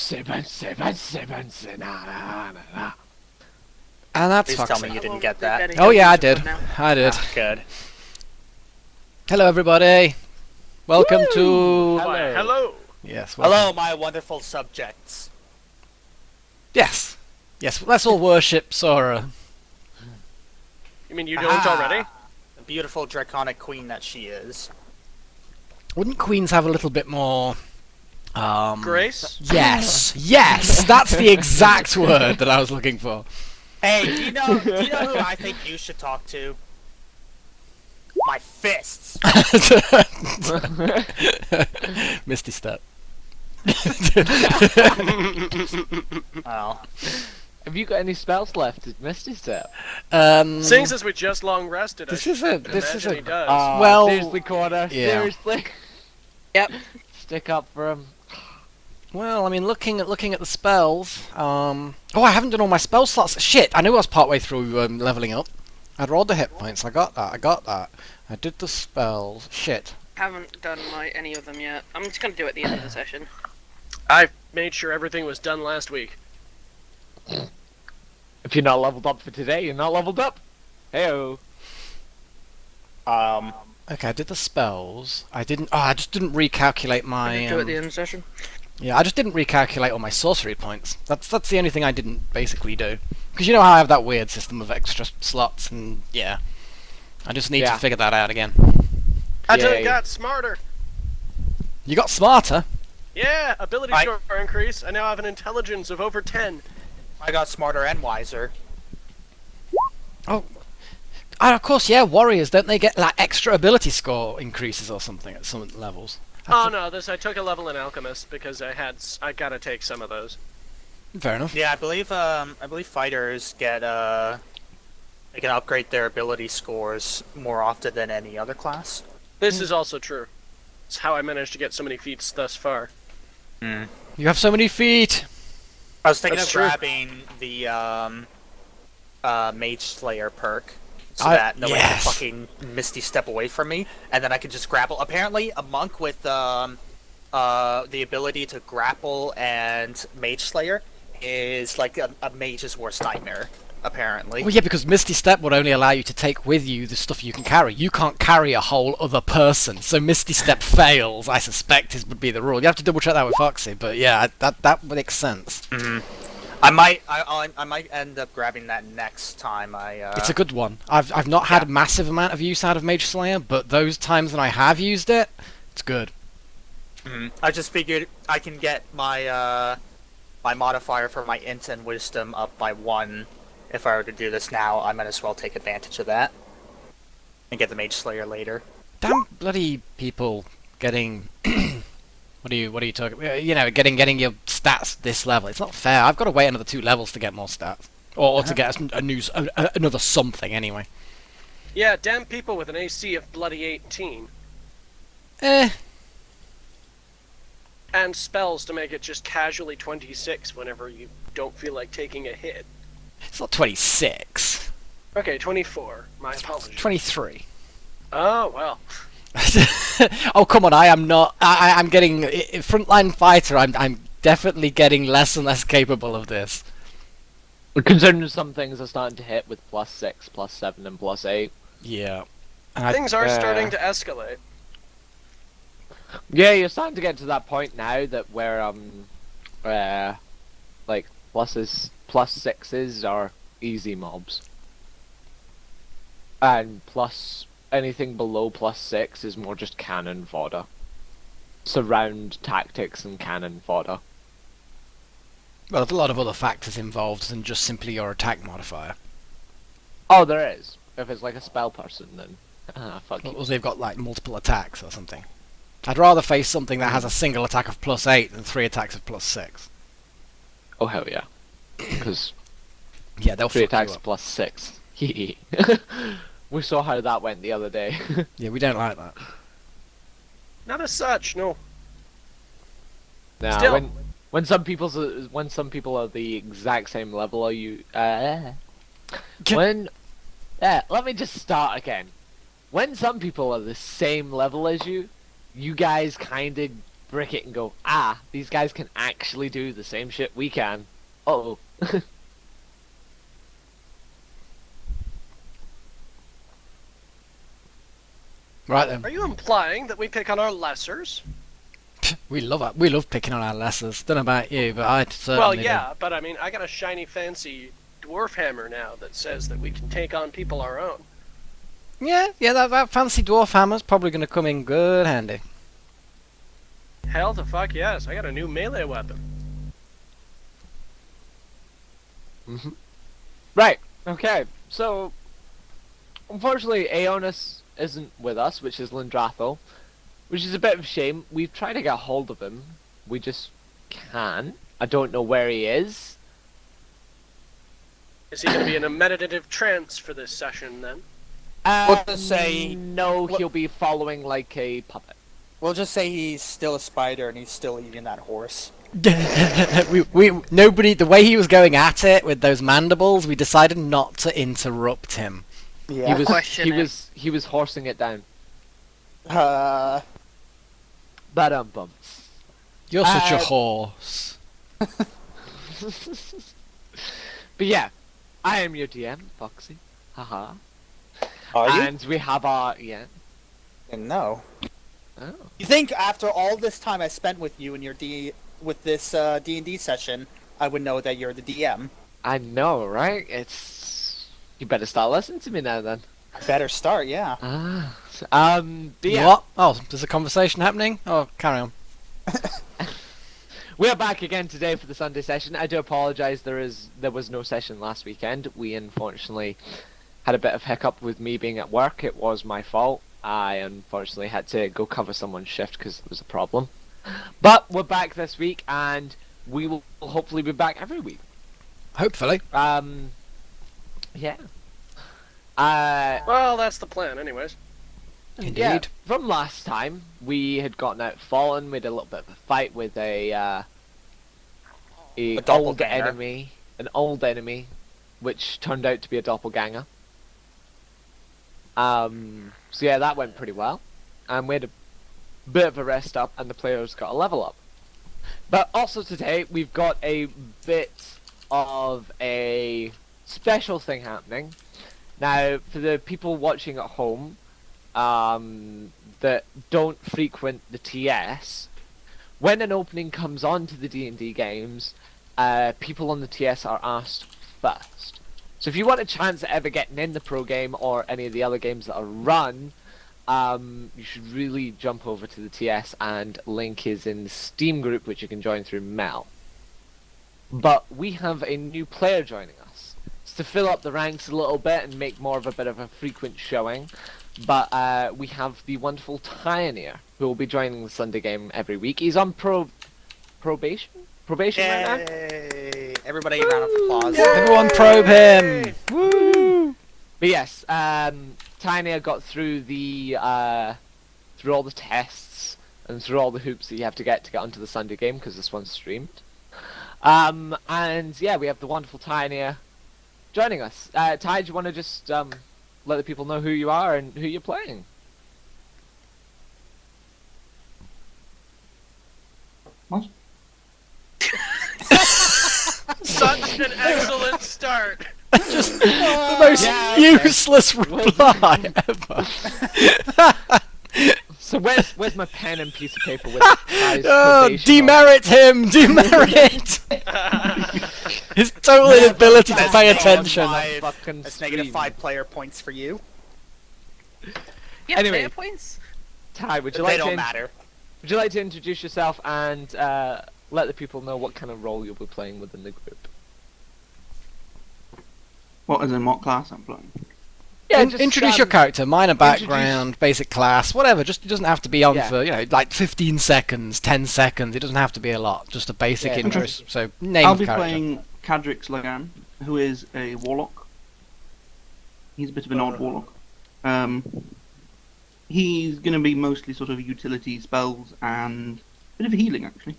And that's Please tell Foxxy. me you didn't get that. Oh yeah, I did. I did. Ah, good. Hello everybody. Welcome to... Hello. Hello. Yes, welcome. Hello, my wonderful subjects. Yes. Yes, let's all worship Sora. You mean you don't already? The beautiful draconic queen that she is. Wouldn't queens have a little bit more... Grace? Yes. Yes! That's the exact word that I was looking for. Hey, do you know who I think you should talk to? My fists. Misty Step. Well, Have you got any spells left? Misty Step. Seeing as we just long rested, This I is a... should This is imagine a... he does. Well, seriously, Corner. yeah. Seriously. Yep. Stick up for him. Well, I mean, looking at the spells, oh, I haven't done all my spell slots. Shit, I knew I was partway through leveling up. I'd rolled the hit points. I got that. I did the spells. Shit. Haven't done any of them yet. I'm just gonna do it at the end of the session. I made sure everything was done last week. If you're not leveled up for today, you're not leveled up. Heyo. Okay, I did the spells. I didn't. Oh, I just didn't recalculate my. Do it at the end of the session. Yeah, I just didn't recalculate all my sorcery points. That's the only thing I didn't basically do. Because you know how I have that weird system of extra slots, and yeah, I just need to figure that out again. I Yay. just got smarter. You got smarter. Yeah, ability score increase. I now have an intelligence of over 10. I got smarter and wiser. Oh, and of course, yeah. Warriors, don't they get like extra ability score increases or something at some levels? Oh no, I took a level in Alchemist because I gotta take some of those. Fair enough. Yeah, I believe fighters get they can upgrade their ability scores more often than any other class. This is also true. It's how I managed to get so many feats thus far. You have so many feet. I was thinking That's of true. grabbing the Mage Slayer perk, so that nobody can fucking Misty Step away from me, and then I could just grapple. Apparently, a monk with the ability to grapple and Mage Slayer is like a mage's worst nightmare. Apparently. Well, yeah, because Misty Step would only allow you to take with you the stuff you can carry. You can't carry a whole other person, so Misty Step fails. I suspect would be the rule. You have to double check that with Foxxy, but yeah, that makes sense. I might end up grabbing that next time. It's a good one. I've not had a massive amount of use out of Mage Slayer, but those times when I have used it, it's good. I just figured I can get my my modifier for my int and wisdom up by 1. If I were to do this now, I might as well take advantage of that and get the Mage Slayer later. Damn bloody people getting what are you talking? You know, getting your stats this level. It's not fair. I've got to wait another 2 levels to get more stats, or to get another something anyway. Yeah, damn people with an AC of bloody 18. Eh. And spells to make it just casually 26 whenever you don't feel like taking a hit. It's not 26. Okay, 24. My apologies. 23. Oh, well. Oh come on! I am not. I'm getting frontline fighter. I'm definitely getting less and less capable of this. Considering some things are starting to hit with +6, +7, and +8. Yeah. Things are starting to escalate. Yeah, you're starting to get to that point now that where like +6s are easy mobs, and plus anything below +6 is more just cannon fodder. Surround tactics and cannon fodder. Well, there's a lot of other factors involved than just simply your attack modifier. Oh, there is. If it's like a spell person, then fuck you. Or they've got like multiple attacks or something. I'd rather face something that has a single attack of +8 than 3 attacks of +6. Oh hell yeah, because Yeah, they'll 3 fuck you attacks up. +6. We saw how that went the other day. Yeah, we don't like that. Not as such, no. Now, Still. when some people are the exact same level as you, let me just start again. When some people are the same level as you, you guys kind of brick it and go, these guys can actually do the same shit we can. Uh-oh. Right then. Are you implying that we pick on our lessers? We love it. We love picking on our lessers. Don't know about you, but I certainly Well, do. yeah, but I mean, I got a shiny, fancy dwarf hammer now that says that we can take on people our own. Yeah, that fancy dwarf hammer's probably going to come in good handy. Hell to fuck yes, I got a new melee weapon. Right, okay, so unfortunately Aeonis isn't with us, which is Lindrathel, which is a bit of a shame. We've tried to get hold of him, we just can't. I don't know where he is. Is he going to be in a meditative trance for this session then? We'll just say- no, he'll be following like a puppet. We'll just say he's still a spider and he's still eating that horse. Nobody, the way he was going at it with those mandibles, we decided not to interrupt him. Yeah. He was horsing it down. Uh, Bumps. You're such a horse. But yeah, I am your DM, Foxxy. Haha. are you? And we have our No. Oh. You think after all this time I spent with you in your with this D&D session, I would know that you're the DM? I know, right? You better start listening to me now then. Better start, yeah. But yeah. What? Oh, there's a conversation happening? Oh, carry on. We're back again today for the Sunday session. I do apologise, there was no session last weekend. We unfortunately had a bit of hiccup with me being at work. It was my fault. I unfortunately had to go cover someone's shift because there was a problem. But we're back this week and we will hopefully be back every week. Hopefully. Yeah. Well, that's the plan anyways. Indeed. Yeah, from last time, we had gotten out fallen. We had a little bit of a fight with a doppelganger. an old enemy, which turned out to be a doppelganger. So yeah, that went pretty well, and we had a bit of a rest up, and the players got a level up. But also today, we've got a bit of a special thing happening. Now, for the people watching at home, that don't frequent the TS, when an opening comes on to the D&D games, people on the TS are asked first. So if you want a chance at ever getting in the pro game or any of the other games that are run, you should really jump over to the TS, and link is in the Steam group, which you can join through Mel. But we have a new player joining us. It's to fill up the ranks a little bit and make more of a bit of a frequent showing. But we have the wonderful Pioneer, who will be joining the Sunday game every week. He's on probation right now. Yay! Everybody, round of applause. Everyone probe him! Woo! But yes, Pioneer got through the through all the tests and through all the hoops that you have to get onto the Sunday game, because this one's streamed. And yeah, we have the wonderful Pioneer joining us. Ty, do you want to just let the people know who you are and who you're playing? What? Such an excellent start. Just the most useless reply ever. So where's my pen and piece of paper with Ty's Oh, probation on? demerit him! Demerit! His total inability to pay attention. Fucking That's stream. -5 player points for you. You have Anyway. player points? Ty, would you They like don't to matter. would you like to introduce yourself and let the people know what kind of role you'll be playing within the group? What is in what class I'm playing? Yeah, Introduce your character, minor background, basic class, whatever. Just, it doesn't have to be on for, like 15 seconds, 10 seconds. It doesn't have to be a lot. Just a basic Yeah. intro. So, name I'll of be character. playing Cadric Slogan, who is a warlock. He's a bit of an odd warlock. He's going to be mostly sort of utility spells and a bit of healing, actually.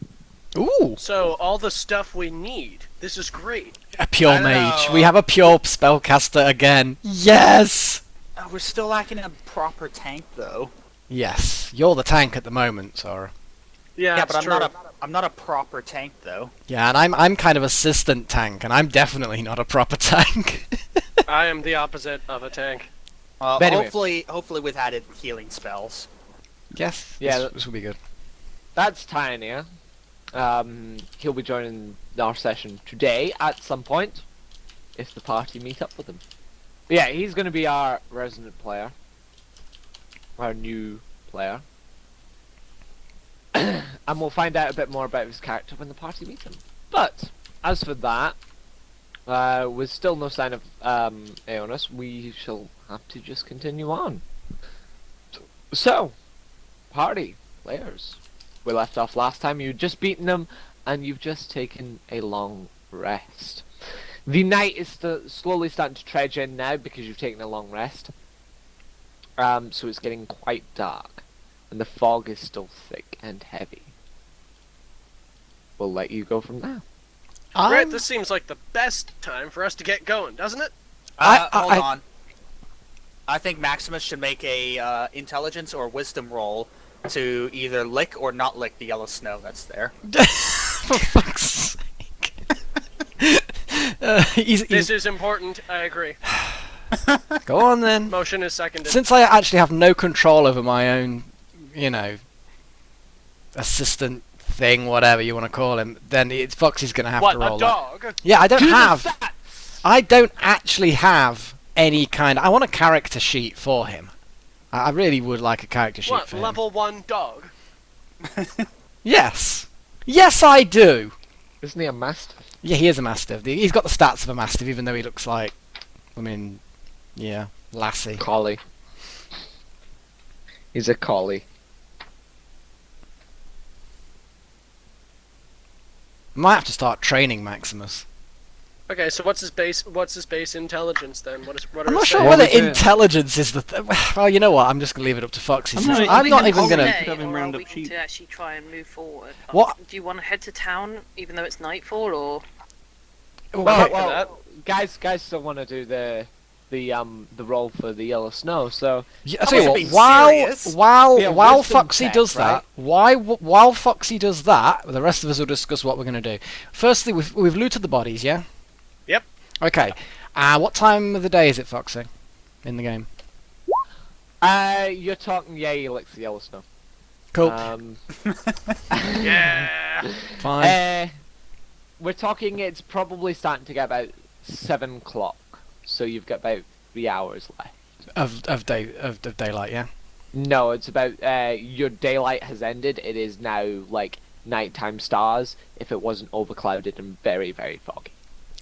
Ooh! So, all the stuff we need. This is great. A pure I mage. know. We have a pure spellcaster again. Yes! We're still lacking a proper tank, though. Yes. You're the tank at the moment, Sora. Yeah, Yeah, it's but true. I'm not a proper tank though. Yeah, and I'm kind of assistant tank, and I'm definitely not a proper tank. I am the opposite of a tank. But anyway. Hopefully with added healing spells. Yes. Yeah, This will be good. That's Tiny. He'll be joining our session today at some point, if the party meet up with him. But yeah, he's going to be our resident player, our new player, and we'll find out a bit more about his character when the party meets him. But as for that, with still no sign of Aeonus, we shall have to just continue on. So, party players. We left off last time, you'd just beaten them, and you've just taken a long rest. The night is slowly starting to trudge in now because you've taken a long rest. So it's getting quite dark, and the fog is still thick and heavy. We'll let you go from now. Right, this seems like the best time for us to get going, doesn't it? Hold on. I think Maximus should make a intelligence or wisdom roll to either lick or not lick the yellow snow that's there. For fuck's sake. This is important, I agree. Go on then. Motion is seconded. Since I actually have no control over my own, assistant thing, whatever you want to call him, then Foxy's going to have to roll a dog? that. Yeah, I don't Do the have. stats! I don't actually have any kind. I want a character sheet for him. I really would like a character sheet What, for him. level 1 dog? Yes. Yes, I do. Isn't he a master? Yeah, he is a mastiff. He's got the stats of a mastiff, even though he looks like, lassie. Collie. He's a collie. Might have to start training Maximus. Okay, so what's his base intelligence then? What are I'm not his sure stats? whether was it? intelligence is the. Well, you know what? I'm just gonna leave it up to Foxy. I'm since not- I'm not we even can gonna. stay. Having Or are round we up going sheep. to actually try and move forward? What? Do you want to head to town even though it's nightfall, or Well, guys still want to do the roll for the yellow snow. So Yeah, I tell you wasn't what. being While serious. while wisdom Foxy check, does right? that, while Foxy does that, the rest of us will discuss what we're gonna do. Firstly, we've looted the bodies, yeah. Yep. Okay. What time of the day is it, Foxy? In the game. you're talking. Yeah, he likes the yellow snow. Cool. yeah. Fine. We're talking. It's probably starting to get about 7 o'clock. So you've got about 3 hours left. Of daylight, yeah. No, it's about your daylight has ended. It is now like nighttime stars. If it wasn't overclouded and very, very foggy.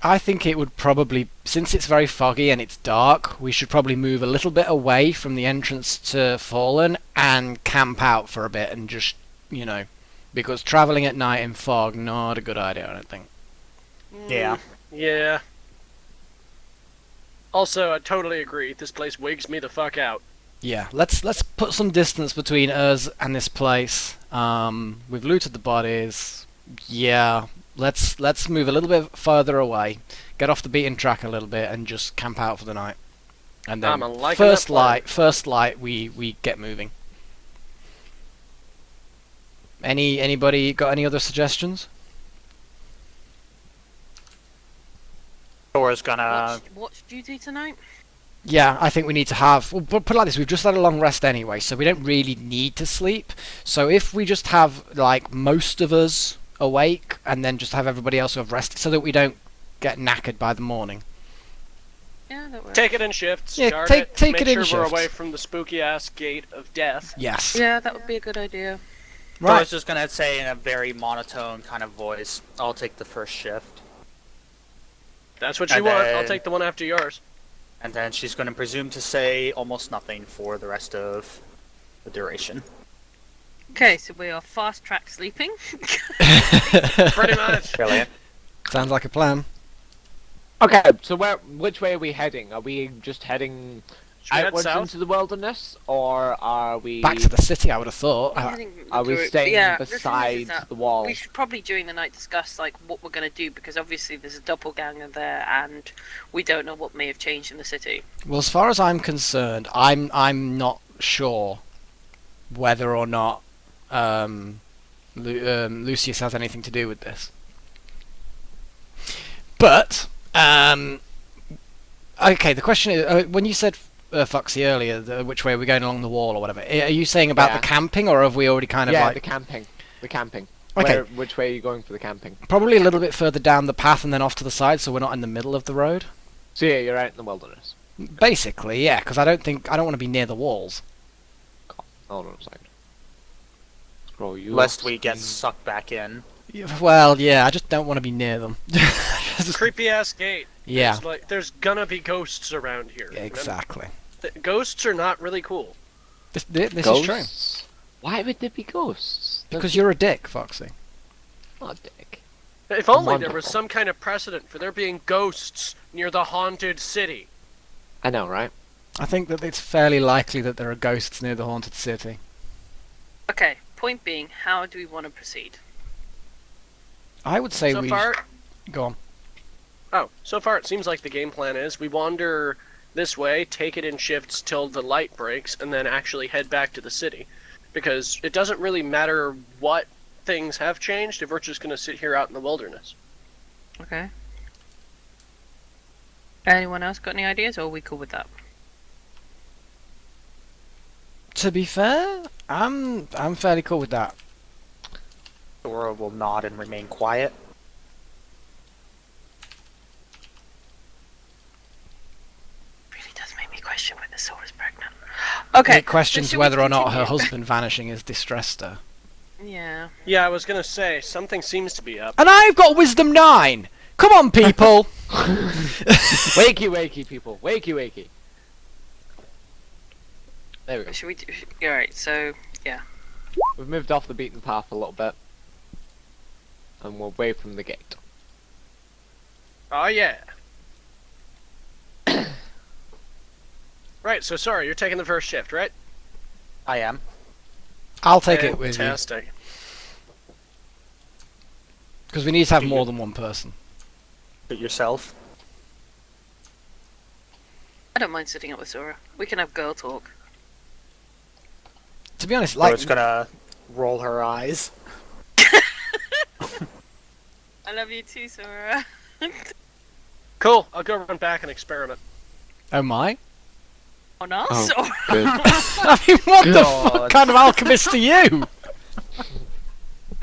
I think it would probably, since it's very foggy and it's dark, we should probably move a little bit away from the entrance to Fallen and camp out for a bit and just, because travelling at night in fog, not a good idea, I don't think. Yeah. Yeah. Also, I totally agree. This place wigs me the fuck out. Yeah, let's put some distance between us and this place. We've looted the bodies. Yeah, let's move a little bit further away, get off the beaten track a little bit, and just camp out for the night. And then I'm liking first that plan. light, we get moving. Anybody got any other suggestions? Thor's gonna. watch duty tonight? Yeah, I think we need to have. Well, put it like this: we've just had a long rest anyway, so we don't really need to sleep. So if we just have like most of us awake, and then just have everybody else who have rested, so that we don't get knackered by the morning. Yeah, that works. Take it in shifts. Yeah, chart take Make it in sure we're shifts. away from the spooky ass gate of death. Yes. Yeah, that would be a good idea. Right. Thor's just gonna say in a very monotone kind of voice, "I'll take the first shift," That's what you And want. then- I'll take the one after yours. and then she's gonna presume to say almost nothing for the rest of the duration. Okay, so we are fast track sleeping. Pretty much. Brilliant. Sounds like a plan. Okay, so which way are we heading? Are we just heading Should we head outwards south? into the wilderness, or are we Back to the city, I would have thought. are we staying the thing is beside that the wall? We should probably during the night discuss like what we're going to do, because obviously there's a doppelganger there and we don't know what may have changed in the city. Well, as far as I'm concerned, I'm not sure whether or not Lucius has anything to do with this. But okay, the question is, when you said Foxy earlier, which way are we going along the wall or whatever? Are you saying about the camping, or have we already kind of like the camping? The camping. Okay. Which way are you going for the camping? Probably a little bit further down the path and then off to the side, so we're not in the middle of the road. So yeah, you're out in the wilderness. Basically, yeah, because I don't want to be near the walls. Hold on a second. Scroll you. Lest we get sucked back in. Well, yeah, I just don't want to be near them. Creepy ass gate. Yeah. There's gonna be ghosts around here. Exactly. Ghosts are not really cool. This is true. Why would there be ghosts? Because you're a dick, Foxy. Not a dick. If only there Wonderful. was some kind of precedent for there being ghosts near the haunted city. I know, right? I think that it's fairly likely that there are ghosts near the haunted city. Okay, point being, how do we want to proceed? I would say So we... far, Go on. so far it seems like the game plan is we wander this way, take it in shifts till the light breaks, and then actually head back to the city. Because it doesn't really matter what things have changed if we're just going to sit here out in the wilderness. Okay. Anyone else got any ideas, or are we cool with that? To be fair, I'm fairly cool with that. Dora will nod and remain quiet. Really does make me question whether Sora's pregnant. Okay. It questions so should we whether or not her continue? husband vanishing has distressed her. Yeah. Yeah, I was going to say, something seems to be up. And I've got Wisdom 9! Come on, people! Wakey, wakey, people. Wakey, wakey. There we go. Should we do... Alright, so, yeah. We've moved off the beaten path a little bit. And we're away from the gate. Oh yeah. Right, so sorry, you're taking the first shift, right? I am. I'll take it with you. Fantastic. Because we need to have more than one person. But yourself. I don't mind sitting up with Sora. We can have girl talk. To be honest, Dora's gonna roll her eyes. I love you too, Sora. Cool, I'll go run back and experiment. Oh my? On us? Oh, Or... good. I mean, what the God. fuck kind of alchemist are you?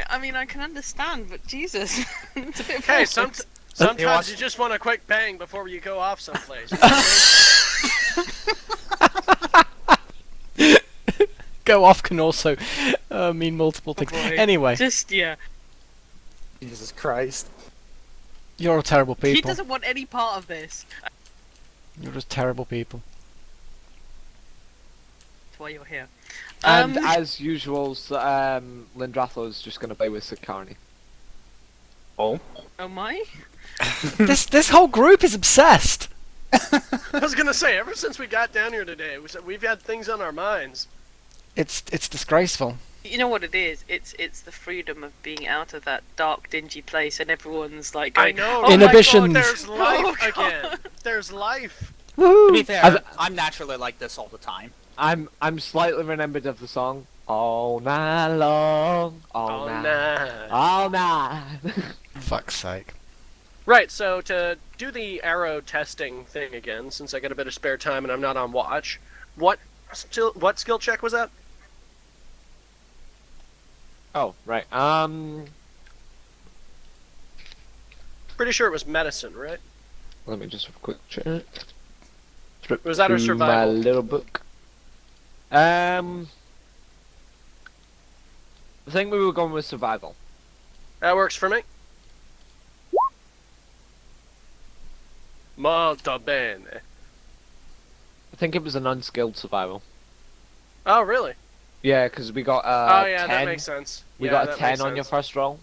I mean, I can understand, but Jesus. It's a bit Hey, forward. sometimes you just want a quick bang before you go off someplace. Go off can also mean multiple things. boy. Anyway, Just, yeah. Jesus Christ. you're all terrible He people. doesn't want any part of this. You're just terrible people. That's why you're here. And as usual, Lindrathlo's just going to play with Sikarni. Oh. Oh my? this whole group is obsessed. I was gonna say, ever since we got down here today, we've had things on our minds. It's disgraceful. You know what it is? It's the freedom of being out of that dark, dingy place, and everyone's like going, I know. "Oh my Inhibitions. God, there's life Oh, God. again. There's life. To be fair, As- I'm naturally like this all the time. I'm slightly remembered of the song all night long, all night, night. all night. Fuck's sake. Right, so to do the arrow testing thing again, since I got a bit of spare time and I'm not on watch, what skill check was that? Oh, right. Pretty sure it was medicine, right? Let me just have a quick check. Was that our Through survival? My little book. I think we were going with survival. That works for me. Molto bene. I think it was an unskilled survival. Oh, really? Yeah, because we got Oh, yeah, 10. that makes sense. We Yeah, got a that 10 makes on your sense. first roll.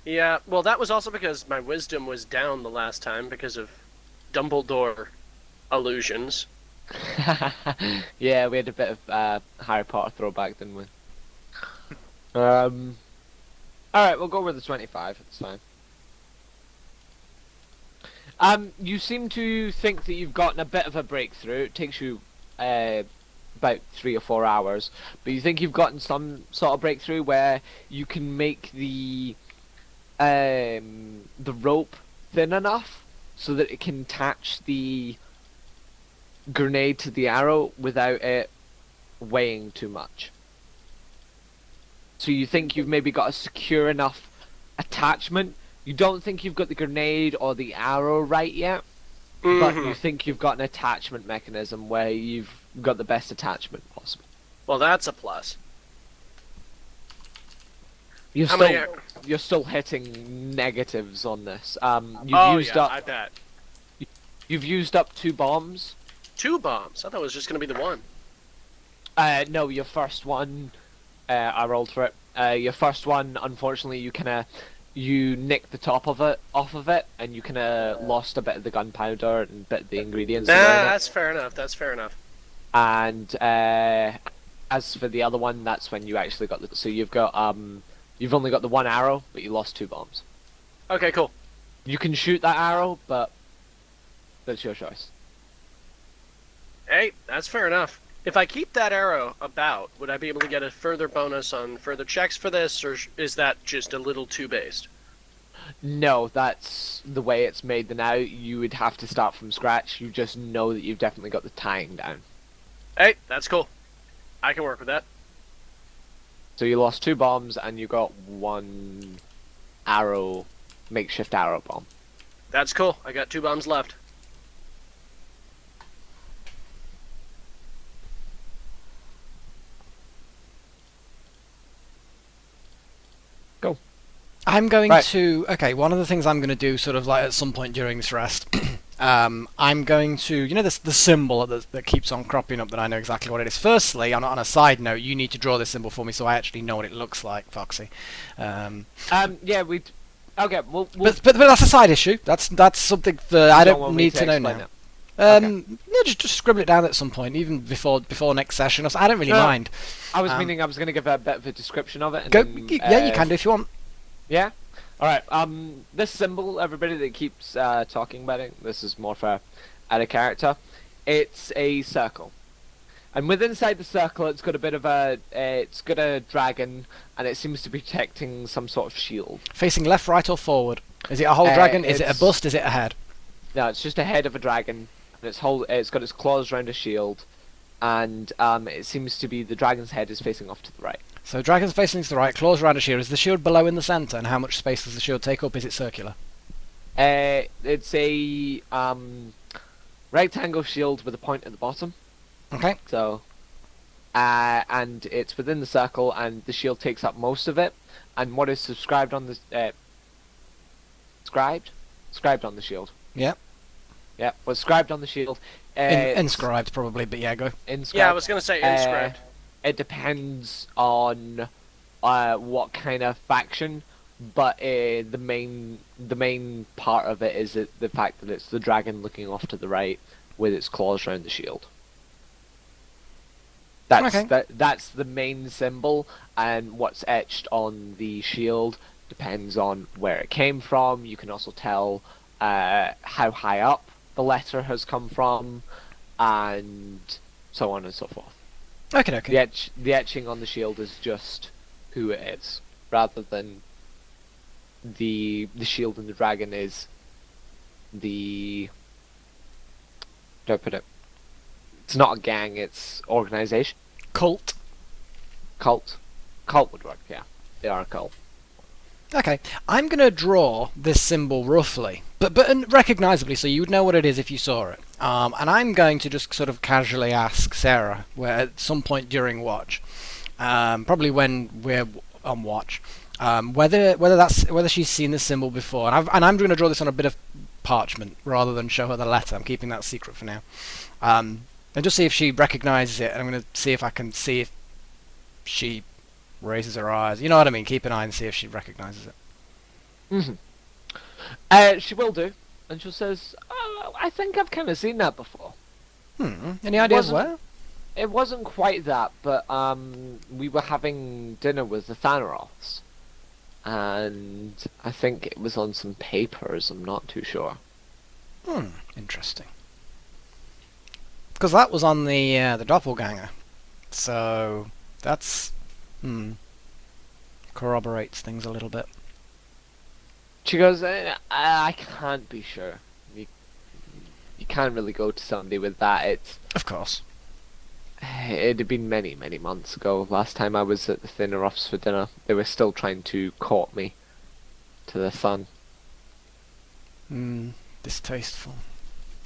Yeah, well, that was also because my wisdom was down the last time because of Dumbledore illusions. Yeah, we had a bit of Harry Potter throwback, didn't we? Alright, we'll go with the 25, it's fine. You seem to think that you've gotten a bit of a breakthrough. It takes you about 3 or 4 hours, but you think you've gotten some sort of breakthrough where you can make the rope thin enough so that it can attach the grenade to the arrow without it weighing too much. So you think you've maybe got a secure enough attachment. You don't think you've got the grenade or the arrow right yet, but you think you've got an attachment mechanism where you've got the best attachment possible. Well, that's a plus. You're still hitting negatives on this. I bet. You've used up 2 bombs. 2 bombs? I thought it was just going to be the one. No, your first one, I rolled for it. Your first one, unfortunately, you nicked the top of it off of it, and you lost a bit of the gunpowder and a bit of the ingredients. That's fair enough. That's fair enough. And as for the other one, that's when you actually got the. So you've only got the 1 arrow, but you lost 2 bombs. Okay, cool. You can shoot that arrow, but that's your choice. Hey, that's fair enough. If I keep that arrow about, would I be able to get a further bonus on further checks for this, or is that just a little too based? No, that's the way it's made now. You would have to start from scratch. You just know that you've definitely got the tying down. Hey, that's cool. I can work with that. So you lost 2 bombs, and you got 1 arrow, makeshift arrow bomb. That's cool. I got 2 bombs left. Go. I'm going to... Okay, one of the things I'm going to do sort of like at some point during this rest, I'm going to... You know the symbol that keeps on cropping up that I know exactly what it is? Firstly, on a side note, you need to draw this symbol for me so I actually know what it looks like, Foxy. Yeah, we... Okay, we'll... But that's a side issue. That's something that I don't need to know now. Okay. Yeah, just scribble it down at some point, even before next session. I don't really mind. I was meaning I was going to give a bit of a description of it. And Go. then, Yeah, you can do if you want. Yeah? Alright, this symbol, everybody that keeps talking about it, this is more for out of character. It's a circle. And within inside the circle, it's got a bit of it's got a dragon, and it seems to be protecting some sort of shield. Facing left, right, or forward? Is it a whole dragon? Is it a bust? Is it a head? No, it's just a head of a dragon. And it's got its claws around a shield, and it seems to be the dragon's head is facing off to the right. So dragon's facing to the right, claws around a shield. Is the shield below in the centre, and how much space does the shield take up? Is it circular? It's a rectangle shield with a point at the bottom. Okay. So, and it's within the circle, and the shield takes up most of it. And what is subscribed on the scribed on the shield. Yeah. Yeah, what's scribed on the shield. Inscribed probably, but yeah, go. Inscribed. Yeah, I was going to say inscribed. It depends on what kind of faction, but the main part of it is the fact that it's the dragon looking off to the right with its claws around the shield. That's the main symbol, and what's etched on the shield depends on where it came from. You can also tell how high up the letter has come from, and so on and so forth. Okay. The etching on the shield is just who it is, rather than the shield and the dragon is the... How do I put it? It's not a gang, it's organization. Cult. Cult would work, yeah. They are a cult. Okay, I'm going to draw this symbol roughly, but recognisably, so you would know what it is if you saw it. And I'm going to just sort of casually ask Sarah, at some point during watch, probably when we're on watch, whether she's seen this symbol before. And I'm going to draw this on a bit of parchment rather than show her the letter. I'm keeping that secret for now. And just see if she recognises it. And I'm going to see if I can see if she raises her eyes. You know what I mean? Keep an eye and see if she recognises it. She will do, and she says, "Oh, I think I've kind of seen that before." Any ideas where? It wasn't quite that, but we were having dinner with the Thanaroths, and I think it was on some papers. I'm not too sure. Interesting. Because that was on the doppelganger. So that's corroborates things a little bit. She goes, I can't be sure. You can't really go to somebody with that. Of course. It had been many, many months ago. Last time I was at the Thinner Roughs for dinner, they were still trying to court me to the sun. Distasteful.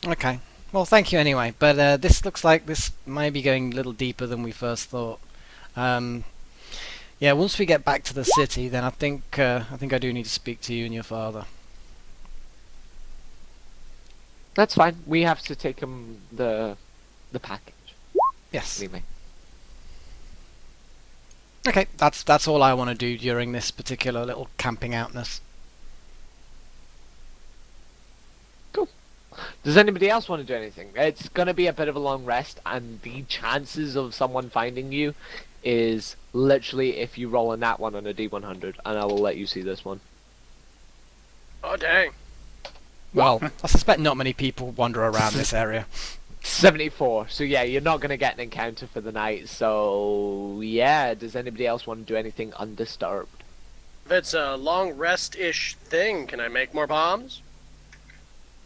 Okay. Well, thank you anyway. But this looks like this might be going a little deeper than we first thought. Yeah, once we get back to the city, then I think I do need to speak to you and your father. That's fine. We have to take him the package. Yes. Leave me. Okay, that's all I want to do during this particular little camping outness. Cool. Does anybody else want to do anything? It's gonna be a bit of a long rest, and the chances of someone finding you is literally if you roll a nat one on a D100, and I will let you see this one. Oh dang. Well, I suspect not many people wander around this area. 74. So yeah, you're not gonna get an encounter for the night. So yeah, does anybody else want to do anything undisturbed? If it's a long rest-ish thing, can I make more bombs?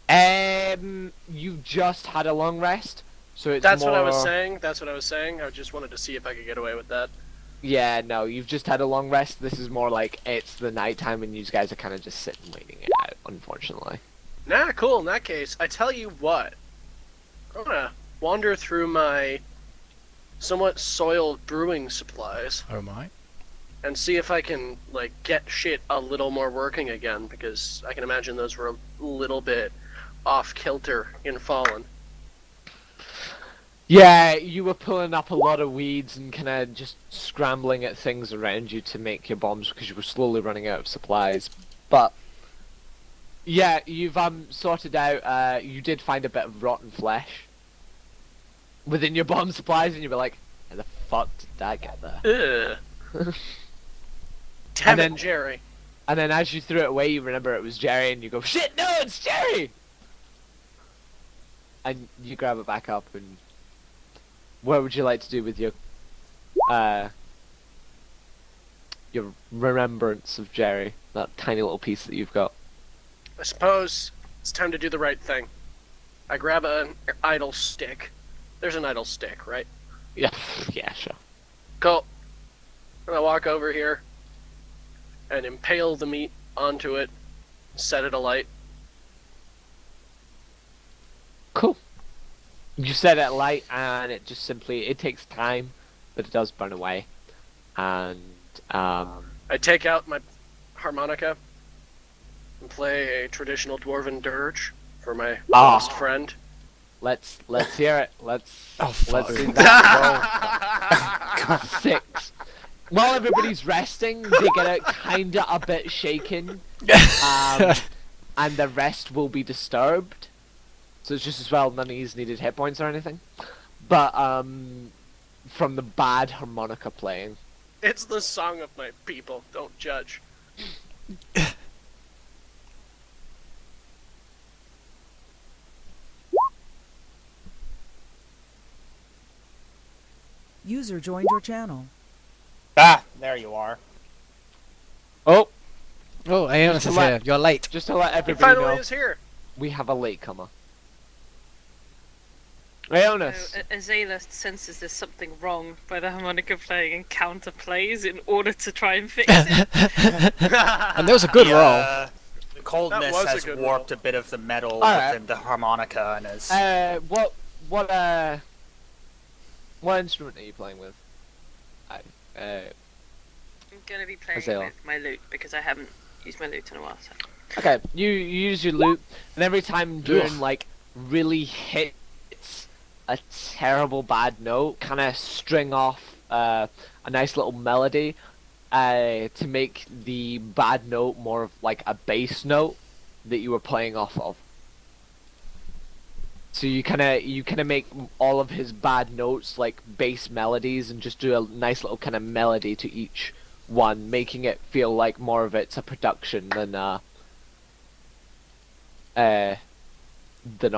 You just had a long rest, so it's That's more... what I was saying. That's what I was saying. I just wanted to see if I could get away with that. Yeah, no, you've just had a long rest. This is more like it's the night time and you guys are kind of just sitting waiting it out, unfortunately. Nah, cool. In that case, I tell you what. I'm gonna wander through my somewhat soiled brewing supplies Oh my. and see if I can, like, get shit a little more working again, because I can imagine those were a little bit off-kilter in Fallen. Yeah, you were pulling up a lot of weeds and kind of just scrambling at things around you to make your bombs because you were slowly running out of supplies. But yeah, you've sorted out. You did find a bit of rotten flesh within your bomb supplies, and you were like, "How the fuck did that get there?" Ugh. Damn then- it, Jerry. And then as you threw it away, you remember it was Jerry, and you go, "Shit, no, it's Jerry!" And you grab it back up, and what would you like to do with your remembrance of Jerry, that tiny little piece that you've got? I suppose it's time to do the right thing. I grab an idle stick. There's an idle stick, right? Yeah, yeah, sure. Cool. And I walk over here and impale the meat onto it, set it alight. Cool. You set it light, and it just simply it takes time, but it does burn away. And I take out my harmonica and play a traditional dwarven dirge for my lost friend. let's hear it. Let's fuck. see that roll. 6. While everybody's resting, they get it kinda a bit shaken, and the rest will be disturbed. So it's just as well none of these needed hit points or anything. But from the bad harmonica playing. It's the song of my people. Don't judge. User joined your channel. Ah, there you are. Oh, Oh, Aeonus to is let- here. You're late. just to let He everybody finally know, is here. we have a latecomer. Aeonus. So, Azela senses there's something wrong by the harmonica playing and counterplays in order to try and fix it. And there was a good roll. The coldness That was a has good warped a bit of the metal Alright. within the harmonica and is. What instrument are you playing with? I'm gonna be playing Azela. with my lute because I haven't used my lute in a while. So. Okay, you use your loop, and every time during like really hits a terrible bad note, kind of string off a nice little melody to make the bad note more of like a bass note that you were playing off of. So you kind of make all of his bad notes like bass melodies, and just do a nice little kind of melody to each one, making it feel like more of it's a production than a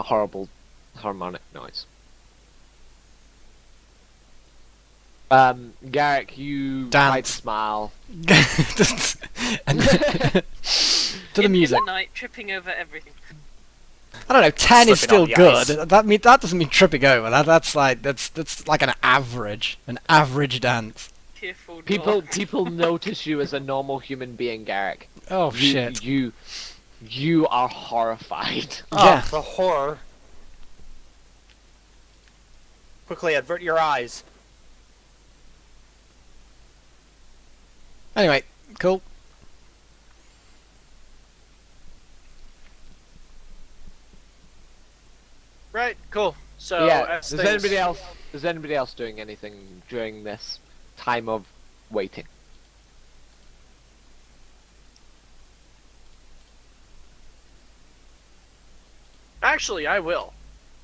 horrible harmonic noise. Garrick, you Dance. might smile. And to the In music. the night, tripping over everything. I don't know. 10 is Slipping on still the good. ice. That doesn't mean tripping over. That's like an average dance. Tearful People notice you as a normal human being, Garrick. Oh shit. You are horrified. Yeah. Oh, the horror. Quickly, avert your eyes. Anyway, cool. Right, cool. So, yeah. as Is things- anybody else doing anything during this time of waiting? Actually, I will.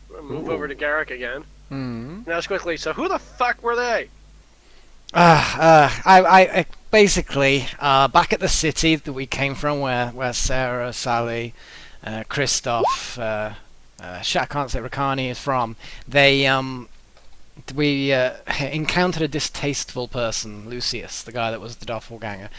I'm gonna move over to Garrick again. Hmm. Now, just quickly, so who the fuck were they? I basically back at the city that we came from, where Sarah, Sally, Christoph, I can't say Rakani is from. We encountered a distasteful person, Lucius, the guy that was the doppelganger.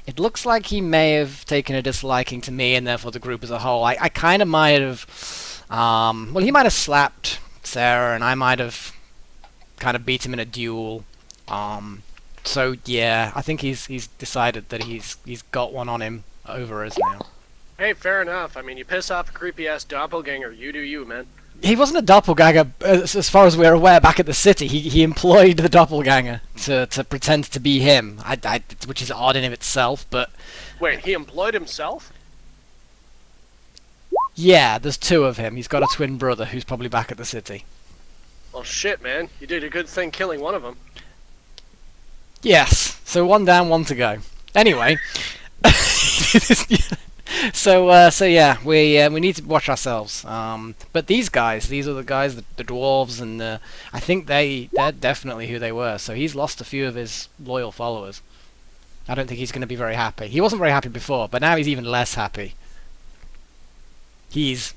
It looks like he may have taken a disliking to me and therefore the group as a whole. I kind of might have, well, he might have slapped Sarah and I might have kind of beat him in a duel. So yeah, I think he's decided that he's got one on him over us now. Hey, fair enough. I mean, you piss off a creepy-ass doppelganger, you do you, man. He wasn't a doppelganger, as far as we're aware. Back at the city, he employed the doppelganger to pretend to be him. Which is odd in of itself, but Wait, he employed himself? yeah, there's two of him. He's got a twin brother who's probably back at the city. Well, shit, man. You did a good thing killing one of them. Yes, so one down, one to go. Anyway, so yeah, we need to watch ourselves. But these are the guys, the dwarves, and I think they're definitely who they were. So he's lost a few of his loyal followers. I don't think he's going to be very happy. He wasn't very happy before, but now he's even less happy. He's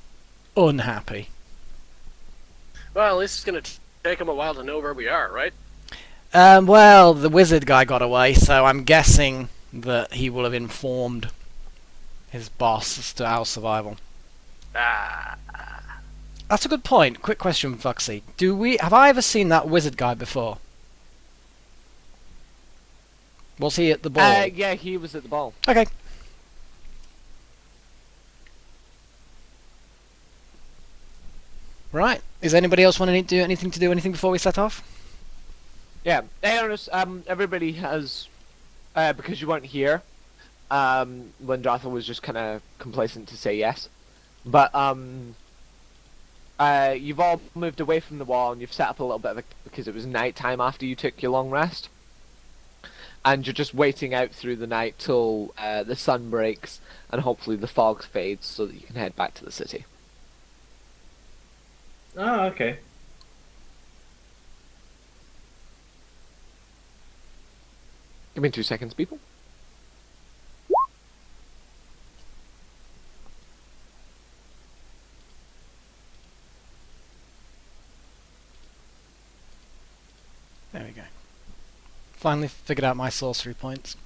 unhappy. Well, at least it's gonna take him a while to know where we are, right? Well, the wizard guy got away, so I'm guessing that he will have informed his boss as to our survival. Ah. That's a good point. Quick question, Foxxy. Have I ever seen that wizard guy before? Was he at the ball? Yeah, he was at the ball. Okay. Right. Is anybody else want to do anything before we set off? Yeah, everybody has, because you weren't here, when Darth was just kind of complacent to say yes, but you've all moved away from the wall and you've set up a little bit because it was night time after you took your long rest, and you're just waiting out through the night till the sun breaks and hopefully the fog fades so that you can head back to the city. Oh, okay. Give me 2 seconds, people. There we go. Finally figured out my sorcery points.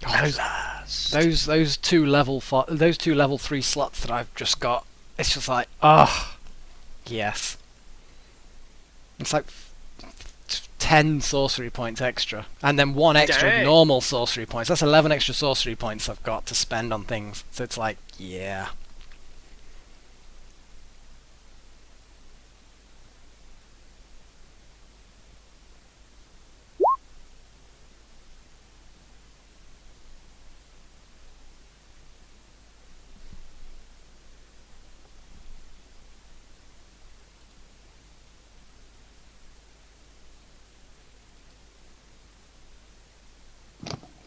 Oh, those two level 3 slots that I've just got. It's just like, yes. It's like 10 sorcery points extra, and then 1 extra Dang. normal sorcery points. That's 11 extra sorcery points I've got to spend on things. So it's like, yeah.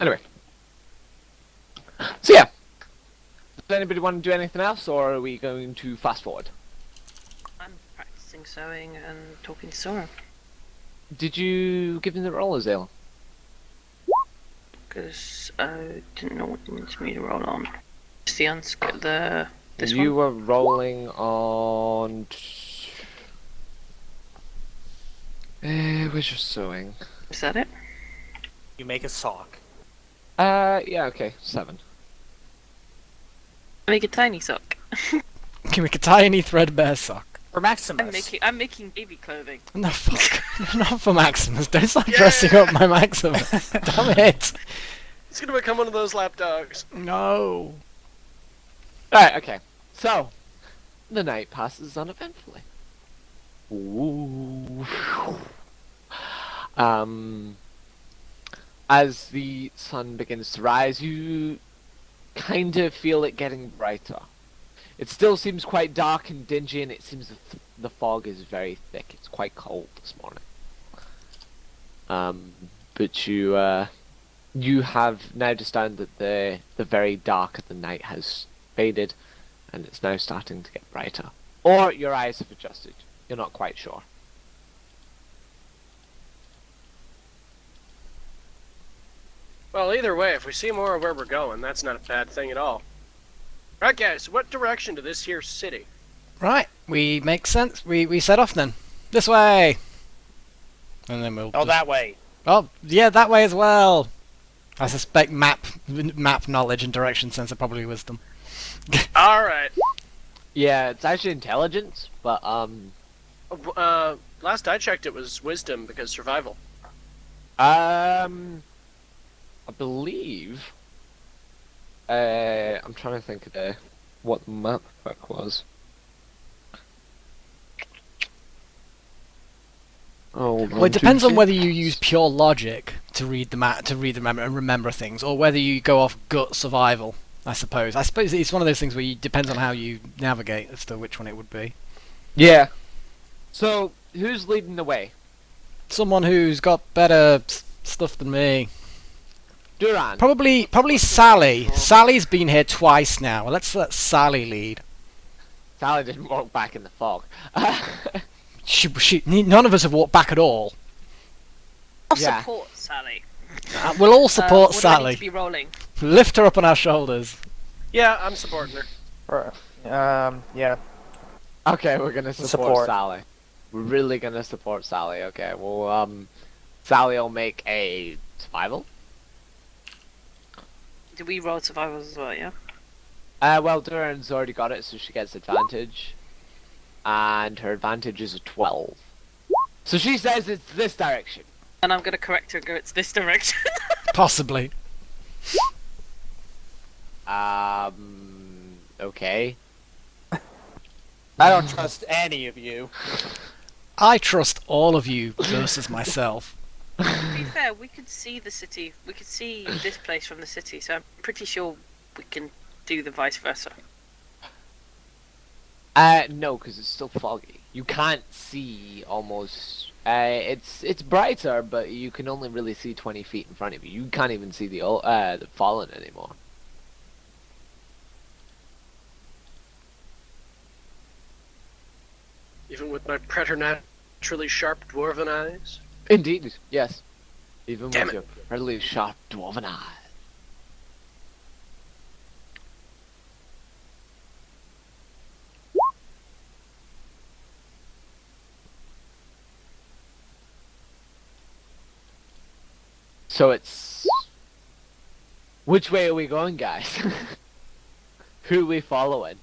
Anyway. So yeah. Does anybody want to do anything else, or are we going to fast forward? I'm practicing sewing and talking to Sora. Did you give him the roll, Azale? Because I didn't know what you wanted me to roll on. It's the This You one? were rolling on. Where's your sewing? Is that it? You make a sock. Yeah, okay, 7. Make a tiny sock. Can we make a tiny threadbare sock? For Maximus. I'm making baby clothing. No, fuck. Not for Maximus. Don't start dressing up my Maximus. Damn it. It's gonna become one of those lap dogs. No. Alright, okay. So, the night passes uneventfully. Ooh. As the sun begins to rise, you kind of feel it getting brighter. It still seems quite dark and dingy, and it seems the fog is very thick. It's quite cold this morning. But you have now discerned that the very dark of the night has faded, and it's now starting to get brighter. Or your eyes have adjusted. You're not quite sure. Well, either way, if we see more of where we're going, that's not a bad thing at all. Right, guys, what direction to this here city? Right, we make sense. We set off then. This way! And then we'll Oh, just... that way. Oh, yeah, that way as well! I suspect map knowledge and direction sense are probably wisdom. Alright. Yeah, it's actually intelligence, but Last I checked, it was wisdom because survival. I believe. I'm trying to think of what the map pack was. Well, it depends on whether you use pure logic to read the map, and remember things, or whether you go off gut survival. I suppose. I suppose it's one of those things where it depends on how you navigate as to which one it would be. Yeah. So, who's leading the way? Someone who's got better stuff than me. Duran. Probably Sally. Sally's been here twice now. Let's let Sally lead. Sally didn't walk back in the fog. None of us have walked back at all. I'll Yeah. support Sally. We'll all support what do I need Sally. to be rolling? Lift her up on our shoulders. Yeah, I'm supporting her. Yeah. Okay, we're gonna support Sally. We're really gonna support Sally. Okay, well, Sally will make a survival. Do we roll survivals as well, yeah? Well, Duran's already got it, so she gets advantage. And her advantage is a 12. So she says it's this direction. And I'm gonna correct her and go, it's this direction. Possibly. Okay. I don't trust any of you. I trust all of you versus myself. To be fair, we could see the city. We could see this place from the city, so I'm pretty sure we can do the vice versa. No, because it's still foggy. You can't see almost. It's brighter, but you can only really see 20 feet in front of you. You can't even see the fallen anymore. Even with my preternaturally sharp dwarven eyes. Indeed, yes. Even Damn with it. your fairly sharp dwarven eye. So it's... Which way are we going, guys? Who are we following?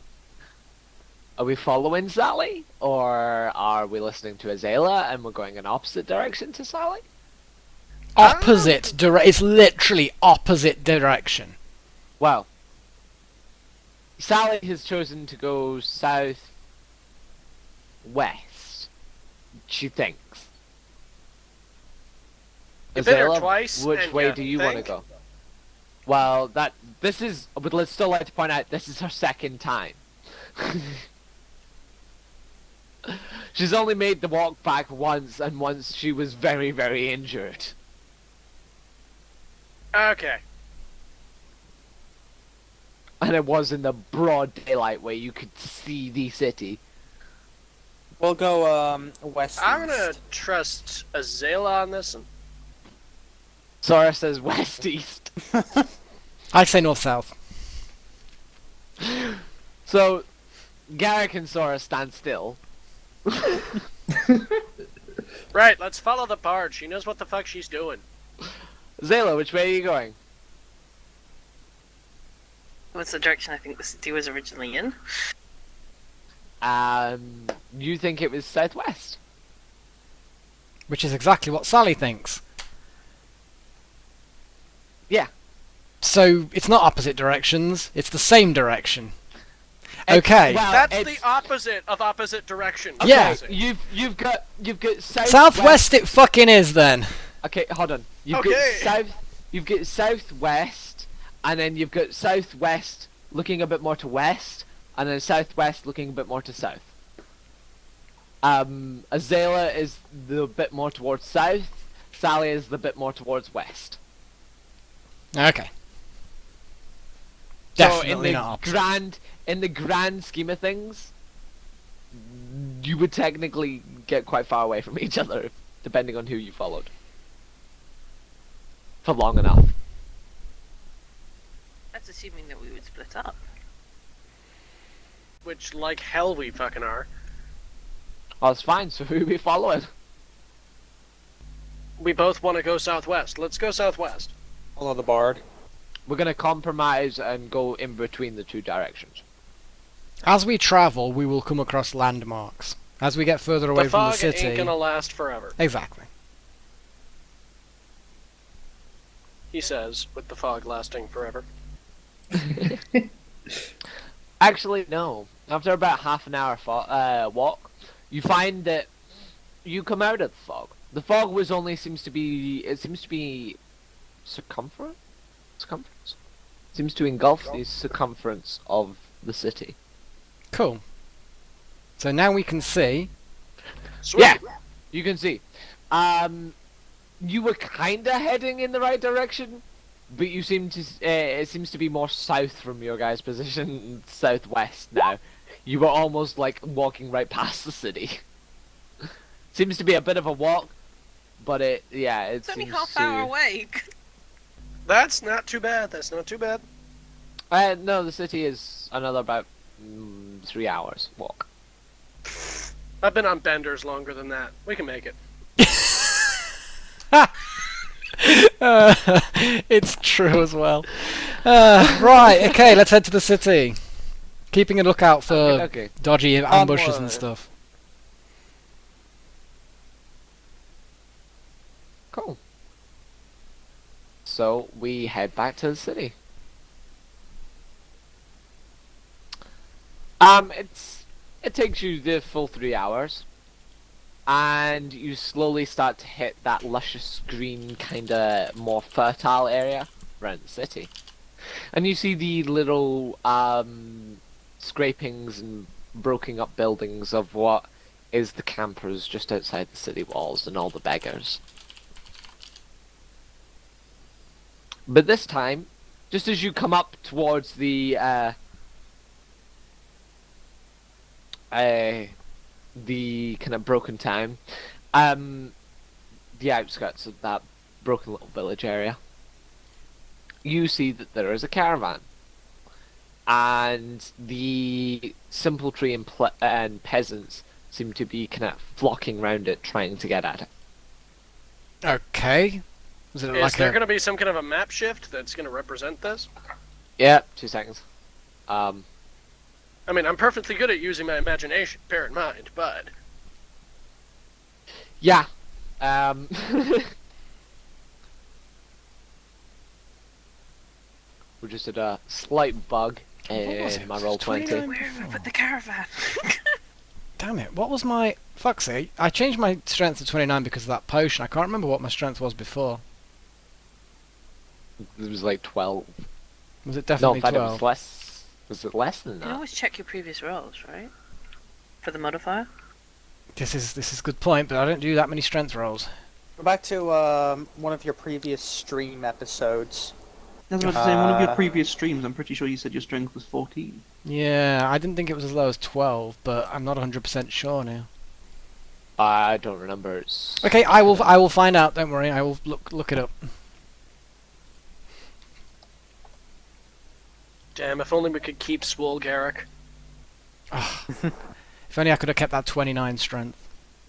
Are we following Sally? Or are we listening to Azela and we're going in opposite direction to Sally? Opposite it's literally opposite direction. Well, Sally has chosen to go south west, she thinks. You've been here Azela, twice, which and way you do you want to think? go? Well, but let's still like to point out this is her second time. She's only made the walk back once, and once she was very, very injured. Okay. And it was in the broad daylight where you could see the city. We'll go west. I'm gonna trust Azela on this one. Sora says west-east. I'd say north-south. So, Garrick and Sora stand still. Right, let's follow the bard. She knows what the fuck she's doing. Zayla, which way are you going? What's the direction I think the city was originally in? You think it was southwest? Which is exactly what Sally thinks. Yeah. So it's not opposite directions, it's the same direction. It's- Okay. well, That's it's- the opposite of opposite direction. Yeah. You've got Southwest it fucking is then. Okay, hold on. Okay. You've got southwest, and then you've got southwest looking a bit more to west, and then southwest looking a bit more to south. Azalea is the bit more towards south. Sally is the bit more towards west. Okay. So Definitely not opposite. in the grand scheme of things, you would technically get quite far away from each other, depending on who you followed. For long enough. That's assuming that we would split up. Which, like hell, we fucking are. Oh, it's fine, so who are we following? We both want to go southwest. Let's go southwest. Follow the bard. We're gonna compromise and go in between the two directions. As we travel, we will come across landmarks. As we get further away The from the fog city. ain't gonna last forever, Exactly. he says, with the fog lasting forever. Actually, no. After about half an hour walk, you find that you come out of the fog. The fog seems to be circumference? Circumference? Seems to engulf the circumference of the city. Cool. So now we can see. Sweet. Yeah, you can see. You were kinda heading in the right direction, but you seem to. It seems to be more south from your guys' position, southwest now. You were almost like walking right past the city. Seems to be a bit of a walk, but it It's only seems half to. hour away. That's not too bad. That's not too bad. No, the city is another about 3 hours walk. I've been on benders longer than that. We can make it. It's true as well. Right, okay, let's head to the city. Keeping a lookout for Okay. dodgy ambushes and Onward. stuff. Cool. So we head back to the city. It takes you the full 3 hours, and you slowly start to hit that luscious green, kinda more fertile area around the city, and you see the little scrapings and broken up buildings of what is the campers just outside the city walls and all the beggars. But this time, just as you come up towards the kind of broken town, the outskirts of that broken little village area, you see that there is a caravan, and the simpletry and peasants seem to be kind of flocking round it, trying to get at it. Okay. Was it Is like there a... going to be some kind of a map shift that's going to represent this? Yeah, 2 seconds. I mean, I'm perfectly good at using my imagination, bear in mind, but... Yeah. We just had a slight bug What was it? in my roll 20. 29? Where have we put the caravan? Damn it, what was my... Foxxy, I changed my strength to 29 because of that potion. I can't remember what my strength was before. It was like 12. Was it No, definitely in fact, it 12? was less. Was it less than You can that? always check your previous rolls, right? For the modifier. This is a good point, but I don't do that many strength rolls. Go back to one of your previous stream episodes. I was about to say, in one of your previous streams, I'm pretty sure you said your strength was 14. Yeah, I didn't think it was as low as 12, but I'm not 100% sure now. I don't remember. It's... Okay, I will find out. Don't worry. I will look it up. Damn, if only we could keep Swole Garrick. If only I could have kept that 29 strength.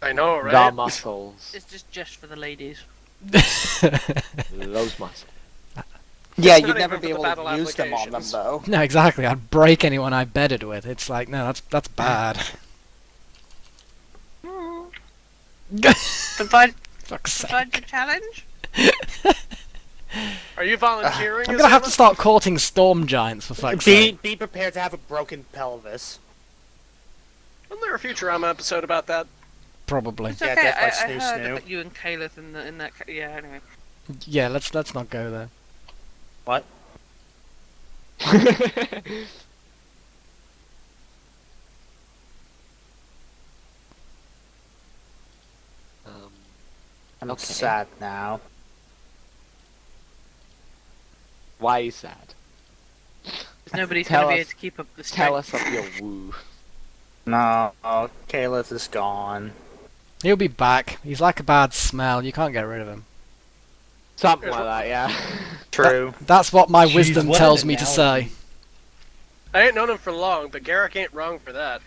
I know, The right? muscles. It's just for the ladies. Those muscles. Yeah, It's not you'd never even be for able the to battle use them on them applications. though. No, exactly. I'd break anyone I bedded with. It's like, no, that's bad. Provide Fuck's sake. the challenge. Are you volunteering? I'm gonna have to Azuma? start courting storm giants for fuck's sake. Be prepared to have a broken pelvis. Wasn't there a Futurama episode about that? Probably. It's Yeah, okay. Death by I Snoo heard Snoo. about you and Caleb in that. Yeah. Anyway. Yeah, let's not go there. What? I'm Okay. sad now. Why are you sad? 'Cause nobody's Tell gonna be us- able to keep up the Tell strength. us of your woo. No, Caleb is gone. He'll be back. He's like a bad smell. You can't get rid of him. Something like that, yeah. True. That's what my Jeez, wisdom what an tells me to analogy. say. I ain't known him for long, but Garrick ain't wrong for that.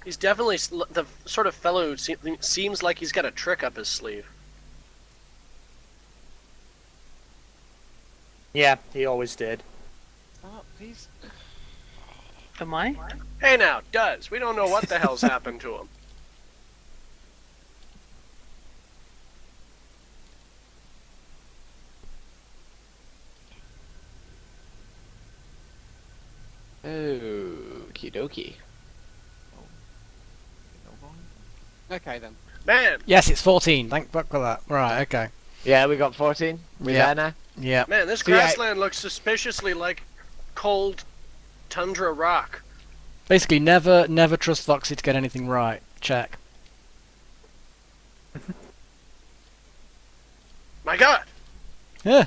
He's definitely the sort of fellow who seems like he's got a trick up his sleeve. Yeah, he always did. Oh, please. Am I? Hey now, Does. We don't know what the hell's happened to him. Okie dokie. Okay then. Man, Yes, it's 14. Thank fuck for that. Right, okay. Yeah, we got 14. We Yeah. there now? Yeah. man, this See, I- grassland looks suspiciously like cold tundra rock. Basically, never trust Foxy to get anything right. Check. My God! Yeah.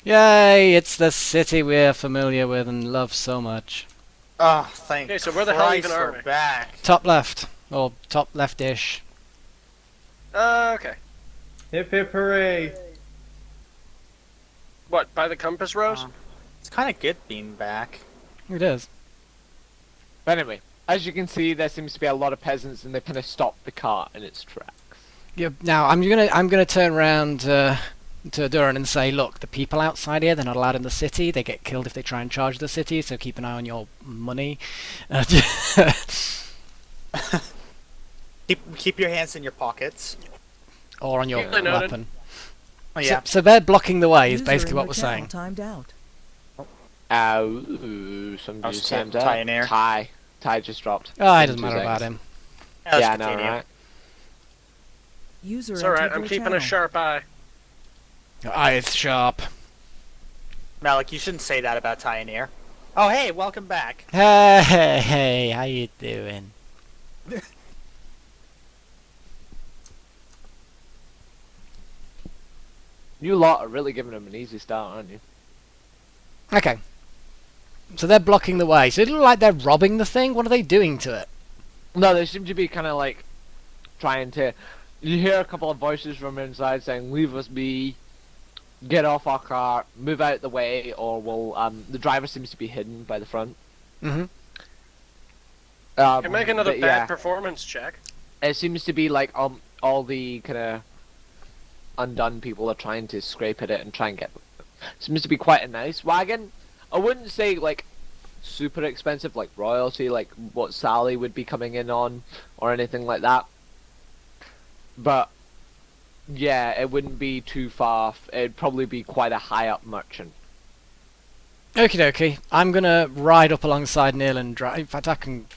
Yay! It's the city we're familiar with and love so much. Oh, thank Okay, so where the hell Christ even are we're we? back. Top left. Or top left-ish. Okay. Hip hip hooray! What, by the compass rose? It's kind of good being back. It is. But anyway, as you can see, there seems to be a lot of peasants, and they kind of stopped the cart in its tracks. Yeah. Now I'm gonna turn around to Duran and say, look, the people outside here, they're not allowed in the city. They get killed if they try and charge the city. So keep an eye on your money. Keep your hands in your pockets. Or on your Duly noted. weapon. Oh yeah. So they're blocking the way. Is User basically in what your we're channel saying. Timed out. Somebody was just timed Ty out. in here. Ty just dropped. Oh, it in doesn't 2 matter about seconds. him. Let's Yeah, I know, continue. right? User It's alright, entered I'm your keeping channel. a sharp eye. Your eye is sharp. Melek, you shouldn't say that about Tyoneer. Oh, hey, welcome back. Hey, how you doing? You lot are really giving them an easy start, aren't you? Okay. So they're blocking the way. So it looks like they're robbing the thing. What are they doing to it? No, they seem to be kind of like trying to. You hear a couple of voices from inside saying, "Leave us be, get off our car, move out the way, or we'll." The driver seems to be hidden by the front. Mm-hmm. Can make another but bad yeah, performance check. it seems to be like all the kind of undone people are trying to scrape at it and try and get. Seems to be quite a nice wagon. I wouldn't say like super expensive, like royalty, like what Sally would be coming in on, or anything like that. But yeah, it wouldn't be too far. It'd probably be quite a high up merchant. Okie dokie. I'm gonna ride up alongside Neil and drive. In fact, I can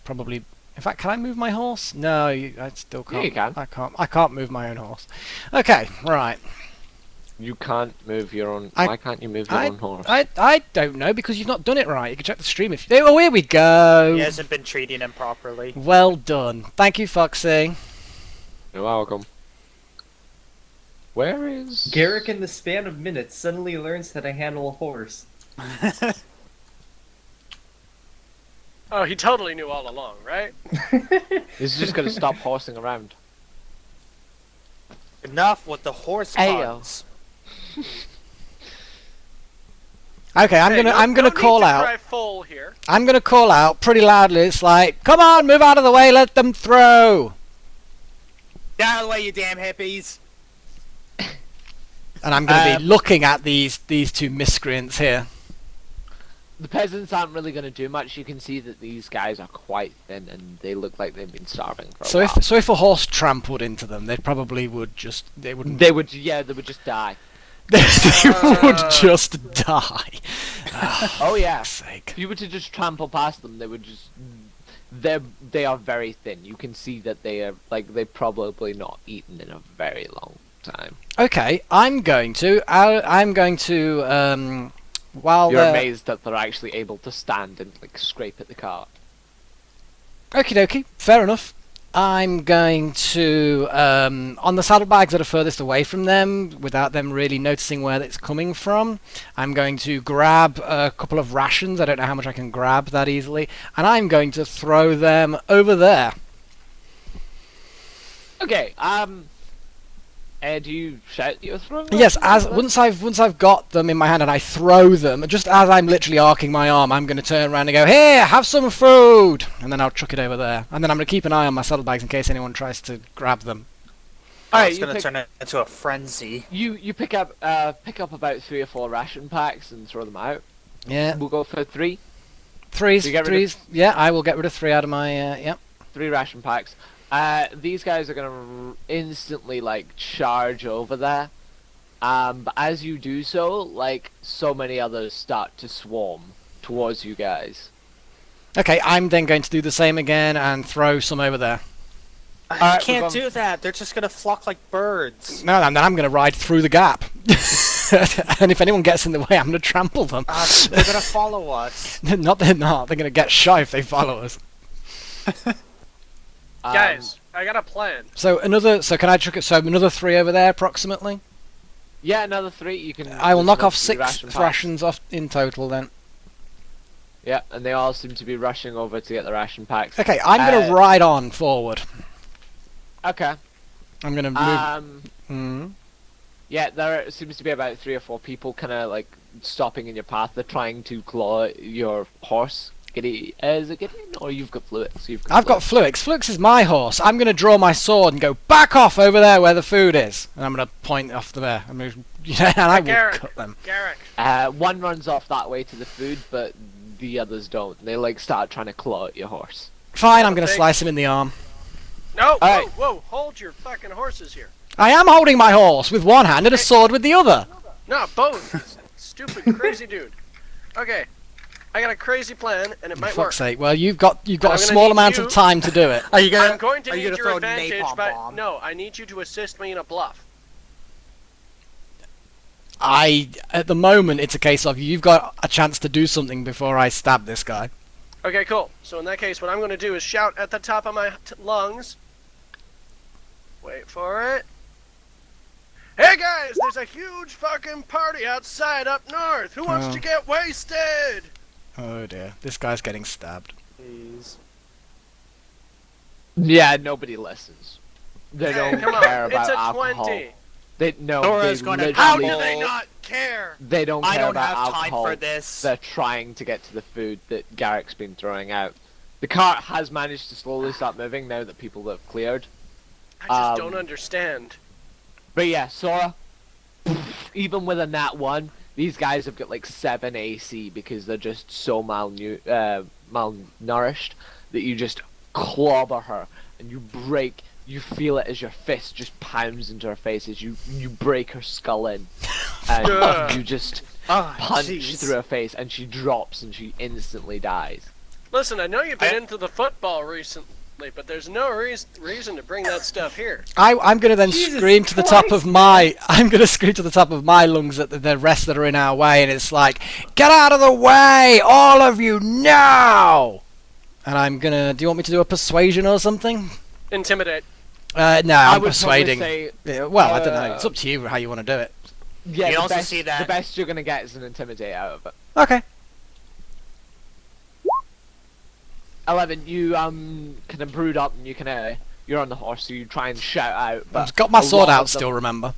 probably. In fact, can I move my horse? No, I still can't. Yeah, you can. I can't. I can't move my own horse. Okay, right. You can't move your own. I- Why can't you move your own horse? I don't know because you've not done it right. You can check the stream if. Oh, here we go. He hasn't been treating him properly. Well done. Thank you, Foxy. You're welcome. Where is Garrick, in the span of minutes, suddenly learns how to handle a horse. Oh, he totally knew all along, right? He's just gonna stop horsing around. Enough with the horse Ayo. puns. Okay, I'm gonna call out. Drive full here. I'm gonna call out pretty loudly. It's like, come on, move out of the way, let them throw. Get out of the way, you damn hippies! And I'm gonna be looking at these two miscreants here. The peasants aren't really going to do much. You can see that these guys are quite thin, and they look like they've been starving for a while. So if a horse trampled into them, they probably would just they would just die. they would just die. Oh yeah. For sake. If you were to just trample past them, they would just. They are very thin. You can see that they are they've probably not eaten in a very long time. Okay, I'm going to while You're they're... amazed that they're actually able to stand and scrape at the cart. Okie dokie, fair enough. I'm going to, on the saddlebags that are furthest away from them, without them really noticing where it's coming from, I'm going to grab a couple of rations. I don't know how much I can grab that easily. And I'm going to throw them over there. Okay, do you shout you're throwing? Yes, once I've got them in my hand and I throw them, just as I'm literally arcing my arm, I'm going to turn around and go, "Here, have some food!" And then I'll chuck it over there. And then I'm going to keep an eye on my saddlebags in case anyone tries to grab them. Alright, it's going to turn it into a frenzy. You pick up about 3 or 4 ration packs and throw them out. Yeah. We'll go for 3. Threes. Yeah, I will get rid of 3 out of my, yep. 3 ration packs. These guys are gonna instantly charge over there. But as you do so, so many others start to swarm towards you guys. Okay, I'm then going to do the same again and throw some over there. I can't do that. They're just going to flock like birds. No, and then I'm going to ride through the gap. And if anyone gets in the way, I'm going to trample them. They're going to follow us. They're not. They're going to get shy if they follow us. Guys, I got a plan. So can I chuck it? So another 3 over there, approximately. Yeah, another 3. You can. I will knock off 6 ration rations off in total then. Yeah, and they all seem to be rushing over to get the ration packs. Okay, I'm going to ride on forward. Okay. I'm going to move. Yeah, there seems to be about 3 or 4 people kind of stopping in your path. They're trying to claw your horse. Is it Gideon? Or you've got Fluix? I've got Fluix. Fluix is my horse. I'm going to draw my sword and go back off over there where the food is. And I'm going to point off there. And I will cut them. Garrick. One runs off that way to the food, but the others don't. They start trying to claw at your horse. Fine, I'm going to slice him in the arm. No, right. whoa, hold your fucking horses here. I am holding my horse with one hand and a sword with the other. No, both. Stupid, crazy dude. Okay, I got a crazy plan, and it might For work. fuck's sake. Well, you've got a small amount of time to do it. I'm going to need your throw a advantage, napalm but bomb? no, I need you to assist me in a bluff. At the moment, it's a case of you've got a chance to do something before I stab this guy. Okay, cool. So in that case, what I'm going to do is shout at the top of my lungs. Wait for it. Hey guys, there's a huge fucking party outside up north. Who wants to get wasted? Oh dear, this guy's getting stabbed. Please. Yeah, nobody listens. They Hey, don't come on, care about it's a alcohol. 20. Nora's gonna literally- How do they not care? They don't I care don't about have time alcohol. for this. They're trying to get to the food that Garrick's been throwing out. The cart has managed to slowly start moving now that people have cleared. I just don't understand. But yeah, Sora, even with a nat 1, these guys have got 7 AC because they're just so malnourished that you just clobber her and you feel it as your fist just pounds into her face as you break her skull in. And you just punch through her face and she drops and she instantly dies. Listen, I know you've been into the football recently, but there's no reason to bring that stuff here. I'm going to then scream to the top of my... I'm going to scream to the top of my lungs at the rest that are in our way, and it's like, get out of the way, all of you, now! And I'm going to... Do you want me to do a persuasion or something? Intimidate. No, I'm persuading. Say, well, I don't know. It's up to you how you want to do it. yeah, You the also best, see that- the best you're gonna get is an intimidate out of it. Okay. 11, you kind of brood up and you're on the horse, so you try and shout out. But I've got my a sword lot out of them- still, remember?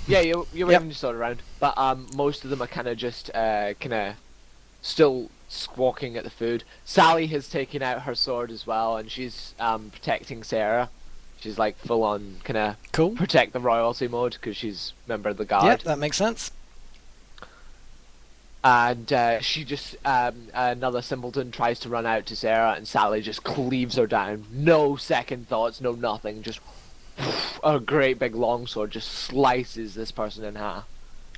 Yeah, you're Yep. waving your sword around, but most of them are kind of just still squawking at the food. Sally has taken out her sword as well, and she's protecting Sarah. She's like full on kind of Cool. protect the royalty mode because she's a member of the guard. Yep, that makes sense. And she just another simpleton tries to run out to Sarah, and Sally just cleaves her down. No second thoughts, no nothing. Just a great big longsword just slices this person in half.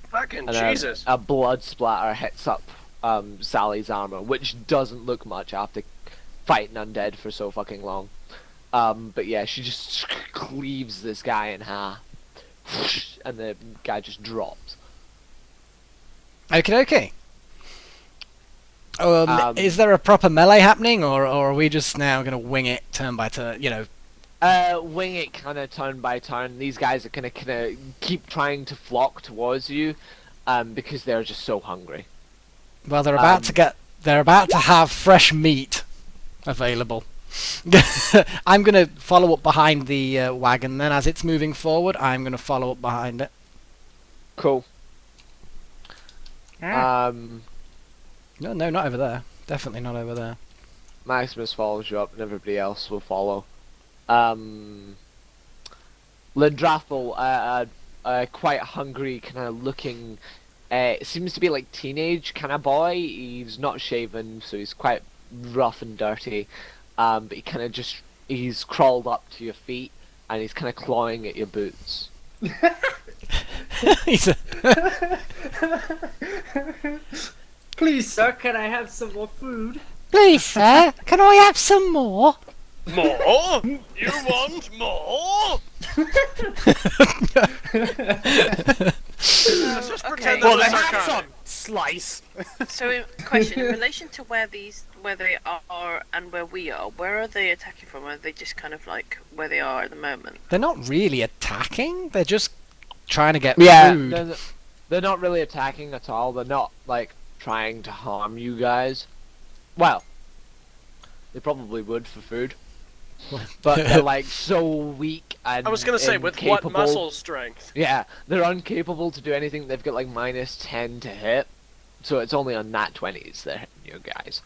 Fucking And Jesus. a blood splatter hits up Sally's armor, which doesn't look much after fighting undead for so fucking long. But yeah, she just cleaves this guy in half, and the guy just drops. Okay. Is there a proper melee happening, or are we just now going to wing it turn by turn? You know. Wing it kind of turn by turn. These guys are gonna kind of keep trying to flock towards you, because they're just so hungry. Well, they're about to have fresh meat available. I'm gonna follow up behind the wagon. Then, as it's moving forward, I'm gonna follow up behind it. Cool. No, not over there. Definitely not over there. Maximus follows you up, and everybody else will follow. Lindrathel, quite hungry, kind of looking. Seems to be like teenage kind of boy. He's not shaven, so he's quite rough and dirty. But he kind of he's crawled up to your feet, and he's kind of clawing at your boots. Please, sir, can I have some more food? Please, sir, can I have some more? More? You want more? Let's just pretend Well, that they was have sarcastic. some slice. So, question in relation to where they are and where we are. Where are they attacking from? Are they just kind of like where they are at the moment? They're not really attacking. They're just trying to get Yeah, food. they're not really attacking at all. They're not like trying to harm you guys. Well, they probably would for food, but they're like so weak and I was gonna say, with what incapable. muscle strength? Yeah, they're incapable to do anything. They've got like -10 to hit, so it's only on nat 20s they're hitting you guys.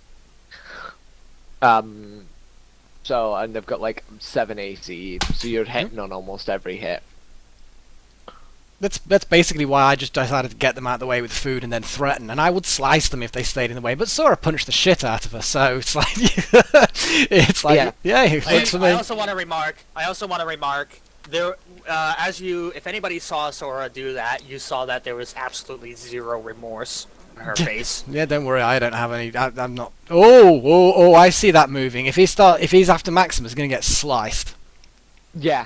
So, and they've got like 7 AC, so you're hitting on almost every hit. That's basically why I just decided to get them out of the way with food and then threaten. And I would slice them if they stayed in the way, but Sora punched the shit out of her, so it's like, yeah, it works for me. I also want to remark. There, if anybody saw Sora do that, you saw that there was absolutely zero remorse on her face. Yeah, don't worry, I don't have any. I'm not. Oh! I see that moving. If he's after Maximus, he's gonna get sliced. Yeah,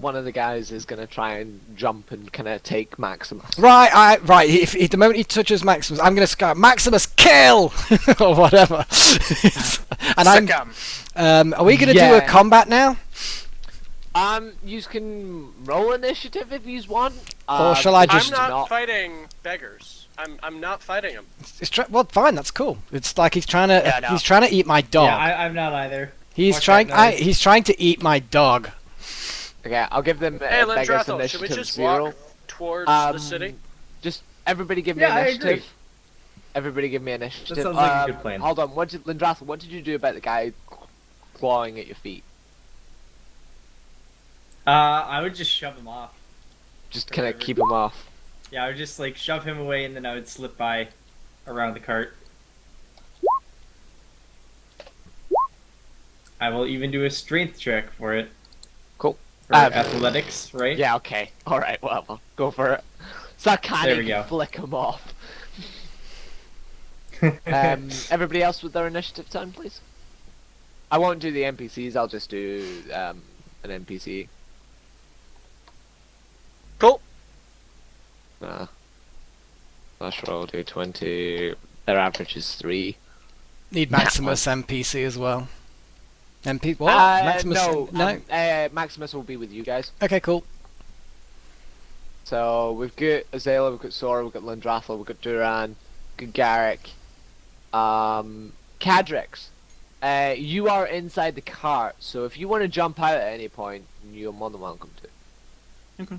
one of the guys is gonna try and jump and kind of take Maximus. Right. If the moment he touches Maximus, I'm gonna scout Maximus kill or whatever. And are we gonna do a combat now? You can roll initiative if you want. Or shall I just I'm not fighting beggars. I'm not fighting them. Well, fine, that's cool. It's like he's trying to Yeah, no. he's trying to eat my dog. Yeah, I'm not either. He's Watch trying. that noise. He's trying to eat my dog. Okay, I'll give them Hey, Beggars Lindrathel, should we initiative just 0. walk towards the city? Just everybody give me Yeah, I initiative. agree. Everybody give me initiative. That sounds like a good plan. Hold on, Lindrathel, what did you do about the guy clawing at your feet? I would just shove him off. Just kind of Whatever. keep him off. Yeah, I would just like shove him away, and then I would slip by around the cart. I will even do a strength check for it. Cool. For athletics, right? Yeah, okay. Alright, well, go for it. So I There we can't go. flick him off. Everybody else with their initiative turn, please. I won't do the NPCs, I'll just do an NPC. Cool. Flash roll, do 20. Their average is 3. Need Maximus NPC as well. MP what? Maximus? No. Maximus will be with you guys. Okay, cool. So we've got Azela, we've got Sora, we've got Lindrathel, we've got Duran, we've got Garrick, Cadrix. You are inside the cart, so if you want to jump out at any point, you're more than welcome to. Okay.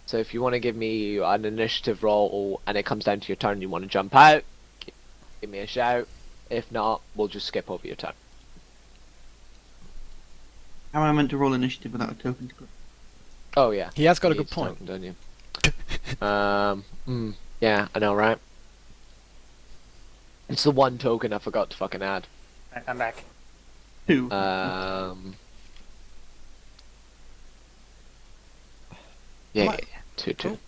So if you want to give me an initiative roll and it comes down to your turn, you want to jump out, give me a shout. If not, we'll just skip over your turn. How am I meant to roll initiative without a token to go? Oh yeah. He has got a You good need point. token, don't you? Yeah, I know, right? It's the one token I forgot to fucking add. I'm back. 2. Yeah, What? 2-2.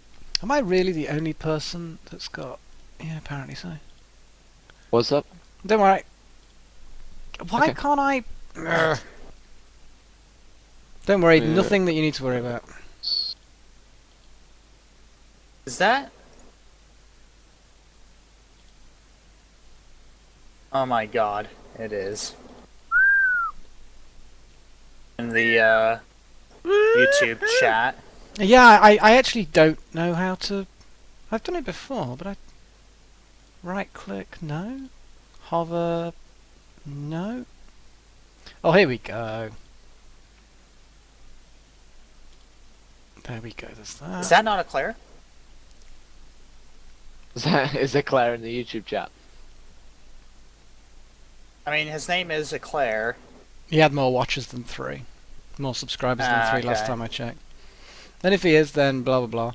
Am I really the only person that's got... Yeah, apparently so. What's up? Don't worry. Why Okay. can't I... Ugh. Don't worry, Yeah. nothing that you need to worry about. Is that? Oh my god, it is. In the YouTube chat. Yeah, I actually don't know how to... I've done it before, but I... Right click, no. Hover, no. Oh, here we go. There we go, there's that. Is that not a Claire? Is there Claire in the YouTube chat? I mean, his name is Eclair. He had more watchers than 3. More subscribers than 3 last okay. time I checked. Then if he is, then blah blah blah.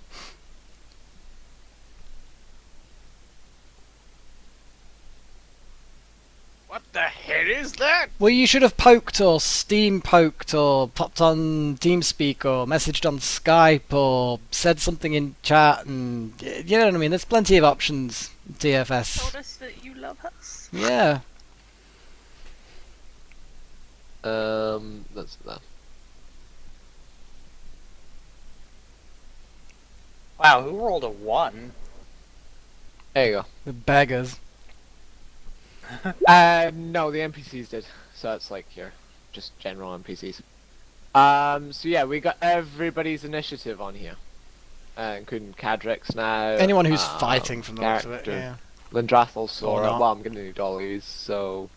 What the hell is that? Well, you should have poked or Steam poked or popped on TeamSpeak or messaged on Skype or said something in chat and... You know what I mean? There's plenty of options, TFS. Told us that you love us. Yeah. That's that. Wow, who rolled a 1? There you go. The beggars. No, the NPCs did. So it's like your just general NPCs. So yeah, we got everybody's initiative on here, including Cadrix now. Anyone who's fighting from the looks of it, character. yeah. Lindrathel, Sora. not. Well, I'm gonna need all these. So,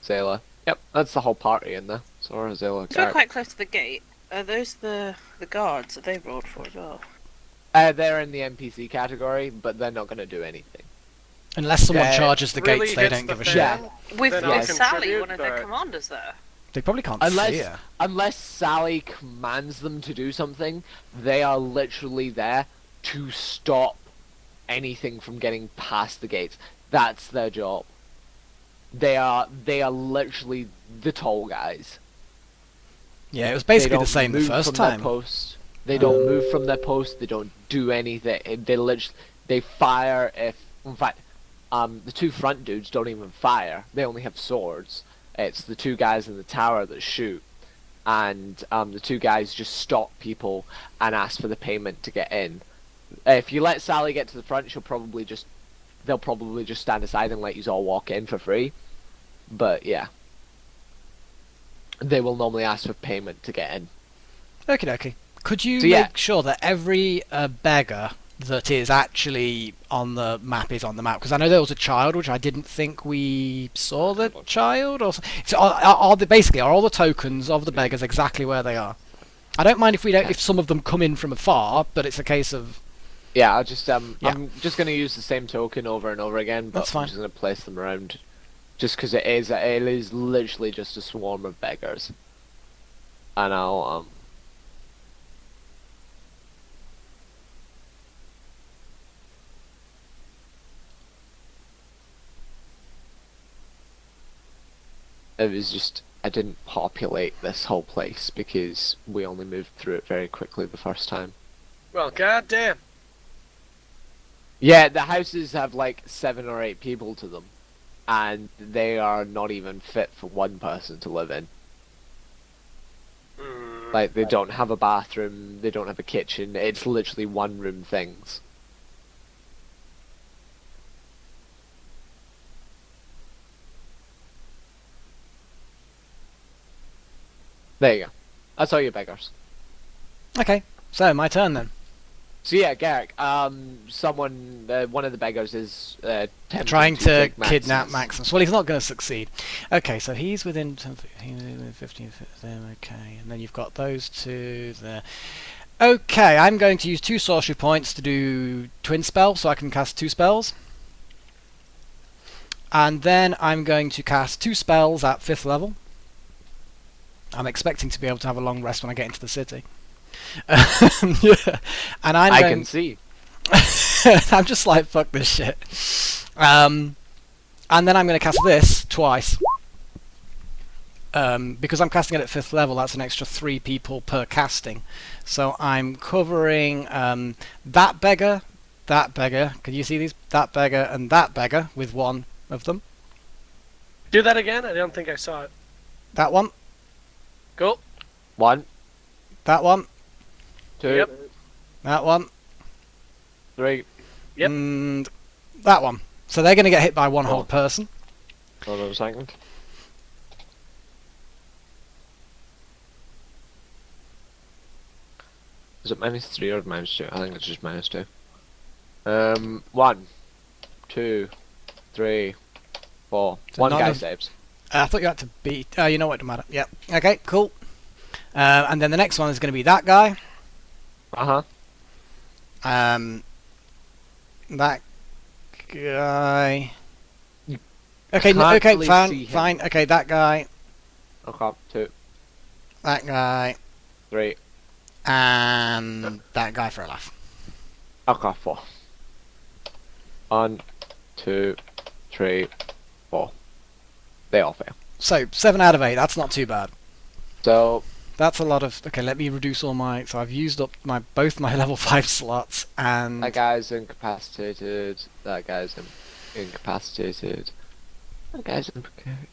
Zayla. Yep, that's the whole party in there. Sora, Zayla, So we're Garrick. quite close to the gate. Are those the guards that they rolled for as well? They're in the NPC category, but they're not gonna do anything. Unless someone Yeah, charges the really gates, they hits don't the give a fan. shit. With Then I'll Sally, contribute, one of their but- commanders there. They probably can't Unless see her. unless Sally commands them to do something, they are literally there to stop anything from getting past the gates. That's their job. They are literally the tall guys. Yeah, it was They basically the don't same the move first from their time. post. They don't move from their post. They don't do anything. They fire if. In fact, the two front dudes don't even fire. They only have swords. It's the two guys in the tower that shoot, and the two guys just stop people and ask for the payment to get in. If you let Sally get to the front, they'll probably just stand aside and let you all walk in for free. But yeah, they will normally ask for payment to get in. Okie dokie. Could you So, yeah. make sure that every beggar that is actually on the map is on the map? Because I know there was a child, which I didn't think we saw the child. Or so basically are all the tokens of the beggars exactly where they are? I don't mind if we don't, if some of them come in from afar, but it's a case of Yeah, I'll just Yeah. I'm just gonna use the same token over and over again, but That's fine. I'm just gonna place them around, just because it is literally just a swarm of beggars, and I'll It was just I didn't populate this whole place because we only moved through it very quickly the first time. Well, goddamn. Yeah, the houses have like 7 or 8 people to them, and they are not even fit for one person to live in. Like, they don't have a bathroom, they don't have a kitchen, it's literally one room things. There you go. That's all your beggars. okay. So my turn then. So yeah, Garrick, someone, one of the beggars is attempting Trying to take kidnap Maximus. Maximus. Well, he's not going to succeed. Okay, so he's within 15 there. Okay, and then you've got those two there. Okay, I'm going to use 2 sorcery points to do twin spell, so I can cast 2 spells. And then I'm going to cast 2 spells at 5th level. I'm expecting to be able to have a long rest when I get into the city. Yeah. And I can see. I'm just like, fuck this shit. And then I'm going to cast this twice. Because I'm casting it at 5th level, that's an extra 3 people per casting. So I'm covering that beggar, can you see these? That beggar and that beggar with one of them. Do that again? I don't think I saw it. That one, Go. 1, that one, 2, Yep. that one, 3. Yep. and that one. So they're going to get hit by one whole person. Hold on a second. Is it -3 or -2? I think it's just -2. 1, 2, 3, 4. So One none guy of- saves. I thought you had to beat. You know what? Doesn't matter. Yep. Okay. Cool. And then the next one is going to be that guy. Uh-huh. That guy. You Okay. can't Okay. really see Fine. him. Fine. Okay. That guy. Okay, 2, That guy. 3. And that guy for a laugh. Okay, 4. 1, 2, 3, 4. They all fail. So 7 out of 8. That's not too bad. So, That's a lot of. Okay. Let me reduce all my. So I've used up both my level 5 slots and. that guy's incapacitated. That guy's incapacitated. That guy's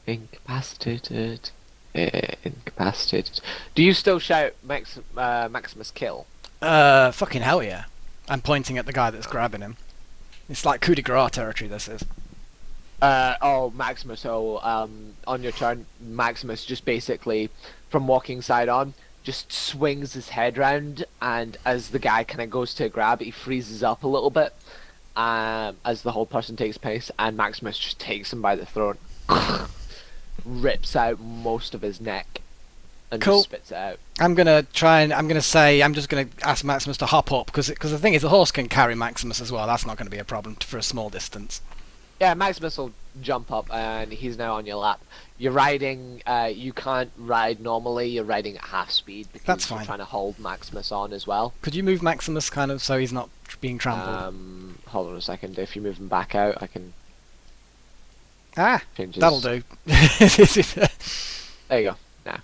incapacitated. Incapacitated. Do you still shout Maximus kill? Fucking hell yeah. I'm pointing at the guy that's grabbing him. It's like coup de grace territory, this is. Maximus. So, on your turn, Maximus just basically, from walking side on, just swings his head round, and as the guy kind of goes to grab, he freezes up a little bit, as the whole person takes place, and Maximus just takes him by the throat, rips out most of his neck, and Cool. just spits it out. I'm gonna ask Maximus to hop up, because the thing is, the horse can carry Maximus as well. That's not going to be a problem for a small distance. Yeah, Maximus will jump up, and he's now on your lap. You're riding, you can't ride normally, you're riding at half speed, because That's you're fine. trying to hold Maximus on as well. Could you move Maximus kind of so he's not being trampled? Hold on a second, if you move him back out, I can change his... That'll do. There you go, now.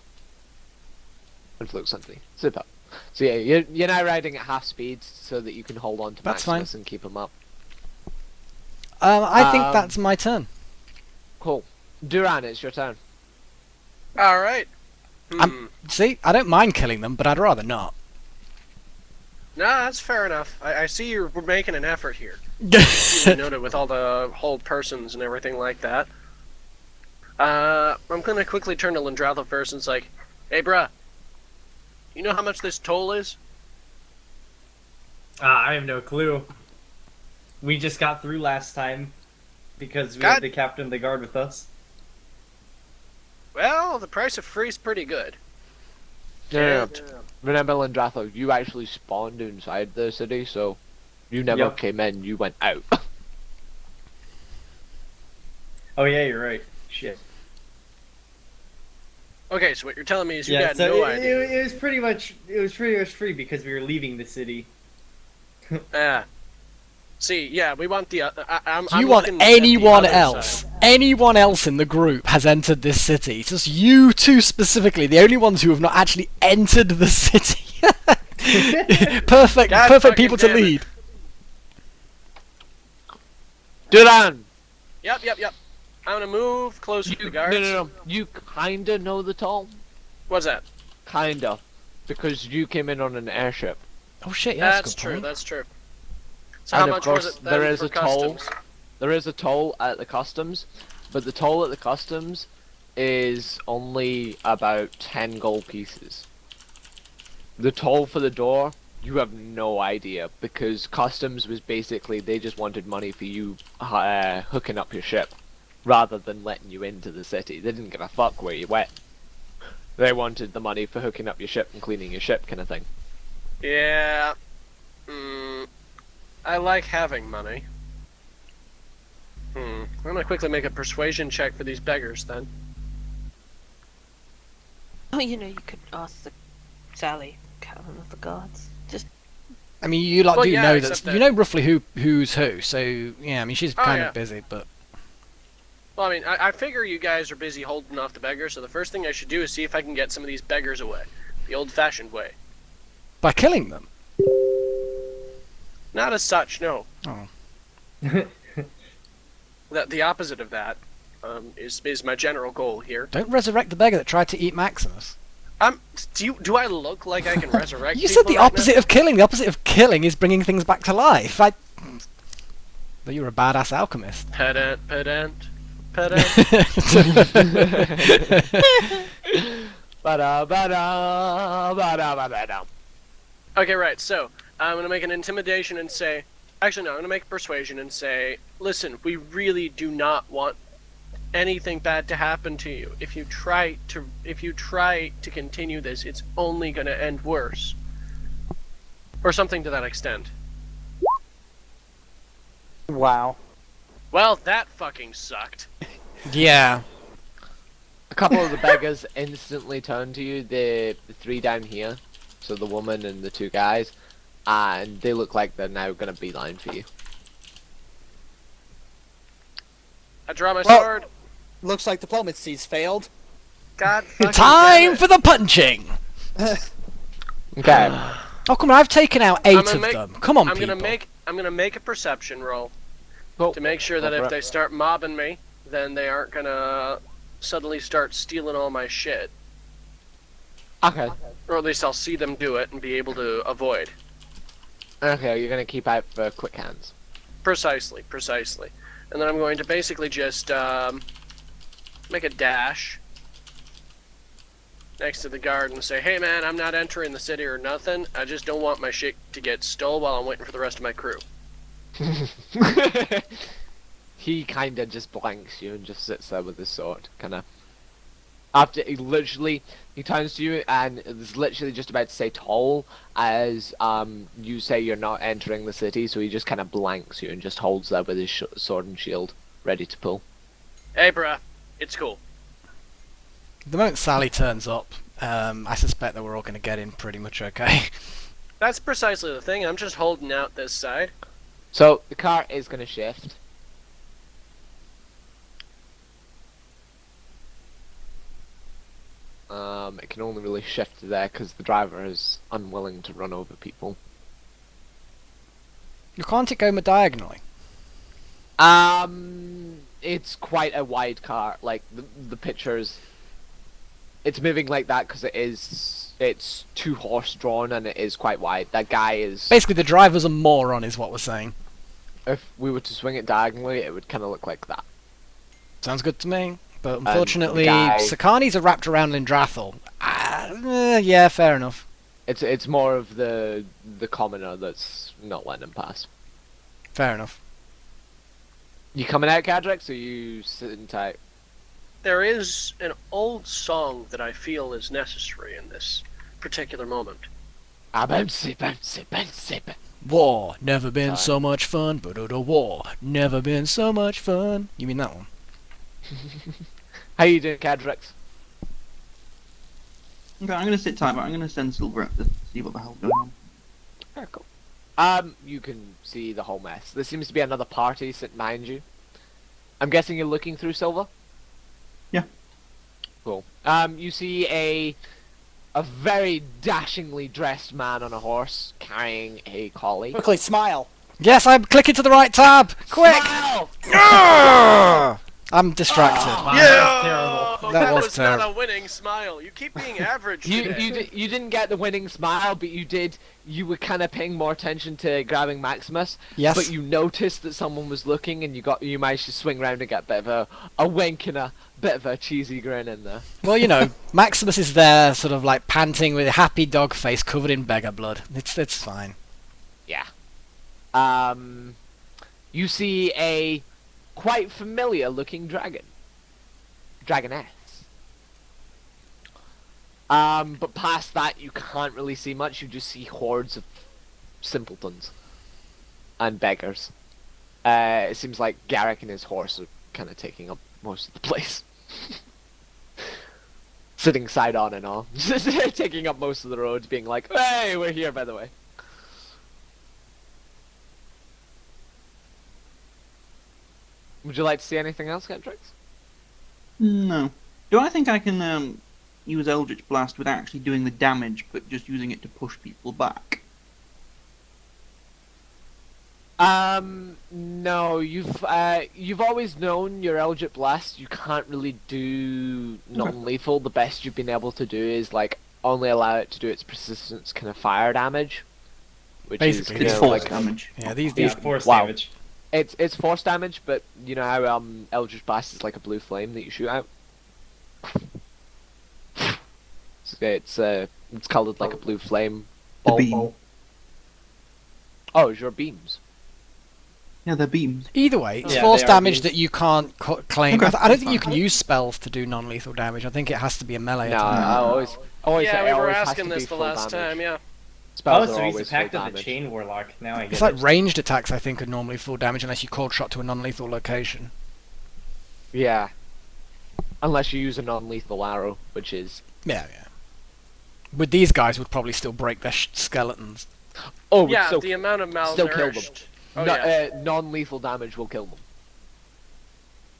Influx Symphony, super. So yeah, you're now riding at half speed, so that you can hold on to That's Maximus and keep him up. I think that's my turn. Cool. Duran, it's your turn. Alright. See, I don't mind killing them, but I'd rather not. No, that's fair enough. I see you're making an effort here. You noted with all the hold persons and everything like that. I'm gonna quickly turn to Lindratho first and it's like, hey bruh, you know how much this toll is? I have no clue. We just got through last time because we had the captain of the guard with us. Well, the price of free's pretty good. Yeah. Remember, Lindratho, you actually spawned inside the city, so you never Yep. came in, you went out. Oh yeah, you're right. Shit. Okay, so what you're telling me is you Yeah, got so no it, idea. it was pretty much free because we were leaving the city. See, yeah, we want the. I'm You want looking at the anyone other else? side. Anyone else in the group has entered this city. It's just you two specifically, the only ones who have not actually entered the city. Perfect, God perfect fucking people to damn it. lead. Duran! Yep. I'm gonna move closer to the guards. No. You kinda know the toll? What's that? Kinda. Because you came in on an airship. Oh shit, yeah, That's a good true. point. That's true. So And how of much course, was it there then is for a toll. customs? There is a toll at the customs, but the toll at the customs is only about 10 gold pieces. The toll for the door, you have no idea, because customs was basically, they just wanted money for you hooking up your ship, rather than letting you into the city. They didn't give a fuck where you went. They wanted the money for hooking up your ship and cleaning your ship, kind of thing. Yeah. I like having money. I'm gonna quickly make a persuasion check for these beggars then. Oh, you could ask the Sally, Captain of the Guards. Just I mean, you lot Well, do yeah, know except that that- you know roughly who's who. So yeah, I mean, she's Oh, kind yeah. of busy, but Well, I mean, I figure you guys are busy holding off the beggars, so the first thing I should do is see if I can get some of these beggars away. The old-fashioned way. by killing them. Not as such, no. Oh. The opposite of that is my general goal here. Don't resurrect the beggar that tried to eat Maximus. Do I look like I can resurrect You people said the right opposite of killing. The opposite of killing is bringing things back to life. But you're a badass alchemist. now? Pedant. Okay, right, so I'm going to make an intimidation and say... Actually, no, I'm going to make a persuasion and say, listen, we really do not want anything bad to happen to you. If you try to continue this, it's only going to end worse. Or something to that extent. Wow. Well, that fucking sucked. Yeah. A couple of the beggars instantly turn to you, the three down here, so the woman and the two guys, and they look like they're now going to beeline for you. I draw my Well- sword. Looks like diplomacy's failed. God fucking Time damn it. for the punching. Okay. Oh come on! I've taken out 8 gonna of make- them. Come on, I'm people. gonna make a perception roll Cool. to make sure that Go for if it. they start mobbing me, then they aren't gonna suddenly start stealing all my shit. Okay. Or at least I'll see them do it and be able to avoid. Okay, you're going to keep out for quick hands. Precisely. And then I'm going to basically just make a dash next to the guard and say, hey man, I'm not entering the city or nothing. I just don't want my shit to get stole while I'm waiting for the rest of my crew. He kind of just blanks you and just sits there with his sword, kind of. After he turns to you and is literally just about to say toll as you say you're not entering the city, so he just kind of blanks you and just holds there with his sword and shield, ready to pull. Hey bruh, it's cool. The moment Sally turns up, I suspect that we're all going to get in pretty much okay. That's precisely the thing, I'm just holding out this side. So the car is going to shift. It can only really shift there because the driver is unwilling to run over people. You can't it go diagonally? It's quite a wide car. Like the pictures, it's moving like that because it's 2 horse drawn and it is quite wide. That guy is. Basically, the driver's a moron, is what we're saying. If we were to swing it diagonally, it would kind of look like that. Sounds good to me. But unfortunately, guy- Sakani's are wrapped around Lindrathel. Yeah, fair enough. It's more of the commoner that's not letting him pass. Fair enough. You coming out, Cadrex, or you sitting tight? There is an old song that I feel is necessary in this particular moment. Bouncy, bouncy, bouncy. War, never been Time. so much fun. But war, never been so much fun. You mean that one? How you doing, Cadrex? Okay, I'm gonna sit tight, but I'm gonna send Silver up to see what the hell's going on. Very cool. You can see the whole mess. There seems to be another party sitting behind you. I'm guessing you're looking through Silver? Yeah. Cool. You see a very dashingly dressed man on a horse carrying a collie. Quickly, smile. Yes, I'm clicking to the right tab. Quick! Smile! Arrgh! I'm distracted. Wow, that's terrible. That was was terrible. not a winning smile. You keep being average today. You didn't get the winning smile, but you were kind of paying more attention to grabbing Maximus. Yes. But you noticed that someone was looking, and you managed to swing around and get a bit of a wink and a bit of a cheesy grin in there. Well, you know, Maximus is there, sort of like panting with a happy dog face covered in beggar blood. It's fine. Yeah. You see a quite familiar looking dragoness. But past that, you can't really see much. You just see hordes of simpletons and beggars. It seems like Garrick and his horse are kind of taking up most of the place. Sitting side on and all. Just taking up most of the roads, being like, hey, we're here, by the way. Would you like to see anything else, Kendricks? No. Do I think I can use Eldritch Blast without actually doing the damage, but just using it to push people back? No, you've always known your Eldritch Blast, you can't really do non-lethal. The best you've been able to do is, like, only allow it to do its persistence kind of fire damage. Which Basically, It's is, force like, damage. Yeah, these force wow. damage. It's force damage, but you know how Eldritch Blast is like a blue flame that you shoot out? It's colored like a blue flame. The Ball. beam. Oh, it's your beams. Yeah, they're beams. Either way, it's Yeah, force they are damage beams. that you can't claim. Okay. I don't think you can use spells to do non-lethal damage. I think it has to be a melee No, attack. I always Yeah, say we it were always has asking to be this the full last damage. time, yeah. Spells Oh, are so he's always a Pact full of the damage. Chain Warlock. Now I get It's like it. ranged attacks, I think, are normally full damage unless you cold shot to a non-lethal location. Yeah. Unless you use a non-lethal arrow, which is... Yeah. With these guys, would probably still break their skeletons. Oh, Yeah, still, the amount of still kill them. malnourished. Oh, yeah. Non-lethal damage will kill them.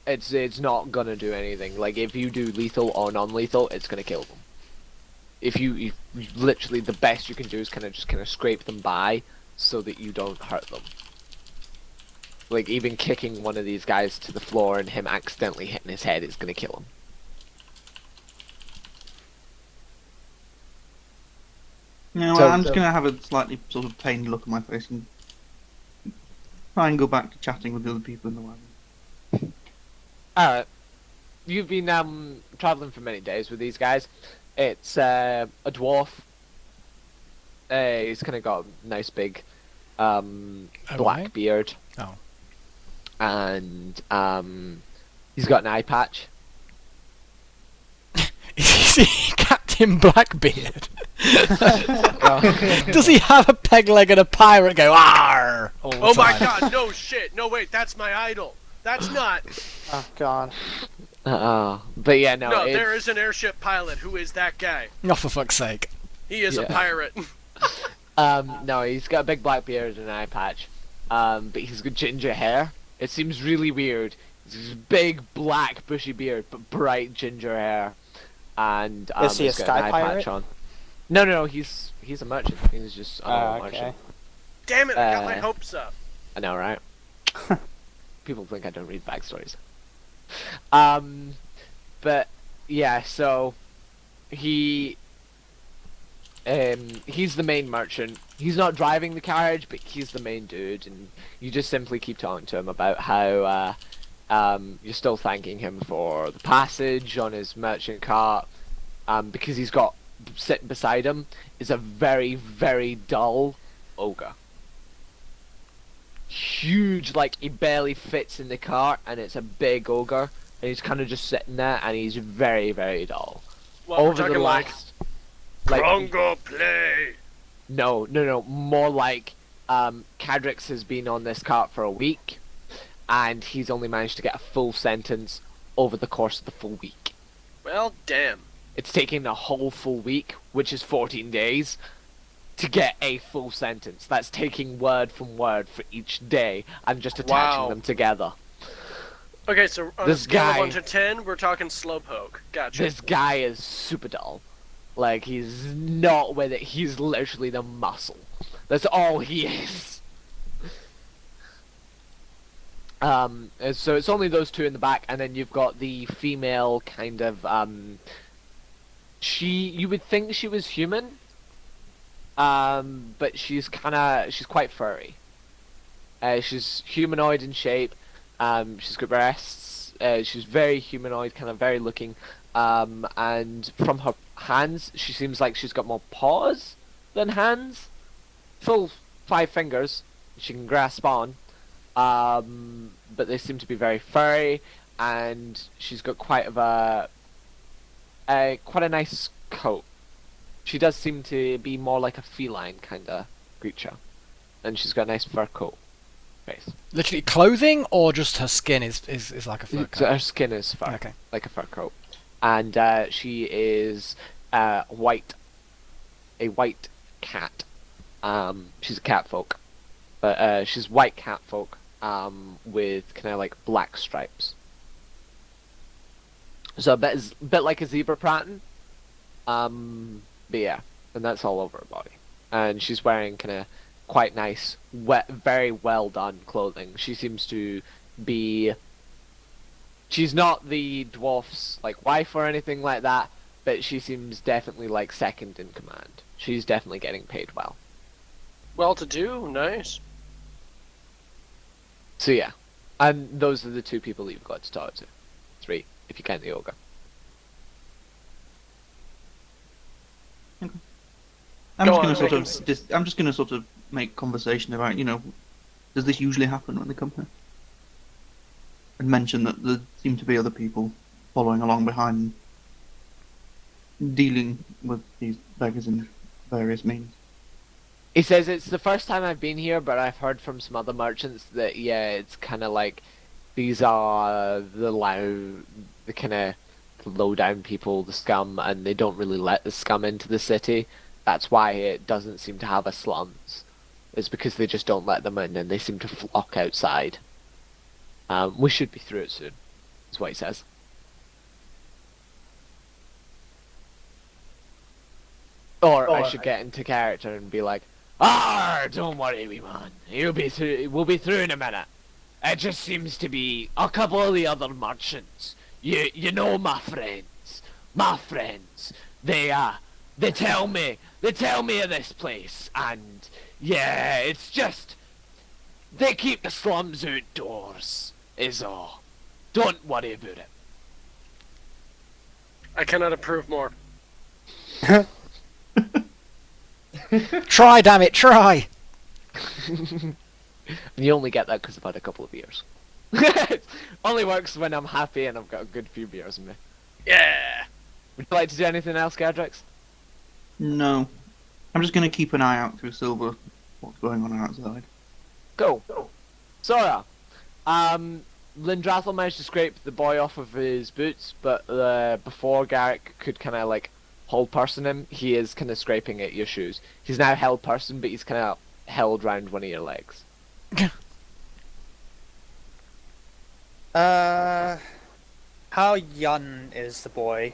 It's not gonna do anything. Like, if you do lethal or non-lethal, it's gonna kill them. If you literally, the best you can do is kind of scrape them by so that you don't hurt them. Like, even kicking one of these guys to the floor and him accidentally hitting his head is gonna kill him. No, So- I'm just going to have a slightly sort of pained look on my face and try and go back to chatting with the other people in the wagon. Alright. You've been traveling for many days with these guys. It's a dwarf. He's kind of got a nice big black right. beard. Oh. And he's got an eye patch. Is he Captain Blackbeard? Does he have a peg leg and a pirate go "Arr"? all the Oh my time? god, no shit. No, wait, that's my idol. That's not. Oh god. But yeah, no. No, it's, there is an airship pilot who is that guy. Oh, for fuck's sake. He is a Yeah. pirate. No, he's got a big black beard and an eye patch. But he's got ginger hair. It seems really weird. It's this big black bushy beard, but bright ginger hair. And Is he he's a got an sky eye pirate? patch on. No, he's a merchant. He's just a normal merchant. Damn it, I got my Uh, hopes up. I know, right? People think I don't read backstories. But yeah, so he's the main merchant. He's not driving the carriage, but he's the main dude, and you just simply keep talking to him about how you're still thanking him for the passage on his merchant cart, because he's got sitting beside him is a very, very dull ogre. Huge, like he barely fits in the cart, and it's a big ogre, and he's kind of just sitting there, and he's very, very dull. Well, we're talking like Congo play. No, more like Cadrix has been on this cart for a week, and he's only managed to get a full sentence over the course of the full week. Well, damn. It's taking a whole full week, which is 14 days, to get a full sentence. That's taking word from word for each day and just attaching Wow. them together. Okay, so on This a scale guy- of 1 to 10, we're talking slowpoke. Gotcha. This guy is super dull. Like, he's not with it. He's literally the muscle. That's all he is. So it's only those two in the back, and then you've got the female kind of, you would think she was human, but she's quite furry. She's humanoid in shape, she's got breasts, she's very humanoid, kind of very looking, and from her hands, she seems like she's got more paws than hands. Full 5 fingers she can grasp on, but they seem to be very furry, and she's got quite a nice coat. She does seem to be more like a feline kind of creature, and she's got a nice fur coat. face. Literally clothing, or just her skin is like a fur So coat? her skin is fur, Okay. like a fur coat, and she is white, a white cat. She's a cat folk, but she's white cat folk with kind of like black stripes. So a bit like a zebra pratten. But yeah, and that's all over her body. And she's wearing kind of quite nice, very well done clothing. She seems to be. She's not the dwarf's like wife or anything like that, but she seems definitely like second in command. She's definitely getting paid well. Well to do, nice. So yeah, and those are the two people that you've got to talk to. 3, if you count the ogre. I'm Go just on, gonna sort make of I'm just gonna sort of make conversation about, does this usually happen when they come here? And mention that there seem to be other people following along behind, dealing with these beggars in various means. He says it's the first time I've been here, but I've heard from some other merchants that yeah, it's kind of like these are the kind of low down people, the scum, and they don't really let the scum into the city. That's why it doesn't seem to have a slums. It's because they just don't let them in, and they seem to flock outside. We should be through it soon, is what he says. Or I should get into character and be like, "Ah, don't worry, wee man. We'll be through in a minute. It just seems to be a couple of the other merchants. You know my friends. They tell me of this place, and yeah, it's just they keep the slums outdoors, is all. Don't worry about it." I cannot approve more. Try, damn it, try! And you only get that because I've had a couple of beers. Only works when I'm happy and I've got a good few beers in me. Yeah. Would you like to do anything else, Gadrix? No. I'm just gonna keep an eye out through Silver, what's going on outside. Go. Sora. Lindrathel managed to scrape the boy off of his boots, but before Garrick could kind of like hold person him, he is kind of scraping at your shoes. He's now held person, but he's kind of held round one of your legs. How young is the boy?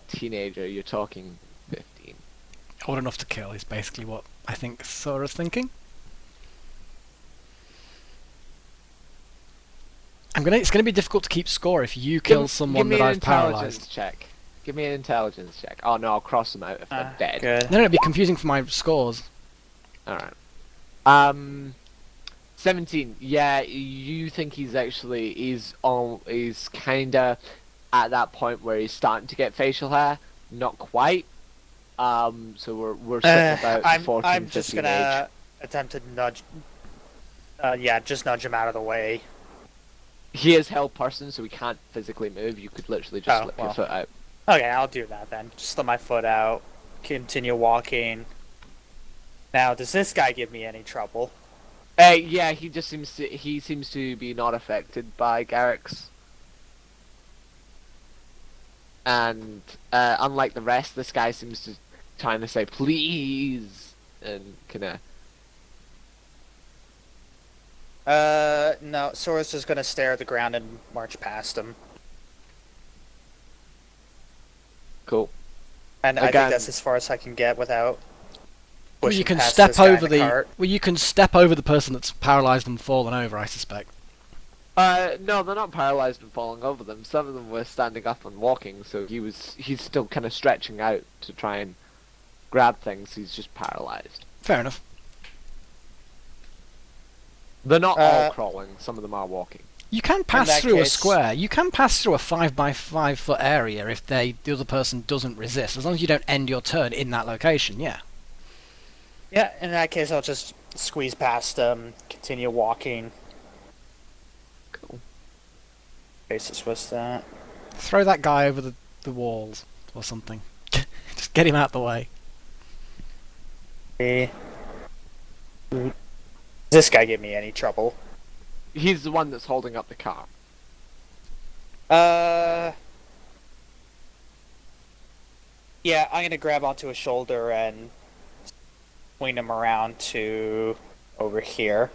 Teenager, you're talking 15. Old enough to kill is basically what I think Sora's thinking. It's gonna be difficult to keep score if you kill someone that I've paralysed. Check. Give me an intelligence check. Oh no, I'll cross them out if they're dead. Good. No, it'd be confusing for my scores. Alright. 17. Yeah, you think he's kinda at that point where he's starting to get facial hair. Not quite. So we're sitting about 14, I'm just 15 gonna age. attempt to nudge. Just nudge him out of the way. He is held person, so he can't physically move. You could literally just slip your foot out. Okay, I'll do that then. Just slip my foot out. Continue walking. Now, does this guy give me any trouble? Yeah, he seems to be not affected by Garrick's. And unlike the rest, this guy seems to trying to say please and kinda. No, Sora's just gonna stare at the ground and march past him. Cool. And I Again- think that's as far as I can get without Well, pushing you can past step this guy in over the. cart. Well, you can step over the person that's paralysed and fallen over. I suspect. No, they're not paralyzed and falling over them. Some of them were standing up and walking, so he's still kind of stretching out to try and grab things. He's just paralyzed. Fair enough. They're not all crawling. Some of them are walking. You can pass that through a case- square. You can pass through a 5 by 5 foot area if the other person doesn't resist, as long as you don't end your turn in that location. Yeah. Yeah, in that case, I'll just squeeze past him, continue walking. Cool. Basis was that. Throw that guy over the walls or something. Just get him out the way. Okay. This guy give me any trouble? He's the one that's holding up the car. Yeah, I'm gonna grab onto his shoulder and swing him around to over here.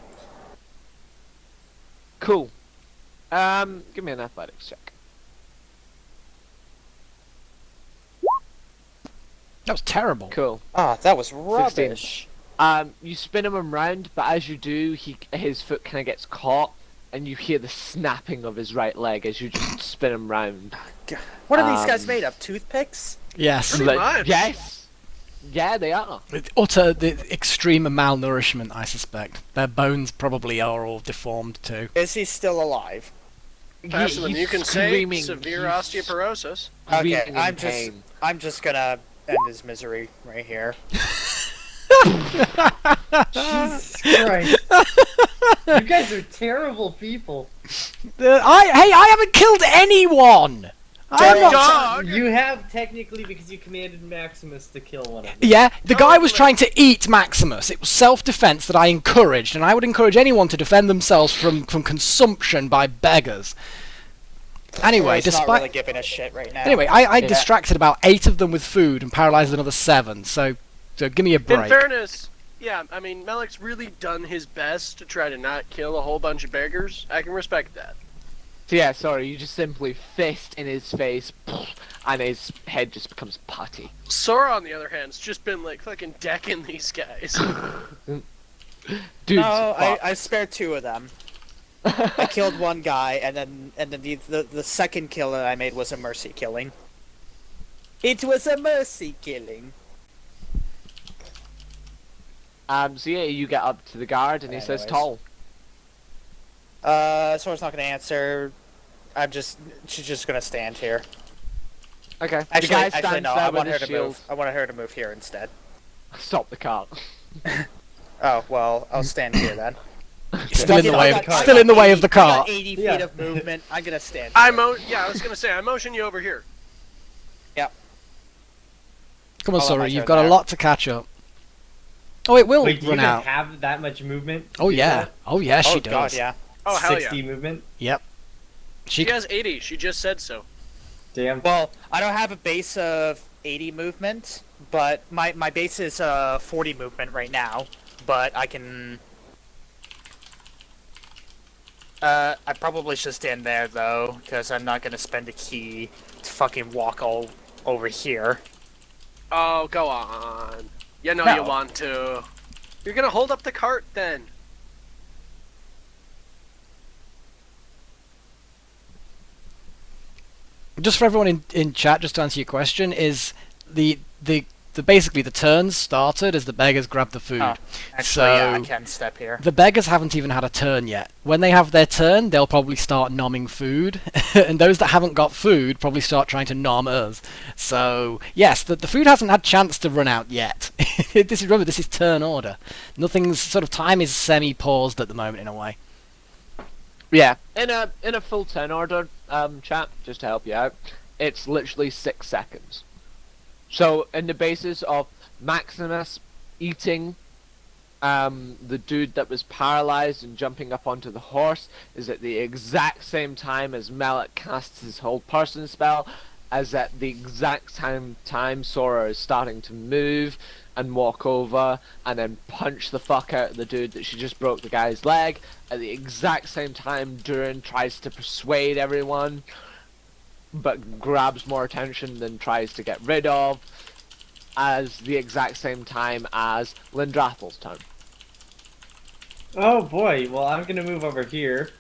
Cool. Give me an athletics check. That was terrible. Cool. Ah, that was rubbish. You spin him around, but as you do, his foot kind of gets caught, and you hear the snapping of his right leg as you just spin him round. What are these guys made of? Toothpicks? Yes. Pretty much. Yes. Yeah, they are. The extreme malnourishment, I suspect. Their bones probably are all deformed too. Is he still alive? Faster than He's you can say, screaming. severe He's osteoporosis. Okay, screaming in pain. I'm just gonna end his misery right here. Jesus Christ. You guys are terrible people. I haven't killed anyone. I'm not. Dog! You have technically because you commanded Maximus to kill one of them. Yeah, the guy was trying to eat Maximus. It was self-defense that I encouraged, and I would encourage anyone to defend themselves from consumption by beggars. Anyway, He's not really giving a shit right now. Anyway, I distracted about 8 of them with food and paralyzed another 7. So give me a break. In fairness, yeah, I mean, Melek's really done his best to try to not kill a whole bunch of beggars. I can respect that. So yeah, sorry, you just simply fist in his face, and his head just becomes putty. Sora, on the other hand, has just been like fucking decking these guys. Dude, No, I spared 2 of them. I killed one guy, and then the second kill that I made was a mercy killing. It was a mercy killing. So yeah, you get up to the guard, and he says, Anyways. "Tall." Sora's not gonna answer. She's just gonna stand here. Okay. The Actually, guy stands no. there I with want her his to shield. move. I want her to move here instead. Stop the car. Oh well, I'll stand here then. Still in the way of I still got in the way of 80 the I car. got 80 feet Yeah. of movement. I'm gonna stand. I Here. was gonna say, I motion you over here. Come on, I'll let Sora, my you've turn got a there. lot to catch up. Oh, it will Wait, do you run even out. have that much movement? Oh to do yeah. that? Oh yeah, she Oh does. god, yeah. Oh, hell 60 yeah. movement? She has 80. She just said so. Damn. Well, I don't have a base of 80 movement, but my base is 40 movement right now. But I can. I probably should stand there though, because I'm not gonna spend a key to fucking walk all over here. Oh, go on. You know No. you want to. You're gonna hold up the cart then. Just for everyone in chat, just to answer your question, is the basically the turns started as the beggars grabbed the food. Oh, actually, So yeah, I can step here. the beggars haven't even had a turn yet. When they have their turn, they'll probably start nomming food, and those that haven't got food probably start trying to nom us. So yes, the food hasn't had chance to run out yet. This is turn order. Nothing's sort of time is semi-paused at the moment in a way. Yeah, in a full turn order, chat, just to help you out, it's literally 6 seconds. So, in the basis of Maximus eating the dude that was paralyzed and jumping up onto the horse is at the exact same time as Melek casts his hold person spell, as at the exact time Sora is starting to move and walk over and then punch the fuck out of the dude that she just broke the guy's leg. At the exact same time, Durin tries to persuade everyone, but grabs more attention than tries to get rid of, as the exact same time as Lindrathel's turn. Oh boy, well I'm gonna move over here.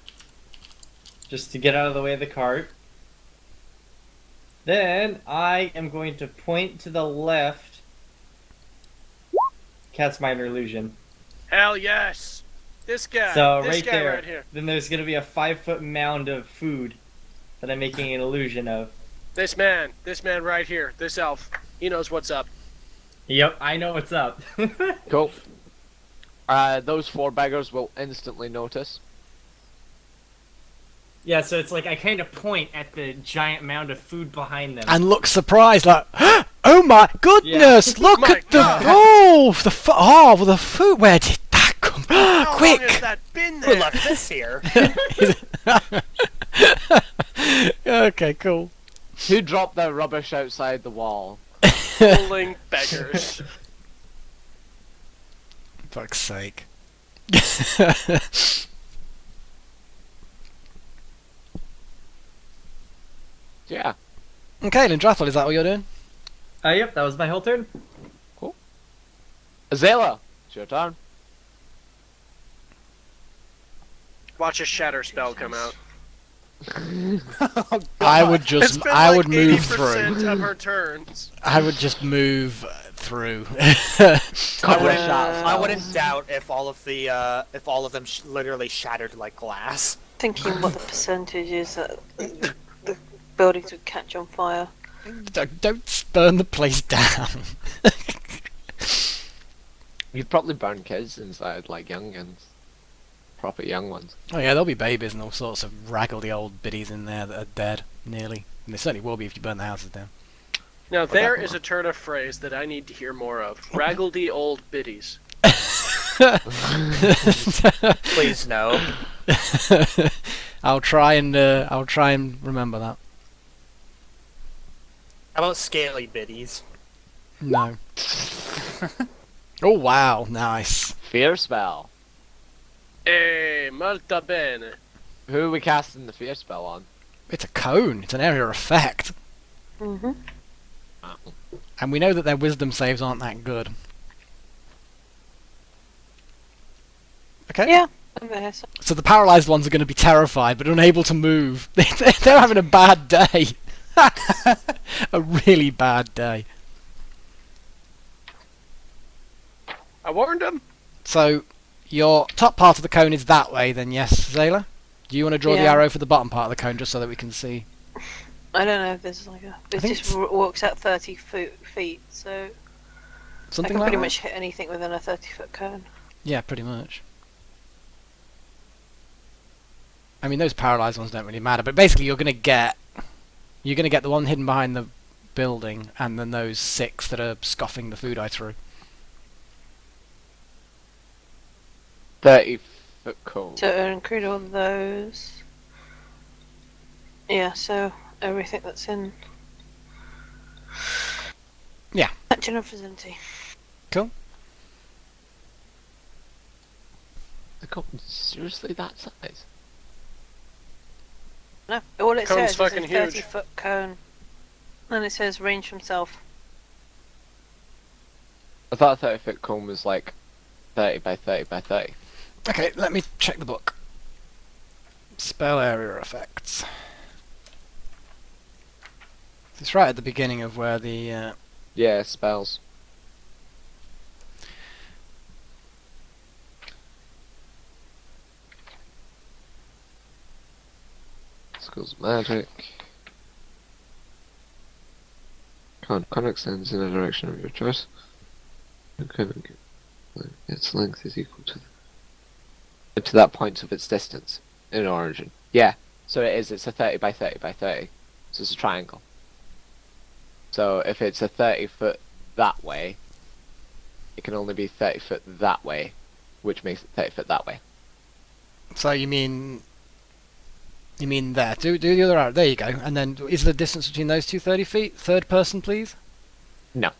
Just to get out of the way of the cart. Then I am going to point to the left. Cast minor illusion. Hell yes. This guy. So this right guy there. right here. Then there's gonna be a 5-foot mound of food that I'm making an illusion of. This man right here. This elf. He knows what's up. Yep, I know what's up. Cool. Those 4 beggars will instantly notice. Yeah, so it's like I kind of point at the giant mound of food behind them. And look surprised, like, oh my goodness! Look My at the God. the food. Where did that come come. How Quick! long has that been Who there? left this here? Okay, cool. Who dropped their rubbish outside the wall? Rolling beggars. Fuck's sake. Yeah. Okay, Lindrathel, is that what you're doing? Yep, that was my whole turn. Azela, it's your turn. Watch a shatter spell come out. I would It's just, been I like would move 80% through. of her turns. I would just move through. I wouldn't doubt if all of them literally shattered like glass. Thinking what the percentage is that the buildings would catch on fire. Don't burn the place down. You'd probably burn kids inside, like youngins. Proper young ones. Oh yeah, there'll be babies and all sorts of raggledy old biddies in there that are dead, nearly. And they certainly will be if you burn the houses down. Now there is a turn of phrase that I need to hear more of. Raggledy old biddies. Please no. I'll try and remember that. How about scaly biddies? No. Oh wow, nice. Fear spell. Molto bene. Who are we casting the fear spell on? It's a cone. It's an area effect, Mm-hmm. and we know that their wisdom saves aren't that good. Okay. Yeah. I'm there, so- So the paralyzed ones are going to be terrified but unable to move. They're having a bad day. A really bad day. I warned him. So your top part of the cone is that way then, yes, Zayla? Do you want to draw the Yeah. arrow for the bottom part of the cone just so that we can see? I don't know if there's like a. It think just walks out 30 feet, so I Something can like pretty that? much hit anything within a 30-foot cone. Yeah, pretty much. I mean, those paralyzed ones don't really matter, but basically you're gonna get the one hidden behind the building, and then those 6 that are scoffing the food I threw. 30-foot cone. So it'll include all those. Yeah, so everything that's in. Yeah. Catching of vicinity. The cone's seriously that size? No, all it Cone's says fucking is a huge. 30-foot cone. And it says range from self. I thought a 30-foot cone was like 30 by 30 by 30. Okay, let me check the book. Spell area effects. It's right at the beginning of where the Yeah, spells. Schools of magic. Cone extends in a direction of your choice. Its length is equal to that point of its distance in origin. Yeah, so it is. It's a 30 by 30 by 30. So it's a triangle. So if it's a 30-foot that way, it can only be 30-foot that way, which makes it 30-foot that way. So you mean there? Do the other arrow. There you go. And then is the distance between those two 30 feet? Third person, please. No.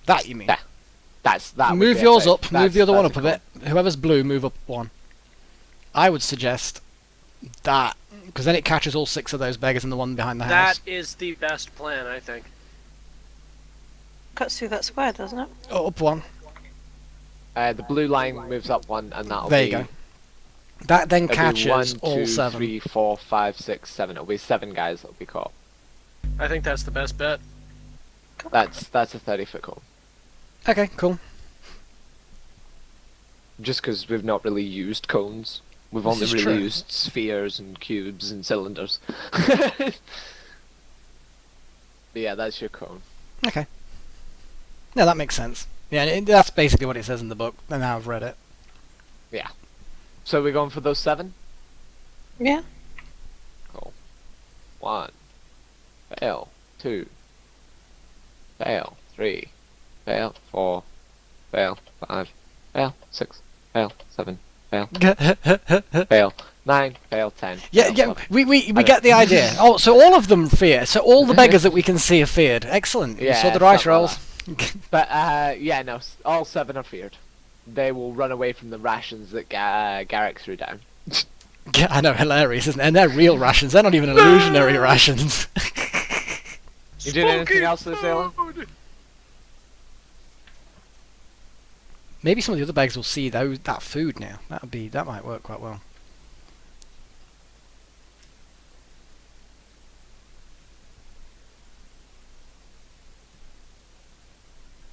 That you mean? There. That would Move be a yours 30. up. Move the other one that's up a bit. Whoever's blue, move up one. I would suggest that because then it catches all 6 of those beggars and the one behind the house. That is the best plan, I think. Cuts through that square, doesn't it? Oh, up one. The blue line moves up one, and that'll There be. you go. That then It'll catches be 1, all 2, 7. 3, 4, 5, 6, 7. It'll be 7 guys that'll be caught. I think that's the best bet. That's a 30-foot cone. Okay, cool. Just because we've not really used cones. We've This only is really true. used spheres and cubes and cylinders. But yeah, that's your cone. Okay. No, that makes sense. Yeah, that's basically what it says in the book, and now I've read it. So we're going for those 7? Yeah. Cool. 1. Fail. 2. Fail. 3. Fail. 4. Fail. 5. Fail. 6. Fail. 7. Fail. Fail. 9. Fail. 10. Yeah, Fail, yeah, 11. we get the idea. Oh, so all of them fear. So all the beggars that we can see are feared. Excellent. You saw Yeah, the dice something like rolls. But yeah, no, all 7 are feared. They will run away from the rations that Garrick threw down. Yeah, I know, hilarious, isn't it? And they're real rations. They're not even illusionary rations. You doing anything else this Alan? Maybe some of the other beggars will see that food now. That might work quite well.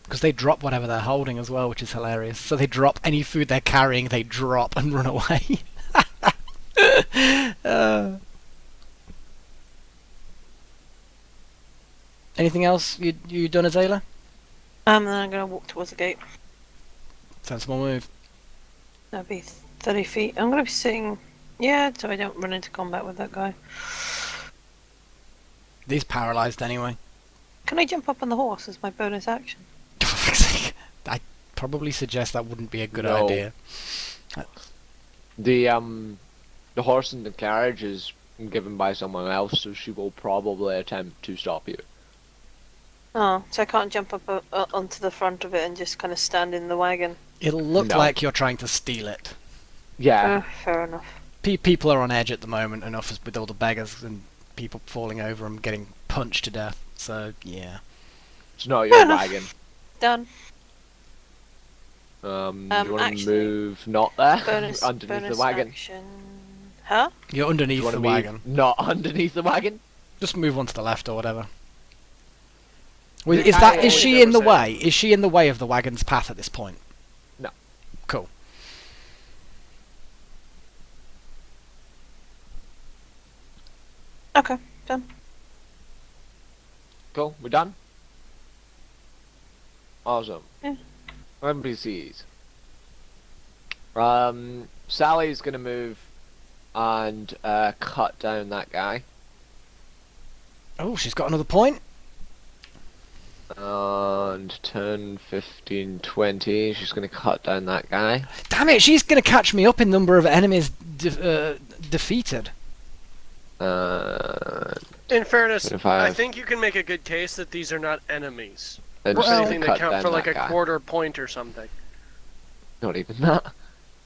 Because they drop whatever they're holding as well, which is hilarious. So they drop any food they're carrying, they drop and run away. Anything else you done, Azayla? Then I'm gonna walk towards the gate. Sensible move. That'll be 30 feet. I'm gonna be sitting. Yeah, so I don't run into combat with that guy. He's paralysed anyway. Can I jump up on the horse as my bonus action? For fuck's sake. I probably suggest that wouldn't be a good No. idea. The horse in the carriage is given by someone else, so she will probably attempt to stop you. Oh, so I can't jump up onto the front of it and just kind of stand in the wagon. It'll look No. like you're trying to steal it. Yeah. Fair enough. People are on edge at the moment enough with all the beggars and people falling over and getting punched to death. So, yeah. It's not Fair your enough. wagon. Done. You want to actually, move not there? Bonus Underneath bonus the wagon. action. Huh? You're You underneath want the to move wagon. not underneath the wagon? Just move one to the left or whatever. Wait, Yeah, is I she never in the said. way? Is she in the way of the wagon's path at this point? No. Cool. Okay, done. Cool, we're done? Awesome. Yeah. NPCs. Sally's gonna move and cut down that guy. Oh, she's got another point. And turn 15, 20, she's gonna cut down that guy. Damn it, she's going to catch me up in number of enemies defeated. In fairness, 25. I think you can make a good case that these are not enemies. And Well, she's gonna Anything that cut count down for like that a guy. quarter point or something. Not even that.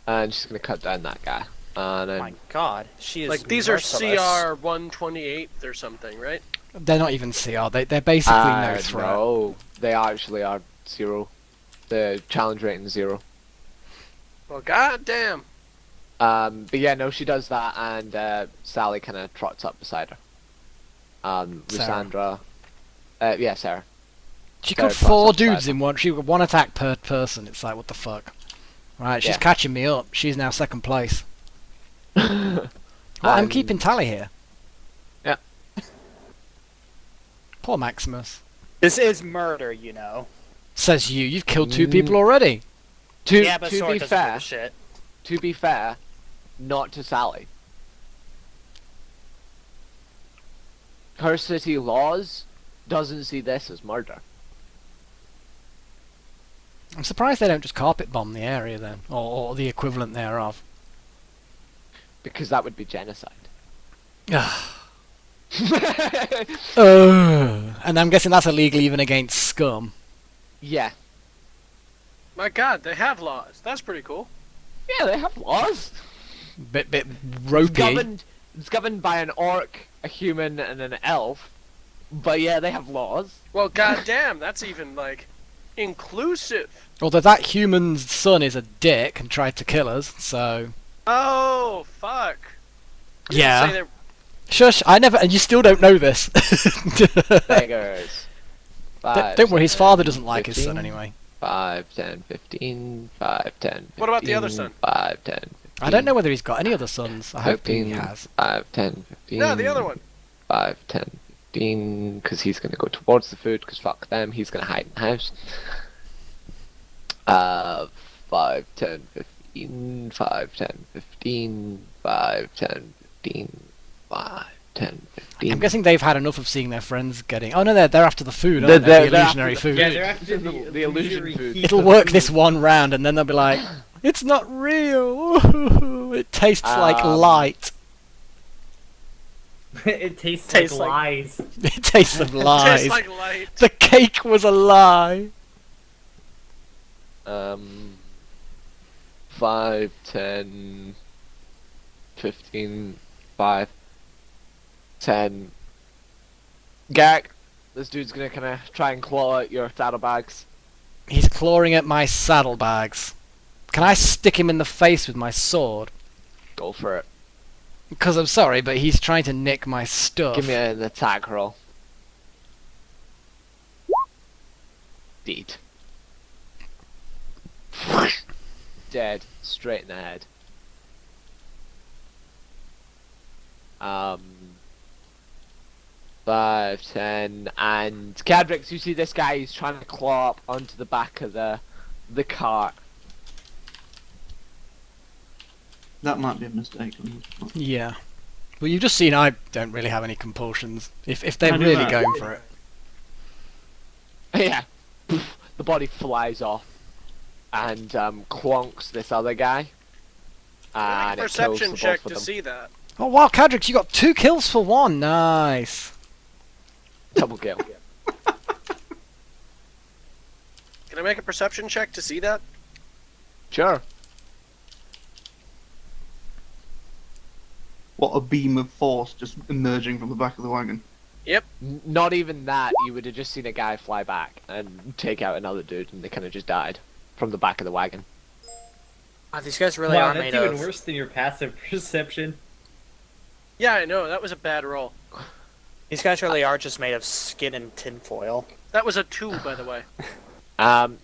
And she's gonna cut down that guy. And then My God, she is Like these are merciless. CR 128 or something, right? They're not even CR. They're basically no threat. no, they actually are 0. The challenge rating is 0. Well, goddamn. But yeah, no, she does that, and Sally kind of trots up beside her. With Sarah. Sandra. Yeah, Sarah. She Sarah killed trots 4 up beside dudes in one. She got 1 attack per person. It's like, what the fuck? Right, she's Yeah. catching me up. She's now second place. Well, I'm And- keeping tally here. Yeah. Poor Maximus. This is murder, you know. Says you. You've killed 2 Mm. people already. Yeah, but to sword be doesn't give fair, a shit. to be fair, not to Sally. Her city laws doesn't see this as murder. I'm surprised they don't just carpet bomb the area then, or the equivalent thereof. Because that would be genocide. And I'm guessing that's illegal even against scum. Yeah. My God, they have laws. That's pretty cool. Yeah, they have laws. Bit It's ropey. governed by an orc, a human, and an elf. But yeah, they have laws. Well, goddamn, that's even like inclusive. Although that human's son is a dick and tried to kill us, so Oh fuck. You didn't say yeah. that- Shush! I never, and you still don't know this. Beggars. Don't worry, his father doesn't like his son 15, anyway. 5, 10, 15, 5, 10, 15, What about the other son? 5, 10, 15, I don't know whether he's got any other sons. I hope he 15, has. 5, 10, 15. No, the other one. 5, 10, 15, because he's going to go towards the food, because fuck them, he's going to hide in the house. 5, 10, 15, 5, 10, 15, 5, 10, 15, 5, 10, 15. I'm guessing they've had enough of seeing their friends getting. Oh no, they're after the food, They're- aren't they? they're The after illusionary the- food. Yeah, they're after the The illusion illusory food. heat It'll of work food. this one round, and then they'll be like, It's not real. It tastes like light. It tastes Tastes like like- lies. It tastes of lies. Tastes like light. The cake was a lie. 5, 10, 15, 5, 10. Garrick, this dude's gonna kind of try and claw out your saddlebags. He's clawing at my saddlebags. Can I stick him in the face with my sword? Go for it. Because I'm sorry, but he's trying to nick my stuff. Give me an attack roll. Deed. Dead. Straight in the head. 5, 10, and Cadrix, you see this guy, he's trying to claw up onto the back of the cart. That might be a mistake. Yeah. Well, you've just seen I don't really have any compulsions. If they're I do really that. going for it. Yeah. The body flies off and clonks this other guy. And Make a it kills the perception both check of to them. see that. Oh wow, Cadrix, you got 2 kills for 1. Nice. Double kill. Can I make a perception check to see that? Sure. What a beam of force just emerging from the back of the wagon. Not even that, you would have just seen a guy fly back and take out another dude, and they kind of just died from the back of the wagon. These guys really Wow, are that's made even of. worse than your passive perception. Yeah, I know. That was a bad roll. These guys really are just made of skin and tinfoil. That was a 2, by the way.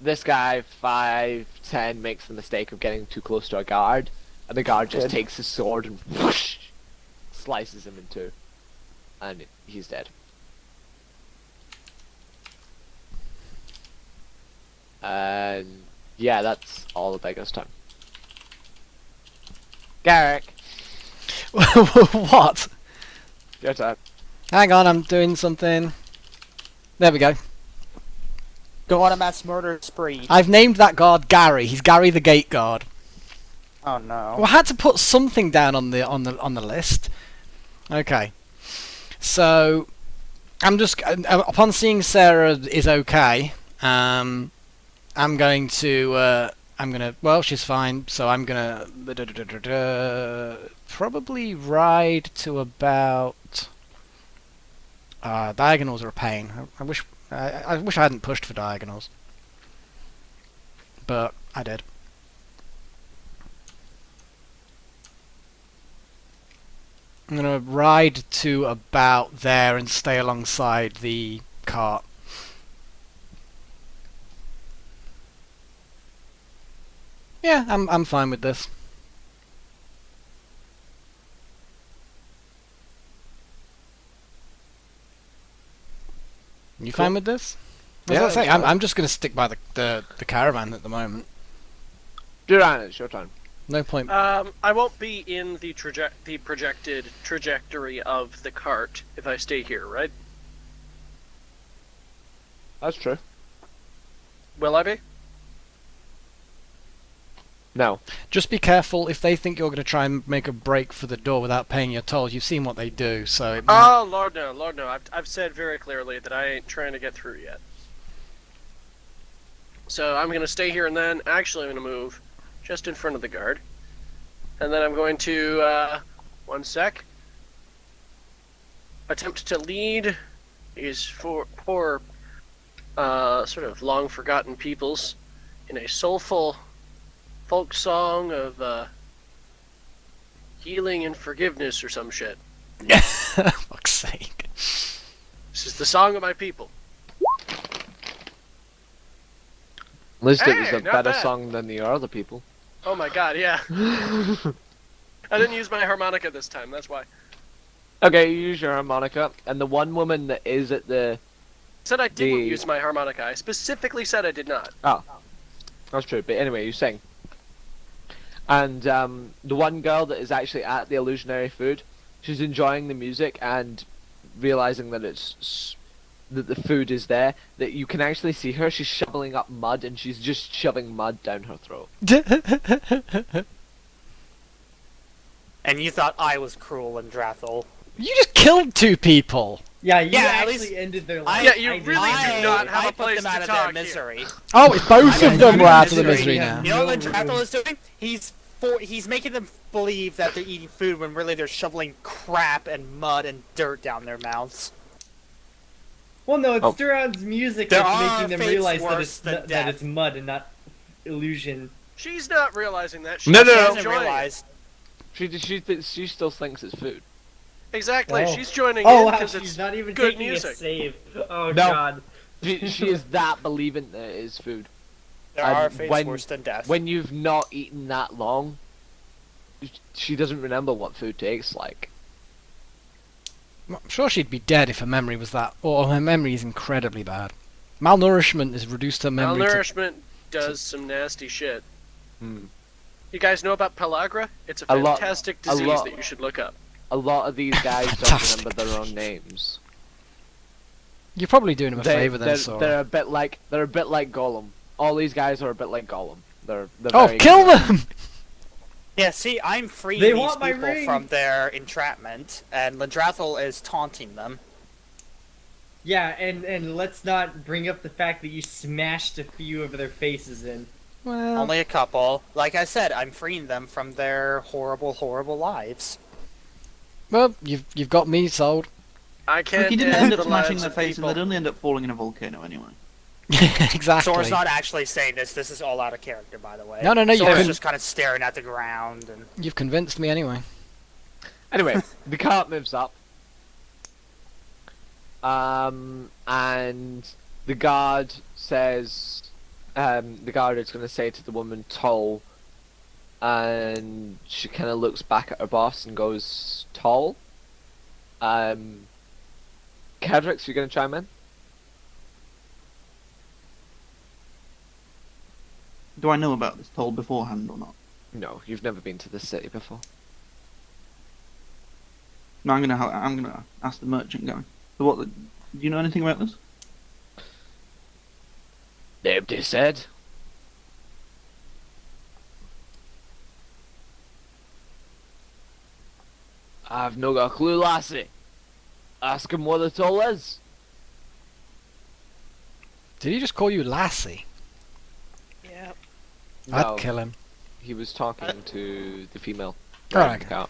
This guy, 5, 10, makes the mistake of getting too close to a guard, and the guard just Good. takes his sword and whoosh, slices him in 2, and he's dead. And yeah, that's all the beggar's time. Garrick, What? your turn. Hang on, I'm doing something. There we go. Go on a mass murder spree. I've named that guard Gary. He's Gary the Gate Guard. Oh no. Well, I had to put something down on the list. Okay. So I'm just upon seeing Sarah is okay. I'm going to. Well, she's fine. So I'm gonna probably ride to about. Diagonals are a pain. I wish I hadn't pushed for diagonals, but I did. I'm gonna ride to about there and stay alongside the cart. Yeah, I'm fine with this. You fine with this? Yeah, As I say, I'm fine. I'm just gonna stick by the caravan at the moment. Duran, it's your turn. No point. I won't be in the projected trajectory of the cart if I stay here, right? That's true. Will I be? No. Just be careful if they think you're gonna try and make a break for the door without paying your tolls. You've seen what they do, so it might... Oh, Lord no, Lord no. I've said very clearly that I ain't trying to get through yet. So I'm gonna stay here and then, actually I'm gonna move just in front of the guard. And then I'm going to, one sec, attempt to lead these poor, sort of long forgotten peoples in a soulful folk song of, healing and forgiveness or some shit. Fuck's sake. This is the song of my people. At least it was Hey, a not better bad. song than the other people. Oh my god, yeah. I didn't use my harmonica this time, that's why. Okay, you use your harmonica, and the one woman that is at the... Said I didn't The- use my harmonica. I specifically said I did not. Oh, that's true, but anyway, you sing. And the one girl that is actually at the illusionary food, she's enjoying the music and realizing that it's that the food is there, that you can actually see her. She's shoveling up mud, and she's just shoving mud down her throat. And you thought I was cruel and Drathel. You just killed 2 people. Yeah, you Yeah, at actually least ended their life. Yeah, you I did really not. do not have I a put place them out to of talk their here. misery. Oh, it's both of them were out of the misery. misery now. You know what No Drathel room. is doing? He's making them believe that they're eating food when really they're shoveling crap and mud and dirt down their mouths. Well, no, it's Oh. Duran's music There that's are making them fates realize that worse it's than that death. it's mud and not illusion. She's not realizing that. She's No, no, She no. doesn't enjoying it. realize. She still thinks it's food. Exactly. Oh. She's joining Oh in wow, because she's it's not even good taking music. a save. Oh No. god. She is that believing that it is food. There And are fates when- worse than death. When you've not eaten that long, she doesn't remember what food tastes like. I'm sure she'd be dead if her memory was that. Or her memory is incredibly bad. Malnourishment has reduced her memory to... Malnourishment does some nasty shit. Hmm. You guys know about pellagra? It's a A lot- fantastic a disease lot. that you should look up. A lot of these guys don't Fantastic. remember their own names. You're probably doing him a They- favour then, they're, Sora. they're a bit like Gollum. All these guys are a bit like Gollum. They're Oh, very kill them! Yeah, see, I'm freeing They these want my people ring. from their entrapment, and Lindrathel is taunting them. Yeah, and let's not bring up the fact that you smashed a few of their faces in. Well, Only a couple. Like I said, I'm freeing them from their horrible, horrible lives. well, you've got me sold. I Look, can't he didn't end end the up smashing lives their of face, and people. they'd only end up falling in a volcano anyway. Exactly. Sora's not actually saying this. This is all out of character, by the way. No, you Sora's couldn't- just kind of staring at the ground. And You've convinced me anyway. Anyway, the cart moves up. And the guard says, the guard is going to say to the woman, "Tall," and she kind of looks back at her boss and goes, "Tall." Cadrix, you going to chime in? Do I know about this told beforehand or not? No, you've never been to this city before. No, I'm gonna ask the merchant guy. So what? Do you know anything about this? Nobody said. I've no got a clue, lassie. Ask him what it all is. Did he just call you Lassie? Yeah. No, I'd kill him. he was talking to the female. Oh, driving the okay. car.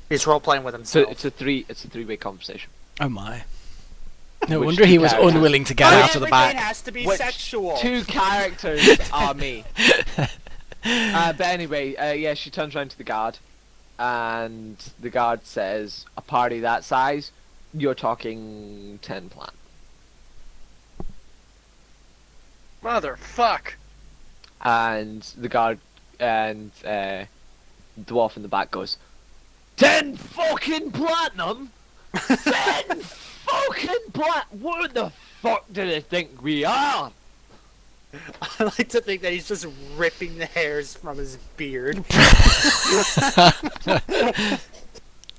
he's role playing with So himself. it's a three-way conversation. Oh my. No Which wonder two he was characters? unwilling to get Not out of the everything back. has to be Which sexual. Two characters are me. But anyway, yeah, she turns around to the guard, and the guard says, "A party that size, you're talking 10 plan." Motherfuck. And the guard and dwarf in the back goes, 10 fucking platinum? 10 fucking What the fuck do they think we are? I like to think that he's just ripping the hairs from his beard.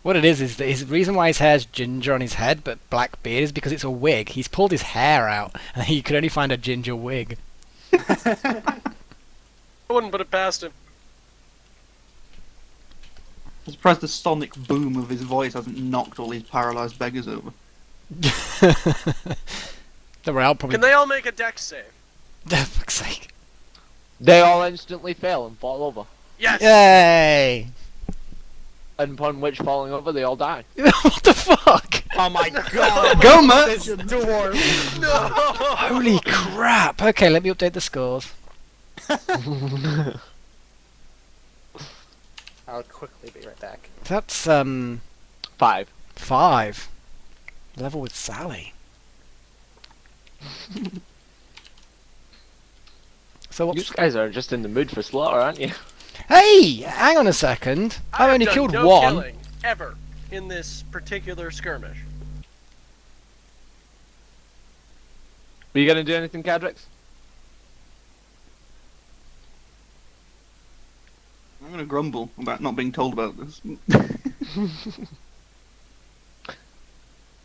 What it is that his reason why his hair's ginger on his head but black beard is because it's a wig. He's pulled his hair out and he could only find a ginger wig. I wouldn't put it past him. I'm surprised the sonic boom of his voice hasn't knocked all these paralysed beggars over. Don't worry, I'll probably... Can they all make a dex save? For fuck's sake. They all instantly fail and fall over. Yes! Yay! And upon which falling over, they all die. What the fuck? Oh my god! Go, Matt! This dwarf! No! Holy crap! Okay, let me update the scores. I'll quickly be right back. That's, 5. 5. Level with Sally. So You what's... guys are just in the mood for slaughter, aren't you? Hey! Hang on a second. I've have only done killed no one. killing ever in this particular skirmish. Were you gonna do anything, Cadrix? I'm gonna grumble about not being told about this.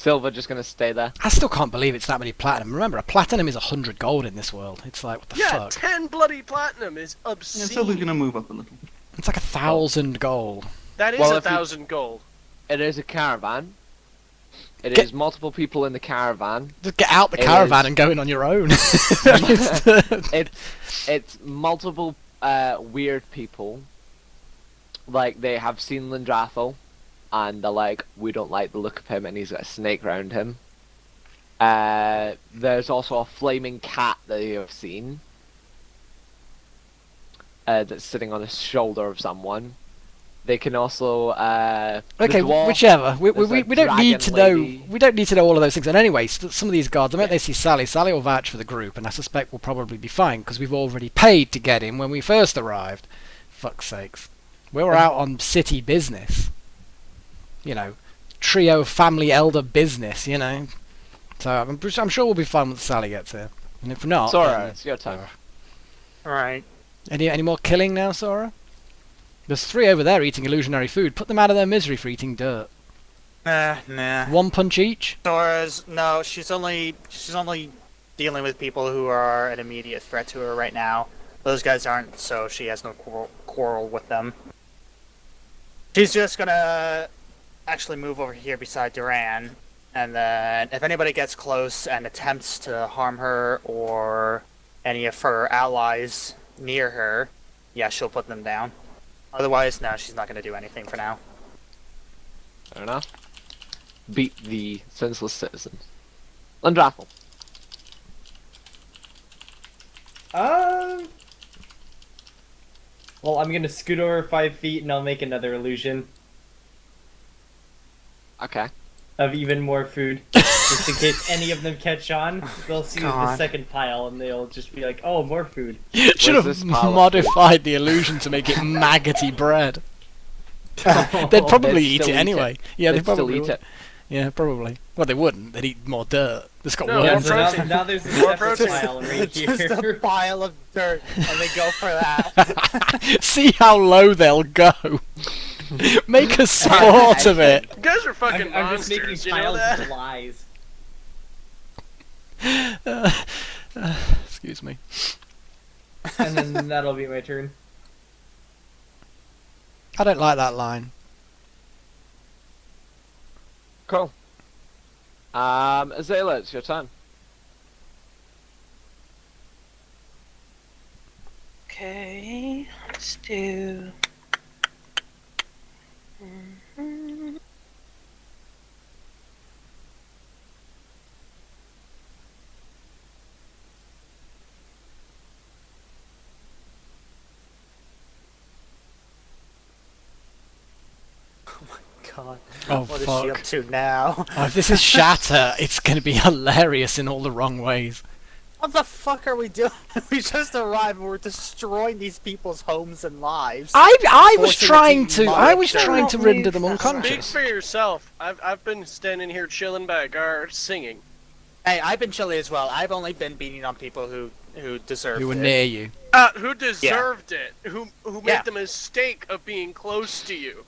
Silver just gonna stay there. I still can't believe it's that many platinum. Remember, a platinum is 100 gold in this world. It's like, what the Yeah, fuck? 10 bloody platinum is Yeah, obscene. Silver's gonna move up a little. It's like 1,000 gold. That is Well, a if you- 1,000 gold. It is a caravan. It Get- is multiple people in the caravan. Just get out the It caravan is. and go in on your own. It's multiple weird people. Like, they have seen Lindrathel, and they're like, we don't like the look of him, and he's got a snake around him. There's also a flaming cat that you have seen. That's sitting on the shoulder of someone. They can also the Okay, dwarf, whichever. We there's a don't need dragon to know. lady. We don't need to know all of those things. And anyway, some of these guards, the minute they see Sally, Sally will vouch for the group, and I suspect we'll probably be fine because we've already paid to get him when we first arrived. Fuck's sakes, we were out on city business. You know, trio family elder business. You know, so I'm sure we'll be fine once Sally gets here. And if not, Sora, then- it's your turn. Alright. Any more killing now, Sora? There's 3 over there eating illusionary food. Put them out of their misery for eating dirt. Nah. 1 punch each. Sora's no, she's only dealing with people who are an immediate threat to her right now. Those guys aren't, so she has no quarrel with them. She's just gonna actually move over here beside Duran, and then if anybody gets close and attempts to harm her or any of her allies near her, yeah, she'll put them down. Otherwise, no, she's not gonna do anything for now. Fair enough. Beat the senseless citizens. Lindrathel. Well, I'm gonna scoot over 5 feet and I'll make another illusion Okay. of even more food. Just in case any of them catch on, they'll see the God. second pile and they'll just be like, oh, more food. Should have this pile of modified the illusion to make it maggoty bread. They'd probably They'd eat still it eat anyway. Yeah, They'd they probably still eat would. it. Yeah, probably. Well, they wouldn't. They'd eat more dirt. It's got No, Yeah, worms so in more it. protein. now there's a More separate protein. pile right Just a here. pile of dirt, and they go for that. See how low they'll go. Make a sport of it. You guys are fucking I'm just making monsters, you know piles that? of lies. Excuse me. And then that'll be my turn. I don't like that line. Cool. Azela, it's your turn. Okay, let's do. Mhm. God, Oh, what is fuck. she up to now? Oh, if this is Shatter, it's going to be hilarious in all the wrong ways. What the fuck are we doing? We just arrived and we're destroying these people's homes and lives. I was Forcing trying it to to. be I was monitored. trying to Not render move them that Speak unconscious. for yourself. I've been standing here chilling by a guard singing. Hey, I've been chilly as well. I've only been beating on people who deserve Who were it. near you? Who deserved it? Who made Yeah. the mistake of being close to you?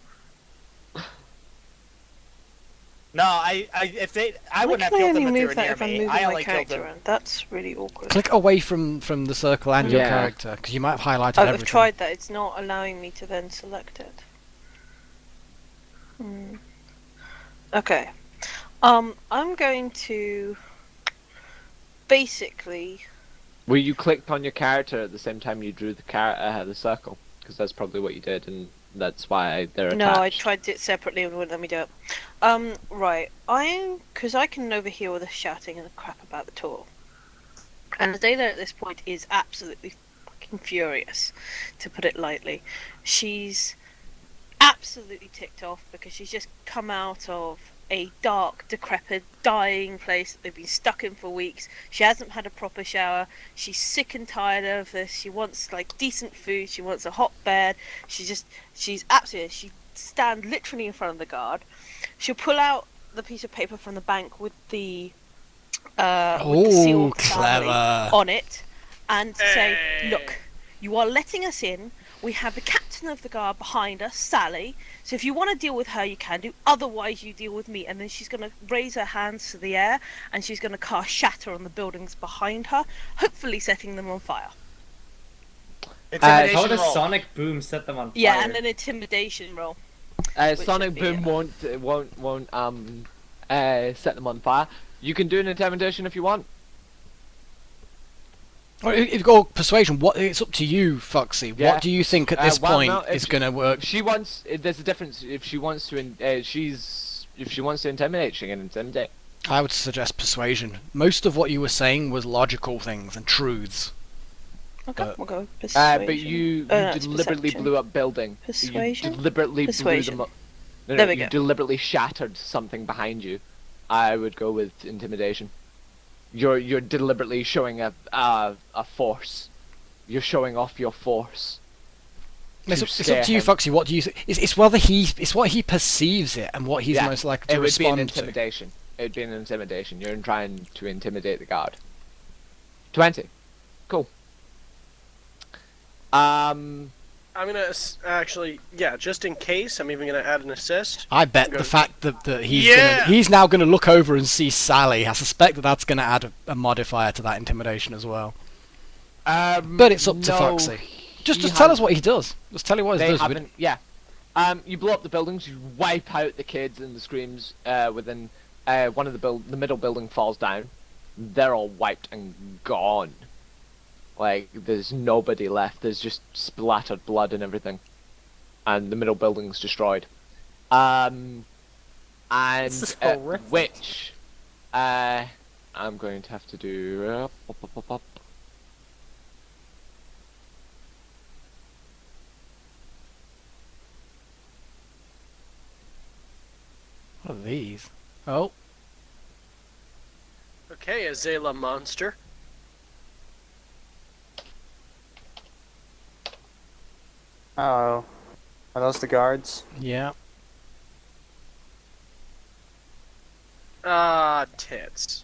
No, I wouldn't have Why killed can I them only if they move were that near if I'm me. moving I my only killed character them. around? That's really awkward. Click away from the circle and your Yeah. character, because you might have highlighted I've everything. tried that. It's not allowing me to then select it. Okay. I'm going to basically. Well, you clicked on your character at the same time you drew the circle, because that's probably what you did, and that's why they're attached. No, I tried it separately and it wouldn't let me do it. Right. Because I can overhear all the shouting and the crap about the tour. And Adela at this point is absolutely fucking furious, to put it lightly. She's absolutely ticked off because she's just come out of a dark, decrepit, dying place that they've been stuck in for weeks. She hasn't had a proper shower. She's sick and tired of this. She wants like decent food. She wants a hot bed. She's absolutely. She stand literally in front of the guard. She'll pull out the piece of paper from the bank with the sealed family clever. on it and say, Hey. "Look, you are letting us in. We have a captain captain of the guard behind us, Sally. So if you want to deal with her, you can do. Otherwise, you deal with me. And then she's going to raise her hands to the air, and she's going to cast Shatter on the buildings behind her, hopefully setting them on fire. Intimidation How does roll. Sonic Boom set them on fire? Yeah, and an intimidation roll. Sonic would be, Boom won't set them on fire. You can do an intimidation if you want. Well, if you go persuasion, it's up to you, Foxy. Yeah. What do you think at this point is going to work? If she wants, there's a difference. If she wants to, if she wants to intimidate, she can intimidate. I would suggest persuasion. Most of what you were saying was logical things and truths. Okay, we'll go with persuasion. But you it's deliberately perception. blew up building. Persuasion? You deliberately Persuasion. blew them up. No, There we you go. deliberately shattered something behind you. I would go with intimidation. You're deliberately showing a force. You're showing off your force. It's up to you, Foxy. What do you think? It's what he perceives it and what he's most likely to it would be an respond to. intimidation. It would be an intimidation. You're trying to intimidate the guard. 20. Cool. I'm gonna actually, just in case, I'm even gonna add an assist. I bet Go- the fact that Yeah! he's now going to look over and see Sally. I suspect that's going to add a modifier to that intimidation as well. But it's up to Foxy. Just tell us what he does. Just tell you what he does. You blow up the buildings. You wipe out the kids and the screams within one of the middle building falls down. They're all wiped and gone. Like, there's nobody left. There's just splattered blood and everything. And the middle building's destroyed. And This is horrific. which I'm going to have to do What are these? Oh, Okay, Azela monster. Oh. Are those the guards? yeah. Tits.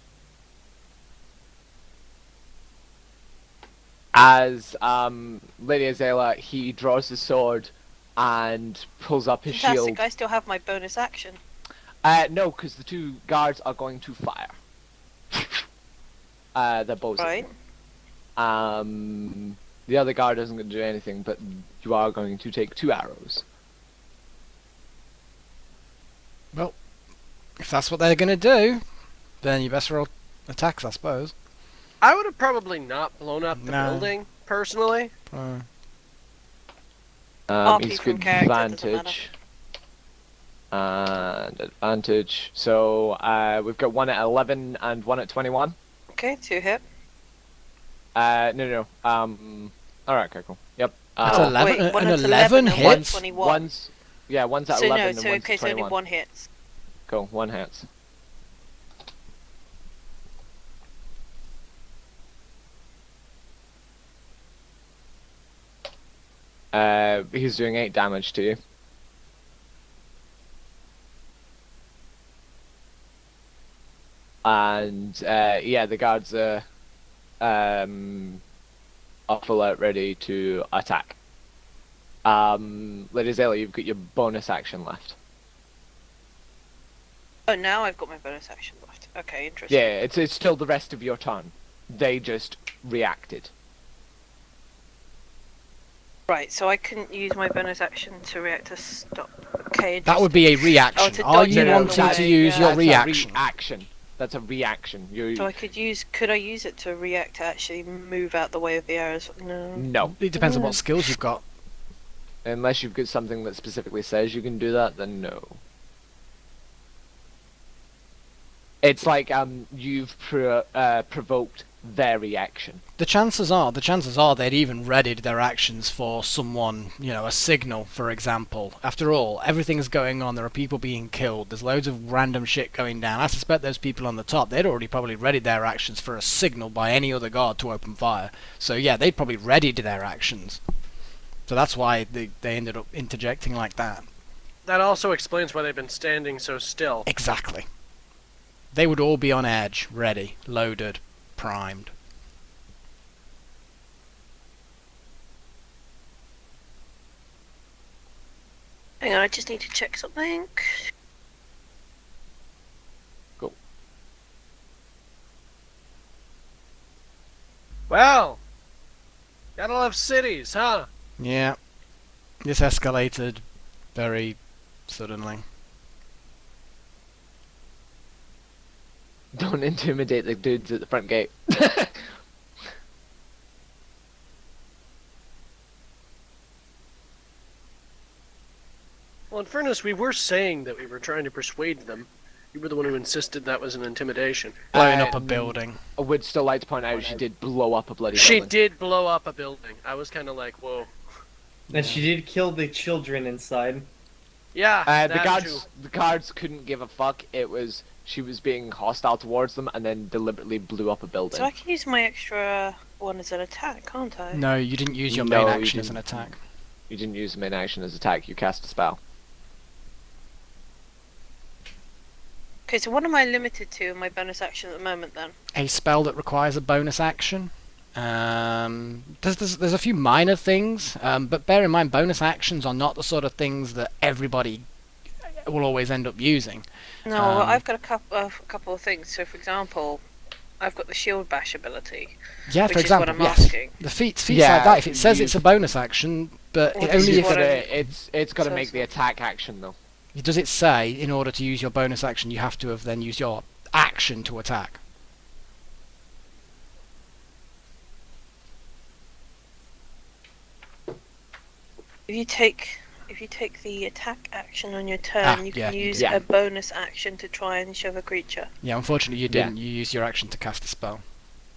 as Lady Azela, he draws his sword and pulls up his shield. Fantastic, I still have my bonus action. No, because the two guards are going to fire. They're bows. Right. The other guard isn't going to do anything, but you are going to take 2 arrows. Well, if that's what they're going to do, then you best roll attacks, I suppose. I would have probably not blown up the No. building, personally. RP He's from good character, doesn't advantage. And advantage. So we've got one at 11 and one at 21. Okay, 2 hit. No. Alright, okay, cool. Yep. That's Oh, 11, wait, one an at 11 11 and hit? one at 21. One's at So 11 no, and so one's okay, at so only 21. 1 hits. Cool, 1 hits. He's doing 8 damage to you. And yeah, the guards are full out ready to attack. Lady Zayla, you've got your bonus action left. Oh, now I've got my bonus action left. Okay, interesting. Yeah, it's still the rest of your turn. They just reacted. Right, so I couldn't use my bonus action to react to stop. Okay, That would be a reaction. to Are dodge you it out of the wanting to way, use yeah. your reaction? That's a reaction. So could I use it to react to actually move out the way of the arrows? No. No. It depends on what skills you've got. Unless you've got something that specifically says you can do that, then no. It's like you've provoked their reaction. The chances are they'd even readied their actions for someone, a signal, for example. After all, everything's going on, there are people being killed, there's loads of random shit going down. I suspect those people on the top, they'd already probably readied their actions for a signal by any other guard to open fire. So yeah, they'd probably readied their actions. So that's why they ended up interjecting like that. That also explains why they've been standing so still. Exactly. They would all be on edge, ready, loaded, primed. Hang on, I just need to check something. Well, gotta love cities, huh? Yeah. This escalated very suddenly. Don't intimidate the dudes at the front gate. Well, in fairness, we were saying that we were trying to persuade them. You were the one who insisted that was an intimidation. Blowing up a building. I would still like to point out she did blow up a bloody She building. did blow up a building. I was kind of like, whoa. And she did kill the children inside. Yeah, The that too. guards couldn't give a fuck. It was she was being hostile towards them and then deliberately blew up a building. So I can use my extra one as an attack, can't I? No, you didn't use your No, main you action as an didn't. attack. You didn't use the main action as attack. You cast a spell. Okay, so what am I limited to in my bonus action at the moment then? A spell that requires a bonus action. There's a few minor things, but bear in mind bonus actions are not the sort of things that everybody will always end up using. No, well, I've got a couple of things. So, for example, I've got the shield bash ability. Yeah, Which for is example, what I'm yes. asking. The feats Yeah, like that, if it says you- it's a bonus action, but Well, it this only is if what it's got to So- make the attack action though. does it say in order to use your bonus action you have to have then used your action to attack. If you take the attack action on your turn, Ah, you yeah, can you use did. a bonus action to try and shove a creature. Yeah, unfortunately you Yeah. didn't. You used your action to cast a spell.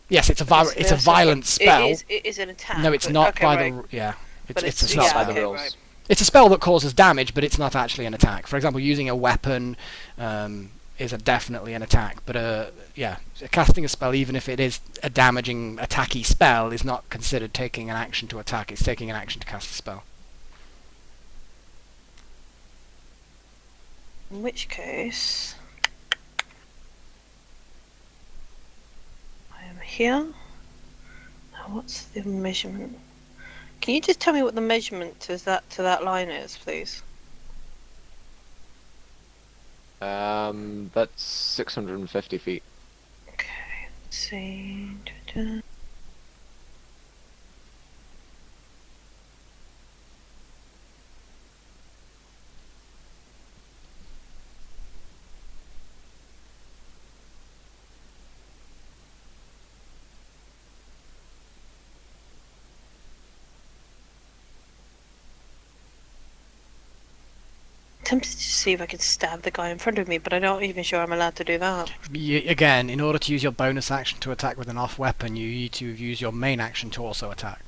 Yes, it's a Yes, it's a yes, violent spell. It is an attack. No, it's but- not okay, by right. the yeah. But It's a It's not spell. by the okay, rules. right. It's a spell that causes damage, but it's not actually an attack. For example, using a weapon is definitely an attack, but yeah, casting a spell, even if it is a damaging, attacky spell, is not considered taking an action to attack. It's taking an action to cast a spell. In which case, I am here. Now, what's the measurement? Can you just tell me what the measurement to that line is, please? That's 650 feet. Okay, let's see. Da-da. Tempted to see if I can stab the guy in front of me, but I'm not even sure I'm allowed to do that. Again, in order to use your bonus action to attack with an off weapon, you need to use your main action to also attack.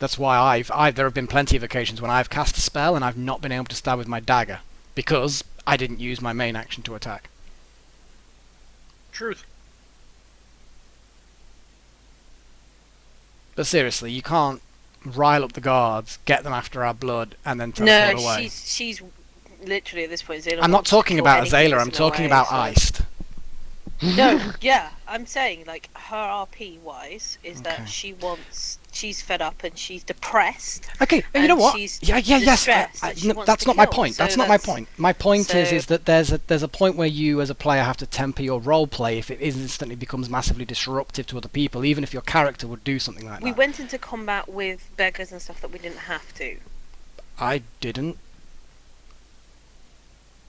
That's why there have been plenty of occasions when I've cast a spell and I've not been able to stab with my dagger because I didn't use my main action to attack. Truth. But seriously, you can't rile up the guards, get them after our blood, and then No, teleport away. she's literally at this point. Zayla I'm not wants to talking kill about anything Azalea, that's I'm in her talking way, about so- Iced. No, yeah, I'm saying like her RP wise is Okay. that she's fed up and she's depressed. Okay, you And know what? she's Yeah, yes. distressed that she No, wants that's to not my kill, point. so That's not my that's- point. My point is so- that there's a point where you as a player have to temper your role play if it instantly becomes massively disruptive to other people, even if your character would do something like We that. went into combat with beggars and stuff that we didn't have to. I didn't.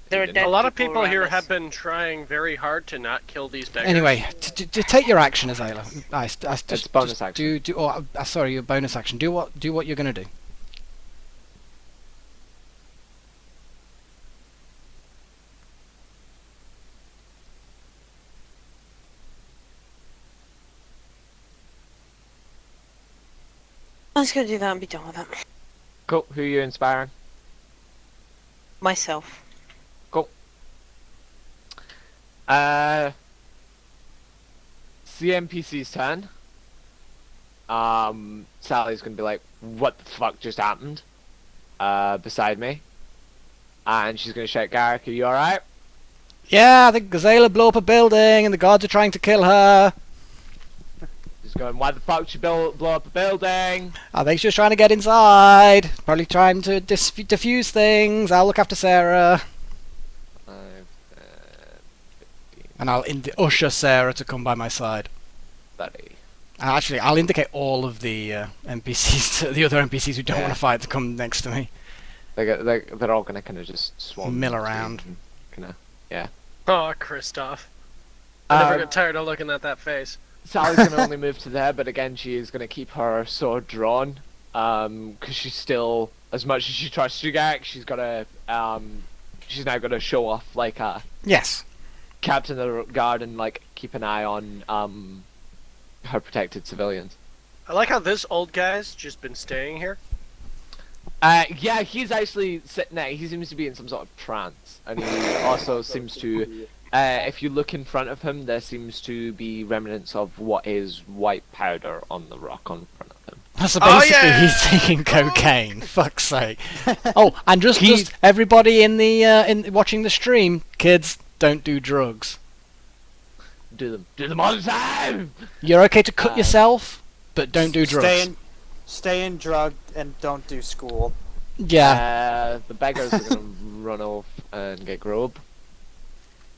There are didn't. dead A lot of people people here around us. have been trying very hard to not kill these beggars. Anyway, to take your action, Azalea. It's bonus action. Sorry, your bonus action. Do what you're gonna do. I'm just gonna do that and be done with it. Cool. Who are you inspiring? Myself. It's the NPC's turn. Sally's gonna be like, "What the fuck just happened?" Beside me, and she's gonna shout, "Garrick, are you all right?" Yeah, I think Azalea blew up a building and the guards are trying to kill her. She's going, why the fuck should you blow up a building? I think she's trying to get inside. Probably trying to diffuse things. I'll look after Sarah. 5, 15, And I'll usher Sarah to come by my side. 30. Actually, I'll indicate all of the NPCs, the other NPCs who don't Yeah. want to fight, to come next to me. They're all gonna kind of just swarm. Mill around. Kind of, yeah. Oh, Kristoff. I never Um, get tired of looking at that face. Sally's gonna only move to there, but again, she is gonna keep her sword drawn, because she's still, as much as she trusts you, Garrick, she's gotta, she's now gonna show off like a Yes. captain of the guard and like keep an eye on her protected civilians. I like how this old guy's just been staying here. Yeah, he's actually sitting there. He seems to be in some sort of trance, and he also seems to. If you look in front of him, there seems to be remnants of what is white powder on the rock in front of him. So Oh, basically, yeah! he's taking cocaine. Fuck's sake! Oh, and just everybody in the in watching the stream, kids, don't do drugs. Do them all the time. You're okay to cut yourself, but don't do drugs. Stay in drugged and don't do school. Yeah. The beggars are gonna run off and get Grobe.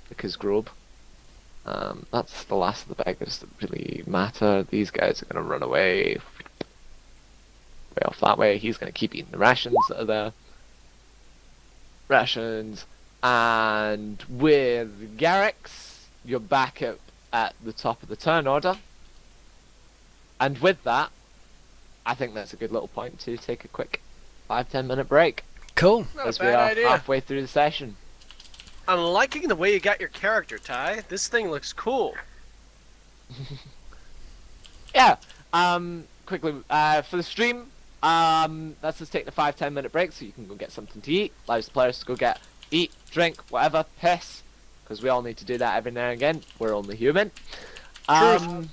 Because Grobe. That's the last of the beggars that really matter. These guys are gonna run away. Way off that way. He's gonna keep eating the rations that are there. Rations. And with Garrick's, you're back at the top of the turn order. And with that, I think that's a good little point to take a quick 5-10 minute break. Cool. Not As a we bad are idea. halfway through the session. I'm liking the way you got your character, Ty. This thing looks cool. Yeah. Quickly, for the stream, let's just take the 5-10 minute break so you can go get something to eat. Allows the players to go eat, drink, whatever, piss. Because we all need to do that every now and again. We're only human. But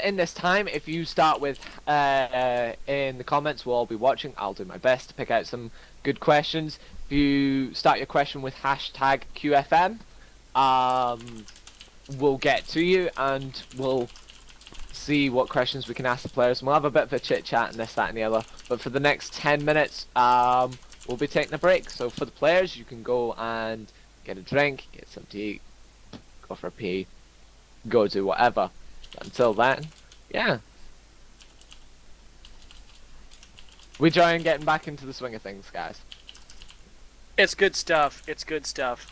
in this time, if you start with, in the comments, we'll all be watching. I'll do my best to pick out some good questions. If you start your question with hashtag QFM, we'll get to you and we'll see what questions we can ask the players. And we'll have a bit of a chit chat and this, that, and the other. But for the next 10 minutes, we'll be taking a break. So for the players, you can go and get a drink, get something to eat, go for a pee, go do whatever. But until then, yeah. We try and getting back into the swing of things, guys. It's good stuff. It's good stuff.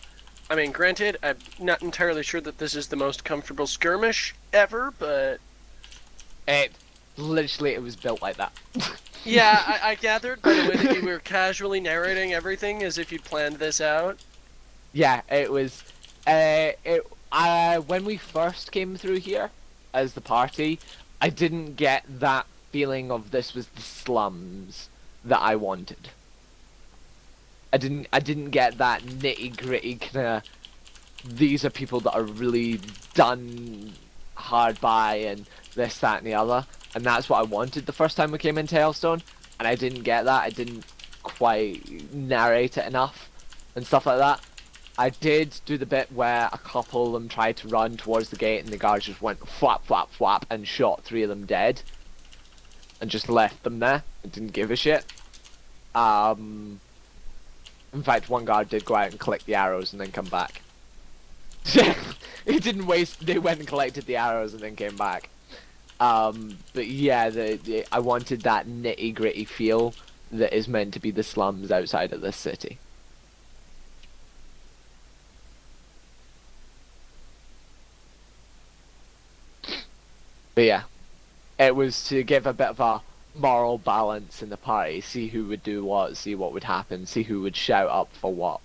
I mean, granted, I'm not entirely sure that this is the most comfortable skirmish ever, but... It was built like that. Yeah, I gathered by the way that you were casually narrating everything as if you'd planned this out. Yeah, it was. When we first came through here as the party, I didn't get that feeling of this was the slums that I wanted. I didn't get that nitty gritty kind of. These are people that are really done hard by and this, that, and the other, and that's what I wanted the first time we came into Hailstone, and I didn't get that. I didn't quite narrate it enough and stuff like that. I did do the bit where a couple of them tried to run towards the gate and the guards just went flap, flap, flap and shot 3 of them dead and just left them there and didn't give a shit. In fact, one guard did go out and collect the arrows and then come back. He didn't waste. They went and collected the arrows and then came back. But yeah, I wanted that nitty gritty feel that is meant to be the slums outside of this city. But yeah, it was to give a bit of a moral balance in the party, see who would do what, see what would happen, see who would shout up for what.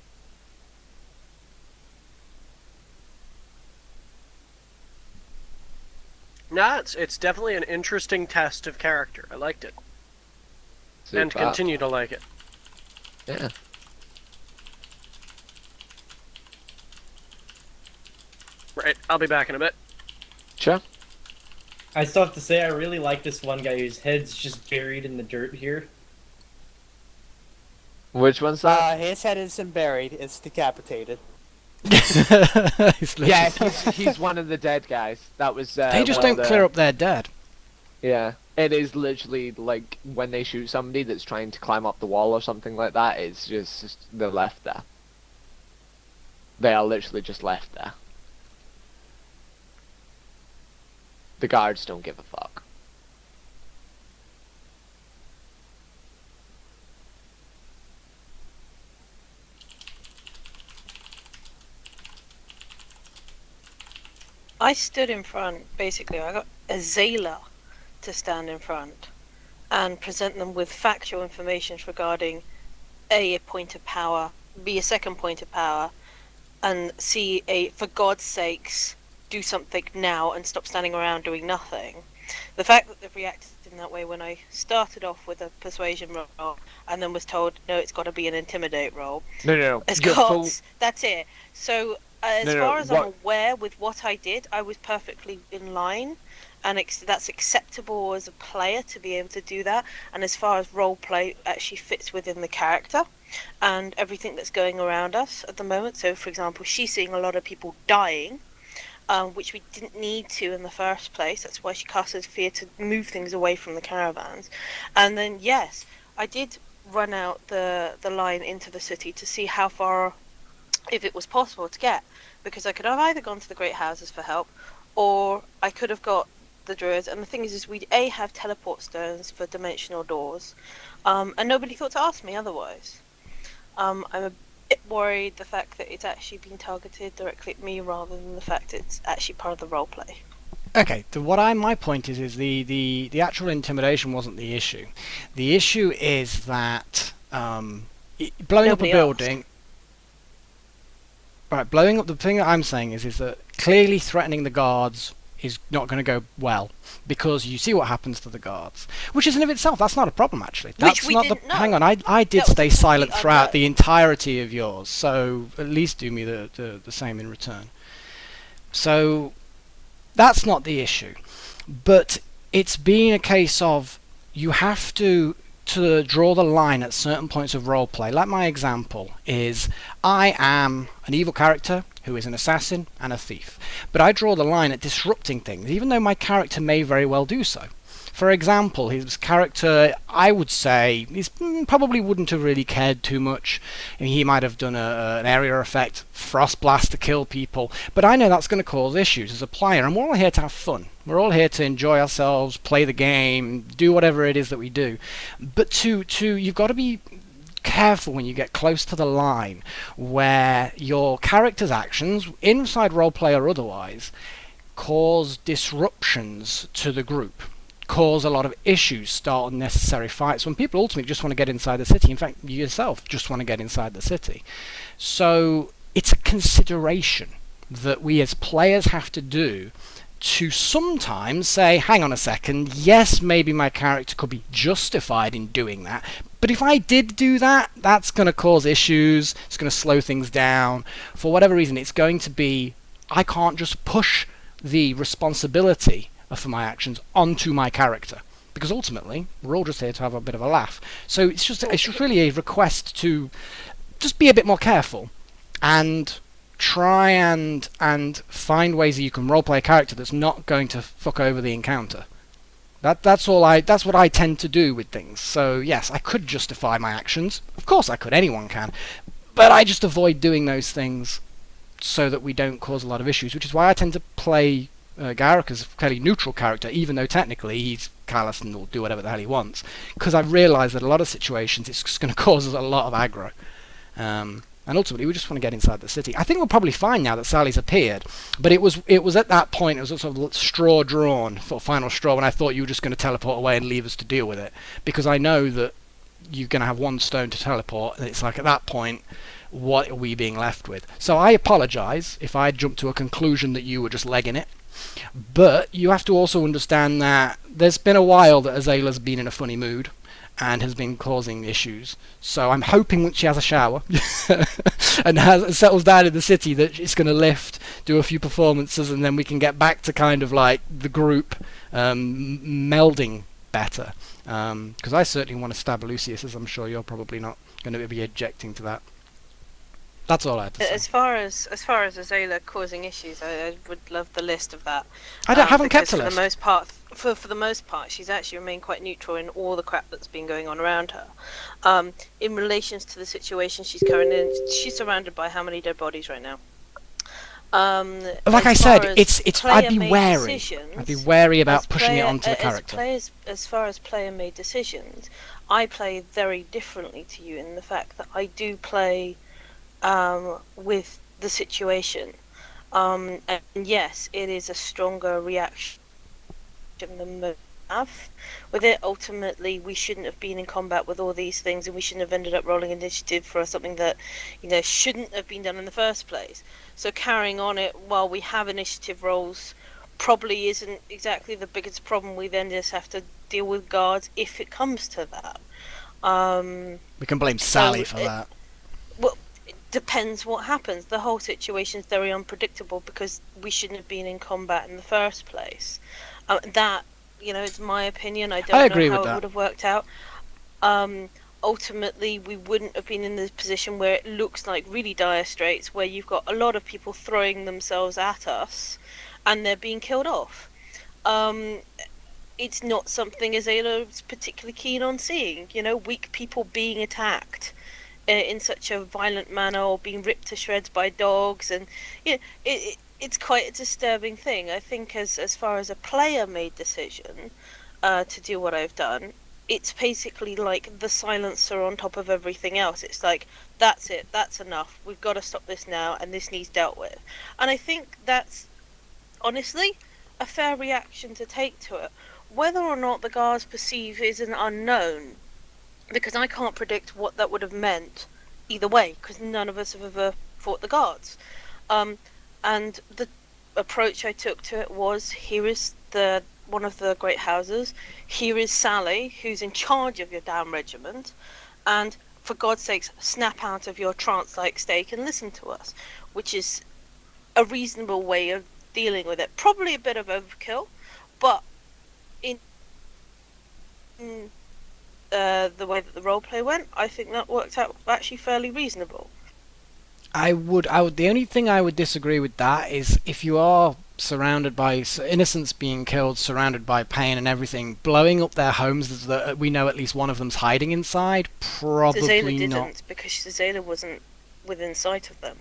Nah, it's definitely an interesting test of character. I liked it. And Super. continue to like it. Yeah. Right, I'll be back in a bit. Sure. I still have to say, I really like this one guy whose head's just buried in the dirt here. Which one's that? His head isn't buried; it's decapitated. Yeah, he's one of the dead guys. That was. They just don't clear up their dead. Yeah, it is literally like when they shoot somebody that's trying to climb up the wall or something like that. It's just they're left there. They are literally just left there. The guards don't give a fuck. I stood in front, basically, I got a Zayla to stand in front and present them with factual information regarding A, point of power, B, a second point of power, and C, for God's sakes, do something now and stop standing around doing nothing. The fact that they've reacted in that way when I started off with a persuasion roll and then was told, no, it's got to be an intimidate roll. No. As gods, that's it. So, as far as I'm aware, with what I did, I was perfectly in line, and that's acceptable as a player to be able to do that. And as far as role play actually fits within the character and everything that's going around us at the moment. So, for example, she's seeing a lot of people dying, which we didn't need to in the first place. That's why she casted fear to move things away from the caravans. And then, yes, I did run out the line into the city to see how far, if it was possible to get, because I could have either gone to the great houses for help, or I could have got the druids. And the thing is we have teleport stones for dimensional doors, and nobody thought to ask me otherwise. I'm a bit worried the fact that it's actually been targeted directly at me rather than the fact it's actually part of the roleplay. Okay, my point is the actual intimidation wasn't the issue. The issue is that blowing up a building. Right, blowing up, the thing that I'm saying is that clearly threatening the guards is not going to go well, because you see what happens to the guards, which is in of itself, that's not a problem actually. That's which we not didn't know. Hang on, I did stay silent throughout the entirety of yours, so at least do me the same in return. So that's not the issue, but it's been a case of you have to draw the line at certain points of roleplay. Like my example is, I am an evil character who is an assassin and a thief, but I draw the line at disrupting things, even though my character may very well do so. For example, his character, I would say, probably wouldn't have really cared too much. I mean, he might have done an area effect, frost blast to kill people, but I know that's going to cause issues as a player, and we're all here to have fun. We're all here to enjoy ourselves, play the game, do whatever it is that we do. But you've got to be careful when you get close to the line where your character's actions, inside roleplay or otherwise, cause disruptions to the group, cause a lot of issues, start unnecessary fights when people ultimately just want to get inside the city. In fact, you yourself just want to get inside the city. So it's a consideration that we as players have to do, to sometimes say, hang on a second, yes, maybe my character could be justified in doing that, but if I did do that, that's going to cause issues, it's going to slow things down. For whatever reason, it's going to be, I can't just push the responsibility for my actions onto my character, because ultimately we're all just here to have a bit of a laugh. So it's just really a request to just be a bit more careful and try and find ways that you can roleplay a character that's not going to fuck over the encounter. That's what I tend to do with things. So yes, I could justify my actions. Of course I could, anyone can. But I just avoid doing those things so that we don't cause a lot of issues, which is why I tend to play Garrick as a fairly neutral character, even though technically he's callous and will do whatever the hell he wants, because I've realised that a lot of situations it's just going to cause us a lot of aggro. And ultimately we just want to get inside the city. I think we're probably fine now that Sally's appeared, but it was at that point, it was sort of straw drawn, sort of final straw, when I thought you were just going to teleport away and leave us to deal with it, because I know that you're going to have one stone to teleport, and it's like at that point, what are we being left with? So I apologise if I jumped to a conclusion that you were just legging it, but you have to also understand that there's been a while that Azala's been in a funny mood and has been causing issues. So I'm hoping once she has a shower and settles down in the city that it's going to lift, do a few performances, and then we can get back to kind of like the group melding better. Because I certainly want to stab Lucius, as I'm sure you're probably not going to be objecting to that. That's all I had to say. As far as Azala causing issues, I would love the list of that. Haven't kept a for list. the most part, for the most part, she's actually remained quite neutral in all the crap that's been going on around her. In relations to the situation she's currently in, she's surrounded by how many dead bodies right now? Like I said, it's I'd be wary. I'd be wary about pushing it onto the character. As far as player-made decisions, I play very differently to you in the fact that I do play with the situation. And yes, it is a stronger reaction than most have. With it, ultimately, we shouldn't have been in combat with all these things, and we shouldn't have ended up rolling initiative for something that, shouldn't have been done in the first place. So carrying on it while we have initiative rolls probably isn't exactly the biggest problem. We then just have to deal with guards if it comes to that. We can blame Sally for that. Well, it depends what happens. The whole situation is very unpredictable because we shouldn't have been in combat in the first place. That, it's my opinion. I don't know how it would have worked out. Ultimately, we wouldn't have been in the position where it looks like really dire straits, where you've got a lot of people throwing themselves at us, and they're being killed off. It's not something Azala's particularly keen on seeing. Weak people being attacked in such a violent manner, or being ripped to shreds by dogs, and it's quite a disturbing thing. I think as far as a player-made decision to do what I've done, it's basically like the silencer on top of everything else. It's like, that's it, that's enough, we've got to stop this now, and this needs dealt with. And I think that's, honestly, a fair reaction to take to it. Whether or not the guards perceive is an unknown, because I can't predict what that would have meant either way, because none of us have ever fought the guards. And the approach I took to it was, here is one of the great houses, here is Sally, who's in charge of your damn regiment, and for God's sakes, snap out of your trance-like state and listen to us, which is a reasonable way of dealing with it. Probably a bit of overkill, but in the way that the roleplay went, I think that worked out actually fairly reasonable. I would. The only thing I would disagree with that is if you are surrounded by innocents being killed, surrounded by pain and everything, blowing up their homes that we know at least one of them's hiding inside. Probably Zazela didn't, not. because Zazela wasn't within sight of them.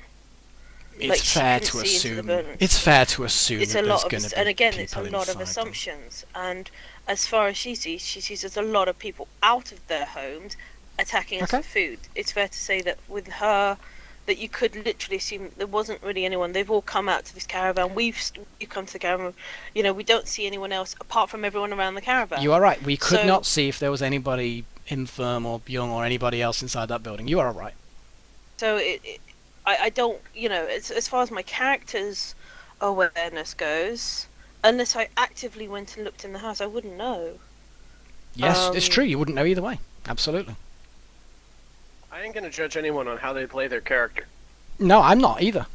It's fair to assume. It's fair to assume it's that a there's lot going to of, be and again, people it's a lot of inside them. assumptions. And as far as she sees there's a lot of people out of their homes attacking us for food. It's fair to say that with her, that you could literally assume there wasn't really anyone. They've all come out to this caravan. We've come to the caravan. We don't see anyone else apart from everyone around the caravan. You are right. We could not see if there was anybody infirm or young or anybody else inside that building. You are right. So I don't, as far as my character's awareness goes, unless I actively went and looked in the house, I wouldn't know. Yes, it's true. You wouldn't know either way. Absolutely. I ain't gonna judge anyone on how they play their character. No, I'm not either.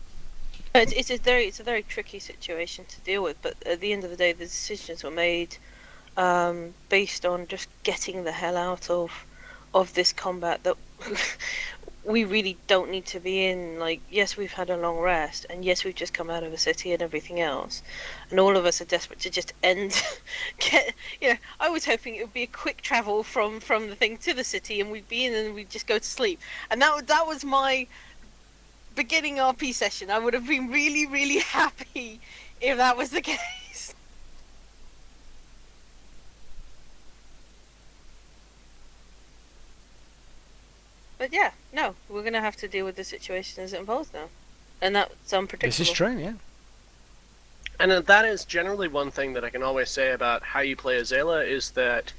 It's a very tricky situation to deal with, but at the end of the day, the decisions were made based on just getting the hell out of this combat that we really don't need to be in. Like, yes, we've had a long rest, and yes, we've just come out of a city and everything else, and all of us are desperate to just end. I was hoping it would be a quick travel from the thing to the city, and we'd be in and we'd just go to sleep. And that was my beginning RP session. I would have been really, really happy if that was the case. But yeah, no, we're going to have to deal with the situation as it unfolds now. And that's unpredictable. This is true, yeah. And that is generally one thing that I can always say about how you play Azala, is that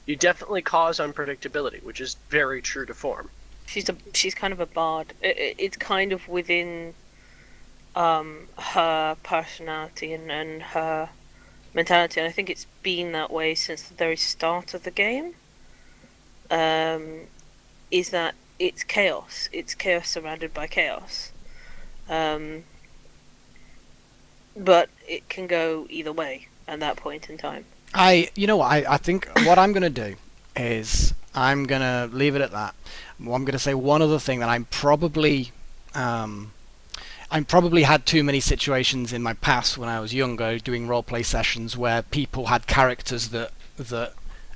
you definitely cause unpredictability, which is very true to form. She's kind of a bard. It's kind of within her personality and her mentality, and I think it's been that way since the very start of the game. Is that it's chaos. It's chaos surrounded by chaos. But it can go either way at that point in time. You know what, I think what I'm going to do is I'm going to leave it at that. I'm going to say one other thing that I'm probably I probably had too many situations in my past when I was younger doing roleplay sessions where people had characters that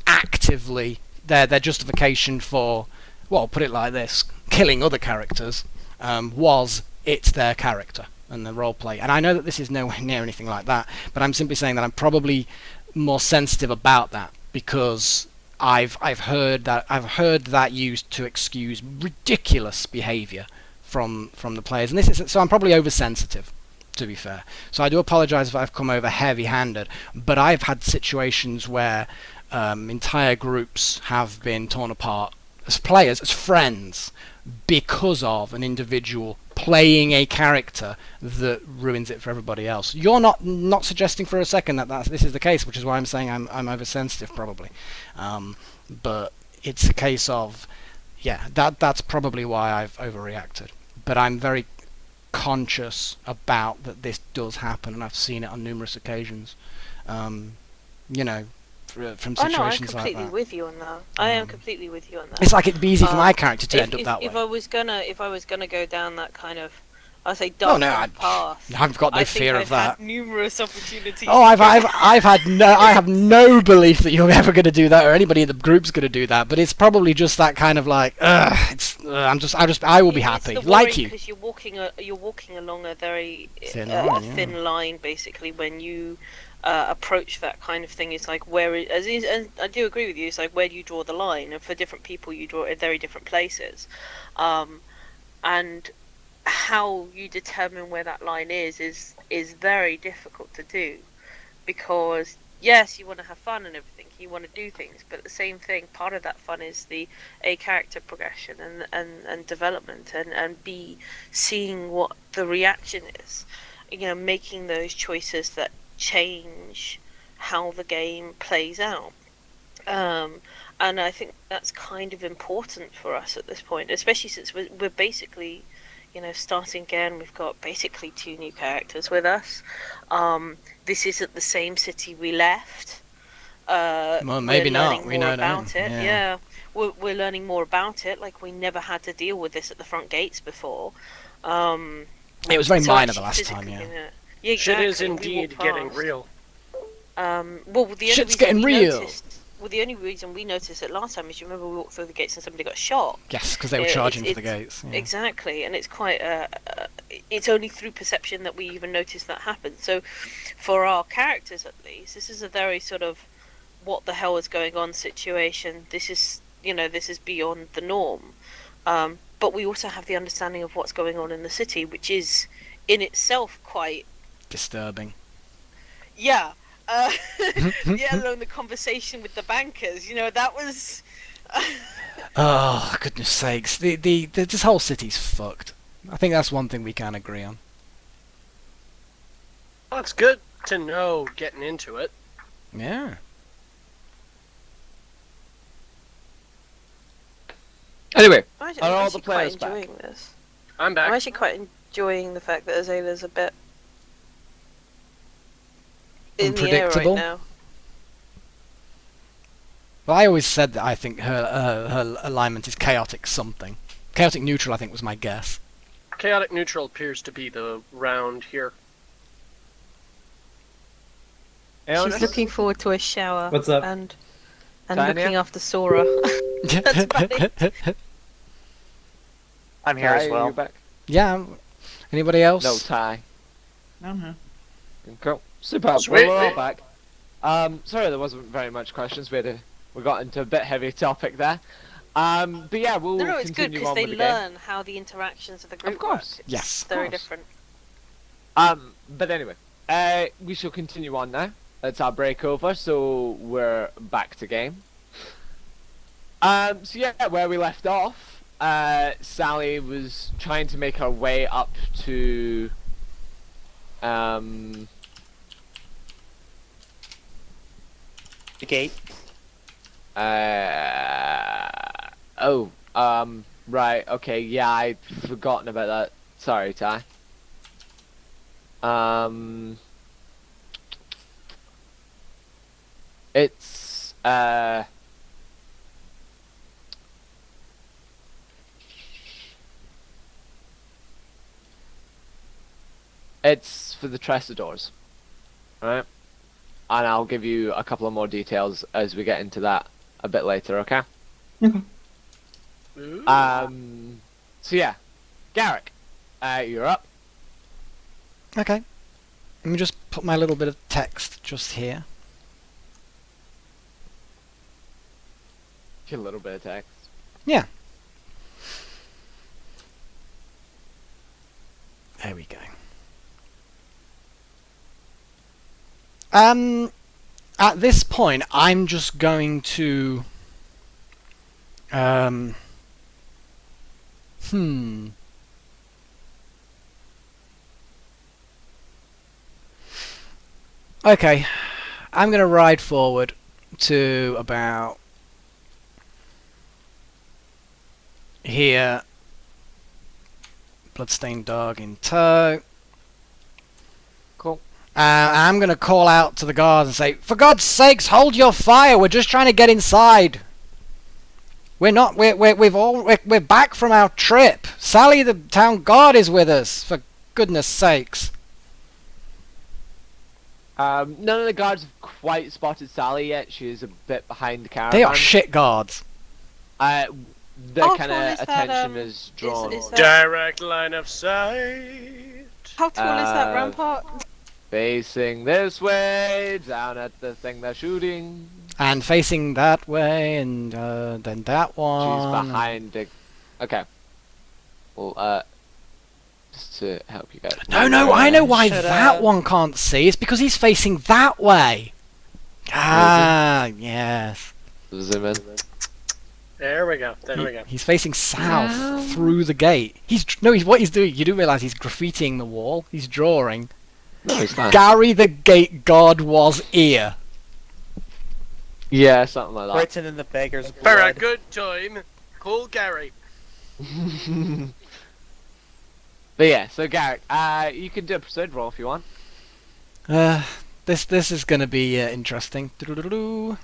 actively their justification for, well, put it like this, killing other characters was it's their character and the roleplay. And I know that this is nowhere near anything like that, but I'm simply saying that I'm probably more sensitive about that because I've heard that used to excuse ridiculous behaviour from the players, and this is so I'm probably oversensitive, to be fair. So I do apologise if I've come over heavy-handed, but I've had situations where entire groups have been torn apart as players, as friends, because of an individual playing a character that ruins it for everybody else. You're not suggesting for a second that this is the case, which is why I'm saying I'm oversensitive, probably. But it's a case of, yeah, that's probably why I've overreacted. But I'm very conscious about that this does happen, and I've seen it on numerous occasions. You know, from situations like that. I'm completely with you on that. I am completely with you on that. It's like it'd be easy for my character to end up that way. If I was gonna go down that kind of, I say dark path. I've got no fear of that. Had numerous opportunities. Oh, I have no belief that you're ever going to do that, or anybody in the group's going to do that. But it's probably just that kind of like, I will be happy, like you. Because you're walking along a very thin line, basically, when you approach that kind of thing. It's like and I do agree with you. It's like, where do you draw the line? And for different people, you draw it at very different places, and how you determine where that line is very difficult to do, because yes, you want to have fun and everything, you want to do things, but the same thing, part of that fun is the character progression and development, and b, seeing what the reaction is, making those choices that change how the game plays out. And I think that's kind of important for us at this point, especially since we're basically starting again. We've got basically 2 new characters with us. This isn't the same city we left. Well, maybe not. We know about it. Yeah. We're learning more about it. Like, we never had to deal with this at the front gates before. It was very minor the last time. Yeah. Exactly. Shit is indeed getting real. Shit's getting real. The only reason we noticed it last time is, you remember we walked through the gates and somebody got shot. Yes, because they were charging for the gates. Yeah. Exactly, and it's quite. It's only through perception that we even notice that happen. So, for our characters at least, this is a very sort of what the hell is going on situation. This is beyond the norm. But we also have the understanding of what's going on in the city, which is in itself quite disturbing. Yeah. Let alone the conversation with the bankers, that was. Oh, goodness sakes! This whole city's fucked. I think that's one thing we can agree on. Well, it's good to know getting into it. Yeah. Anyway, I'm are all actually the players quite back? enjoying this. I'm back. I'm actually quite enjoying the fact that Azalea's a bit in the air right unpredictable. now. Well, I always said that I think her alignment is chaotic something. Chaotic neutral, I think, was my guess. Chaotic neutral appears to be the round here. She's looking forward to a shower. What's up? And Tanya? looking after Sora. That's funny. I'm here Ty, as are well. you back? Yeah. Anybody else? No, Ty. I'm here. Cool. Super. Sweet. Well, we're all back. Sorry, there wasn't very much questions. We got into a bit heavy topic there. But yeah, we'll No, it's good continue because on they with the game. learn how the interactions of the group Of course. work. Yes. It's very course. different. But anyway, we shall continue on now. It's our break over, so we're back to game. So yeah, where we left off, Sally was trying to make her way up to The gate. Right, okay, yeah, I'd forgotten about that. Sorry, Ty. It's, It's for the Tressadors. Right? And I'll give you a couple of more details as we get into that a bit later, okay? Okay. So yeah. Garrick, you're up. Okay. Let me just put my little bit of text just here. A little bit of text. Yeah. There we go. At this point, I'm just going to... Okay, I'm going to ride forward to about here. Bloodstained dog in tow. Cool. I'm going to call out to the guards and say, "For God's sakes, hold your fire! We're just trying to get inside. We're not. We're back from our trip. Sally, the town guard, is with us. For goodness sakes." None of the guards have quite spotted Sally yet. She is a bit behind the caravan. They are shit guards. Their How kind tall of is that, attention is drawn. is that- Direct line of sight. How tall is that rampart? Facing this way, down at the thing they're shooting. And facing that way, and then that one. She's behind the... Okay. Well, just to help you guys. No, I know why Shut that up. one can't see. It's because he's facing that way. Ah, yes. Zoom in. There we go. There we go. He's facing south through the gate. What he's doing. You do realise he's graffitiing the wall. He's drawing. No, it's not. Gary the gate god was here. Yeah, something like that. Written in the beggar's For a blood. good time, call Gary. But yeah, so Garrick, you can do a persuade roll if you want. This is gonna be interesting. Doo-doo-doo-doo.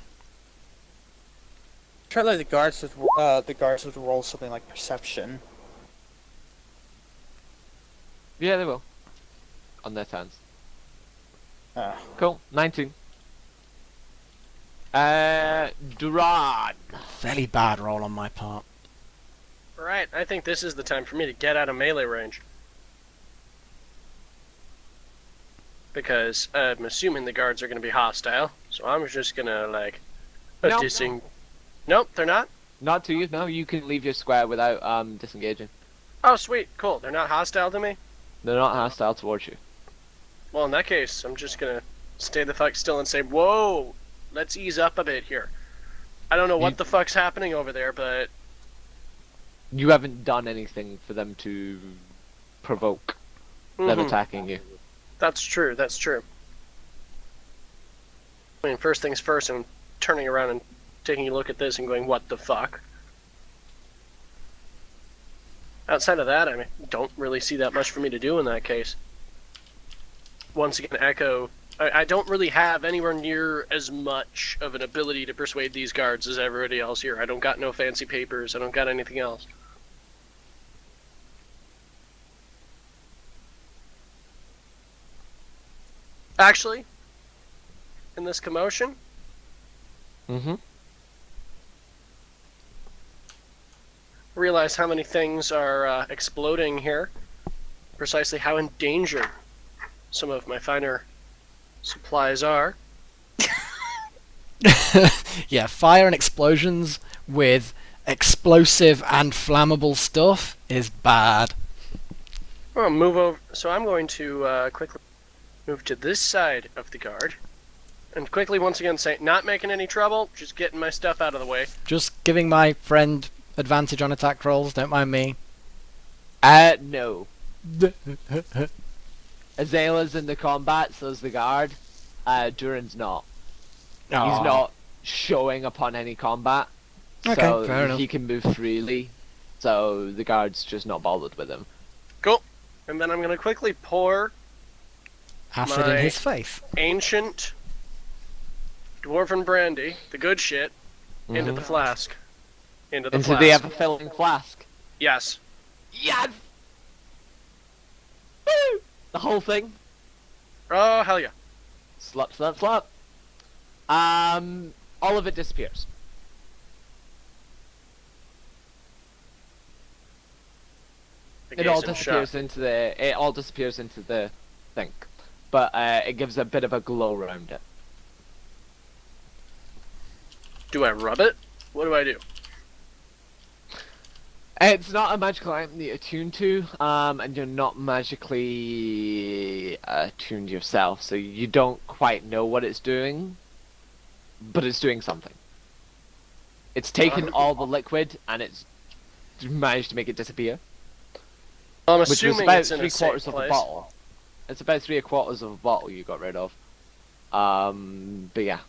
Try like the guards would roll something like perception. Yeah, they will. On their turns. Ah. Cool, 19. Duran. Fairly bad roll on my part. Right, I think this is the time for me to get out of melee range. Because I'm assuming the guards are going to be hostile, so I'm just going to, like, No, Nope, they're not? Not to you, no, you can leave your square without disengaging. Oh, sweet, cool. They're not hostile to me? They're not hostile towards you. Well, in that case, I'm just going to stay the fuck still and say, whoa, let's ease up a bit here. I don't know what the fuck's happening over there, but... You haven't done anything for them to provoke them attacking you. That's true, that's true. I mean, first things first, I'm turning around and taking a look at this and going, what the fuck? Outside of that, I mean, don't really see that much for me to do in that case. Once again, Echo, I don't really have anywhere near as much of an ability to persuade these guards as everybody else here. I don't got no fancy papers, I don't got anything else. Actually, in this commotion, realize how many things are exploding here. Precisely how in danger some of my finer supplies are. Yeah, fire and explosions with explosive and flammable stuff is bad. Well, move over. So I'm going to quickly move to this side of the guard. And quickly, once again, say, not making any trouble, just getting my stuff out of the way. Just giving my friend advantage on attack rolls, don't mind me. No. Azala's in the combat, so's the guard. Duran's not. He's Aw. not showing upon any combat. Okay, So fair enough. he can move freely. So the guard's just not bothered with him. Cool. And then I'm going to quickly pour Acid in my- his face. ancient dwarven brandy, the good shit, into the flask. Into the Into flask. the ever-filling flask. Yes. Yes! Woo! The whole thing. Oh, hell yeah. Slap, slap, slap. All of it disappears. The It all game's in disappears shock. into the. It all disappears into the thing, but it gives a bit of a glow around it. Do I rub it? What do I do? It's not a magical item that you're attuned to, and you're not magically attuned yourself, so you don't quite know what it's doing, but it's doing something. It's taken all the liquid, and it's managed to make it disappear. I'm Which was assuming about it's in a 3/4 safe of a place. bottle. It's about 3/4 of a bottle you got rid of. But yeah,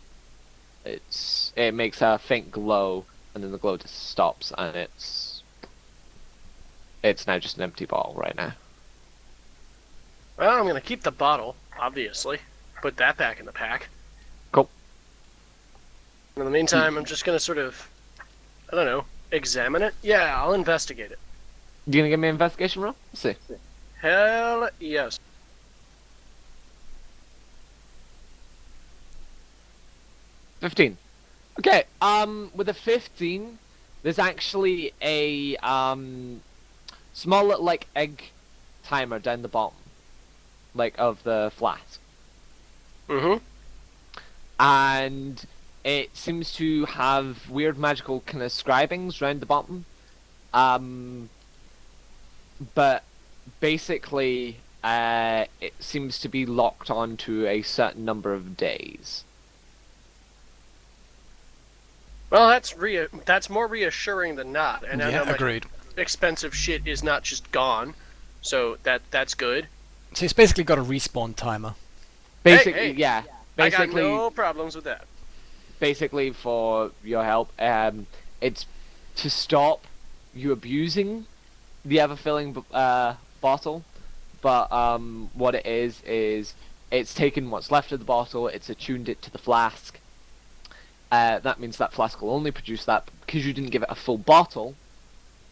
it makes a faint glow, and then the glow just stops, and it's now just an empty bottle right now. Well, I'm gonna keep the bottle, obviously. Put that back in the pack. Cool. In the meantime, I'm just gonna sort of, I don't know, examine it? Yeah, I'll investigate it. You gonna give me an investigation roll? Let's see. Hell yes. 15. Okay, with a 15, there's actually a, small little, like, egg timer down the bottom. Like, of the flask. Mm-hmm. And it seems to have weird magical kind of scribings around the bottom. But basically, it seems to be locked onto a certain number of days. Well, that's more reassuring than not. And I Yeah, know my agreed. expensive shit is not just gone, so that's good. So it's basically got a respawn timer. Basically, hey, yeah. I got Basically, no problems with that. basically for your help, it's to stop you abusing the ever-filling bottle. But what it is it's taken what's left of the bottle, it's attuned it to the flask. That means that flask will only produce that because you didn't give it a full bottle.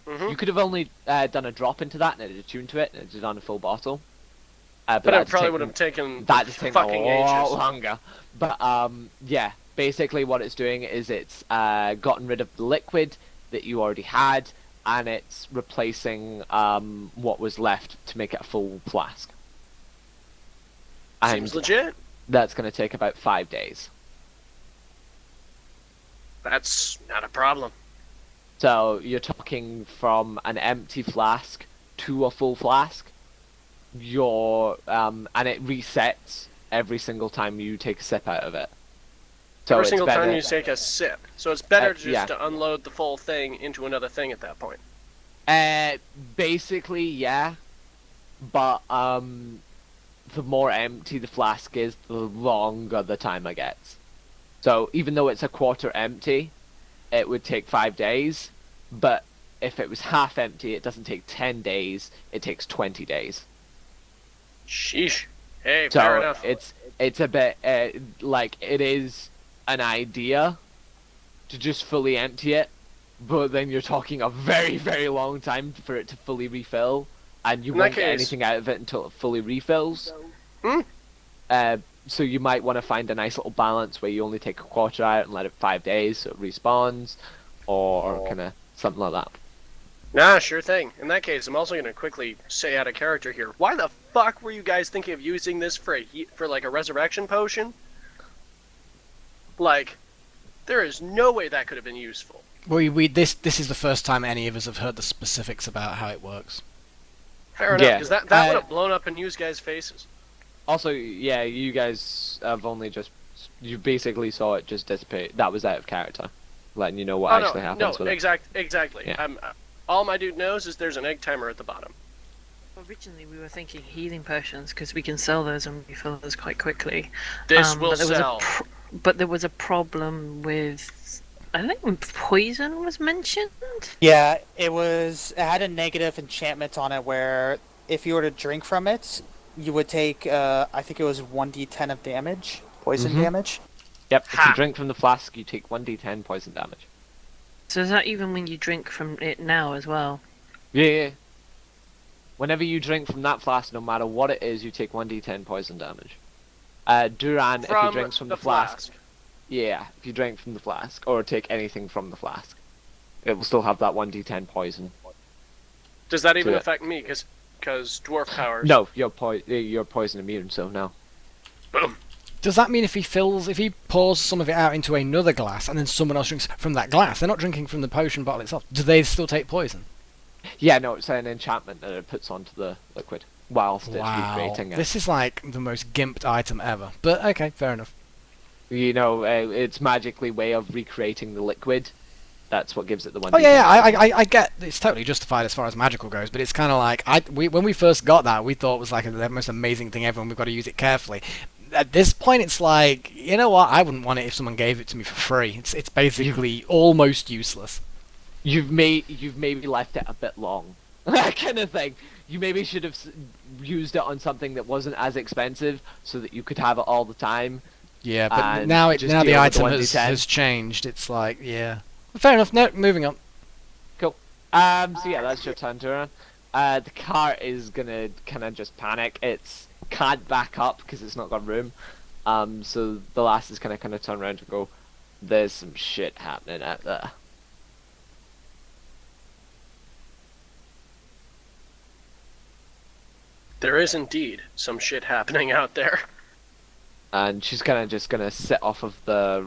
Mm-hmm. You could have only done a drop into that and it attuned to it and it done a full bottle. But it probably would have taken that just taken fucking a lot ages. longer. But yeah, basically what it's doing is it's gotten rid of the liquid that you already had, and it's replacing what was left to make it a full flask. Seems legit. That's going to take about 5 days. That's not a problem. So you're talking from an empty flask to a full flask. And it resets every single time you take a sip out of it. So Every it's single better, time you take a sip. So it's better just yeah. to unload the full thing into another thing at that point. Basically, yeah. But the more empty the flask is, the longer the timer gets. So even though it's a quarter empty, it would take 5 days. But if it was half empty, it doesn't take 10 days. It takes 20 days. Sheesh. Hey, So fair enough. it's a bit like it is an idea to just fully empty it, but then you're talking a very, very long time for it to fully refill, and you In that won't get case- anything out of it until it fully refills. Hmm? So you might want to find a nice little balance where you only take a quarter out and let it 5 days so it respawns, or kind of something like that. Nah, sure thing. In that case, I'm also going to quickly say out of character here. Why the fuck were you guys thinking of using this for like a resurrection potion? Like, there is no way that could have been useful. This is the first time any of us have heard the specifics about how it works. Fair enough, Yeah. because that would have blown up in you guys' faces. Also, yeah, you guys have only just... You basically saw it just dissipate. That was out of character. Letting you know what actually happens with it. Exactly. Yeah. All my dude knows is there's an egg timer at the bottom. Originally, we were thinking healing potions because we can sell those and refill those quite quickly. This will but there was sell. but there was a problem with, I think poison was mentioned. Yeah, it had a negative enchantment on it where if you were to drink from it, you would take, I think it was 1d10 of damage, poison Mhm. damage. Yep, if Ha! you drink from the flask, you take 1d10 poison damage. So is that even when you drink from it now as well? Yeah. Whenever you drink from that flask, no matter what it is, you take 1d10 poison damage. Duran, if he drinks from the flask. Yeah, if you drink from the flask, or take anything from the flask, it will still have that 1d10 poison. Does that even affect me? Because dwarf powers. No, you're poison immune, so no. Boom. Does that mean if he pours some of it out into another glass and then someone else drinks from that glass, they're not drinking from the potion bottle itself, do they still take poison? Yeah, no, it's an enchantment that it puts onto the liquid whilst it's recreating it. This is like the most gimped item ever. But okay, fair enough. You know, it's magically way of recreating the liquid. That's what gives it the one. Oh yeah, I get it's totally justified as far as magical goes, but it's kind of like when we first got that, we thought it was like the most amazing thing ever, and we've got to use it carefully. At this point, it's like, you know what? I wouldn't want it if someone gave it to me for free. It's basically almost useless. You've maybe left it a bit long, that kind of thing. You maybe should have used it on something that wasn't as expensive, so that you could have it all the time. Yeah, but now the item has changed. It's like, yeah, fair enough. No, moving on. Cool. So yeah, that's your turn, Duran. The cart is gonna kind of just panic. It's can't back up because it's not got room. So the last is kind of turn around and go, "There's some shit happening out there." There is indeed some shit happening out there. And she's kind of just gonna sit off of the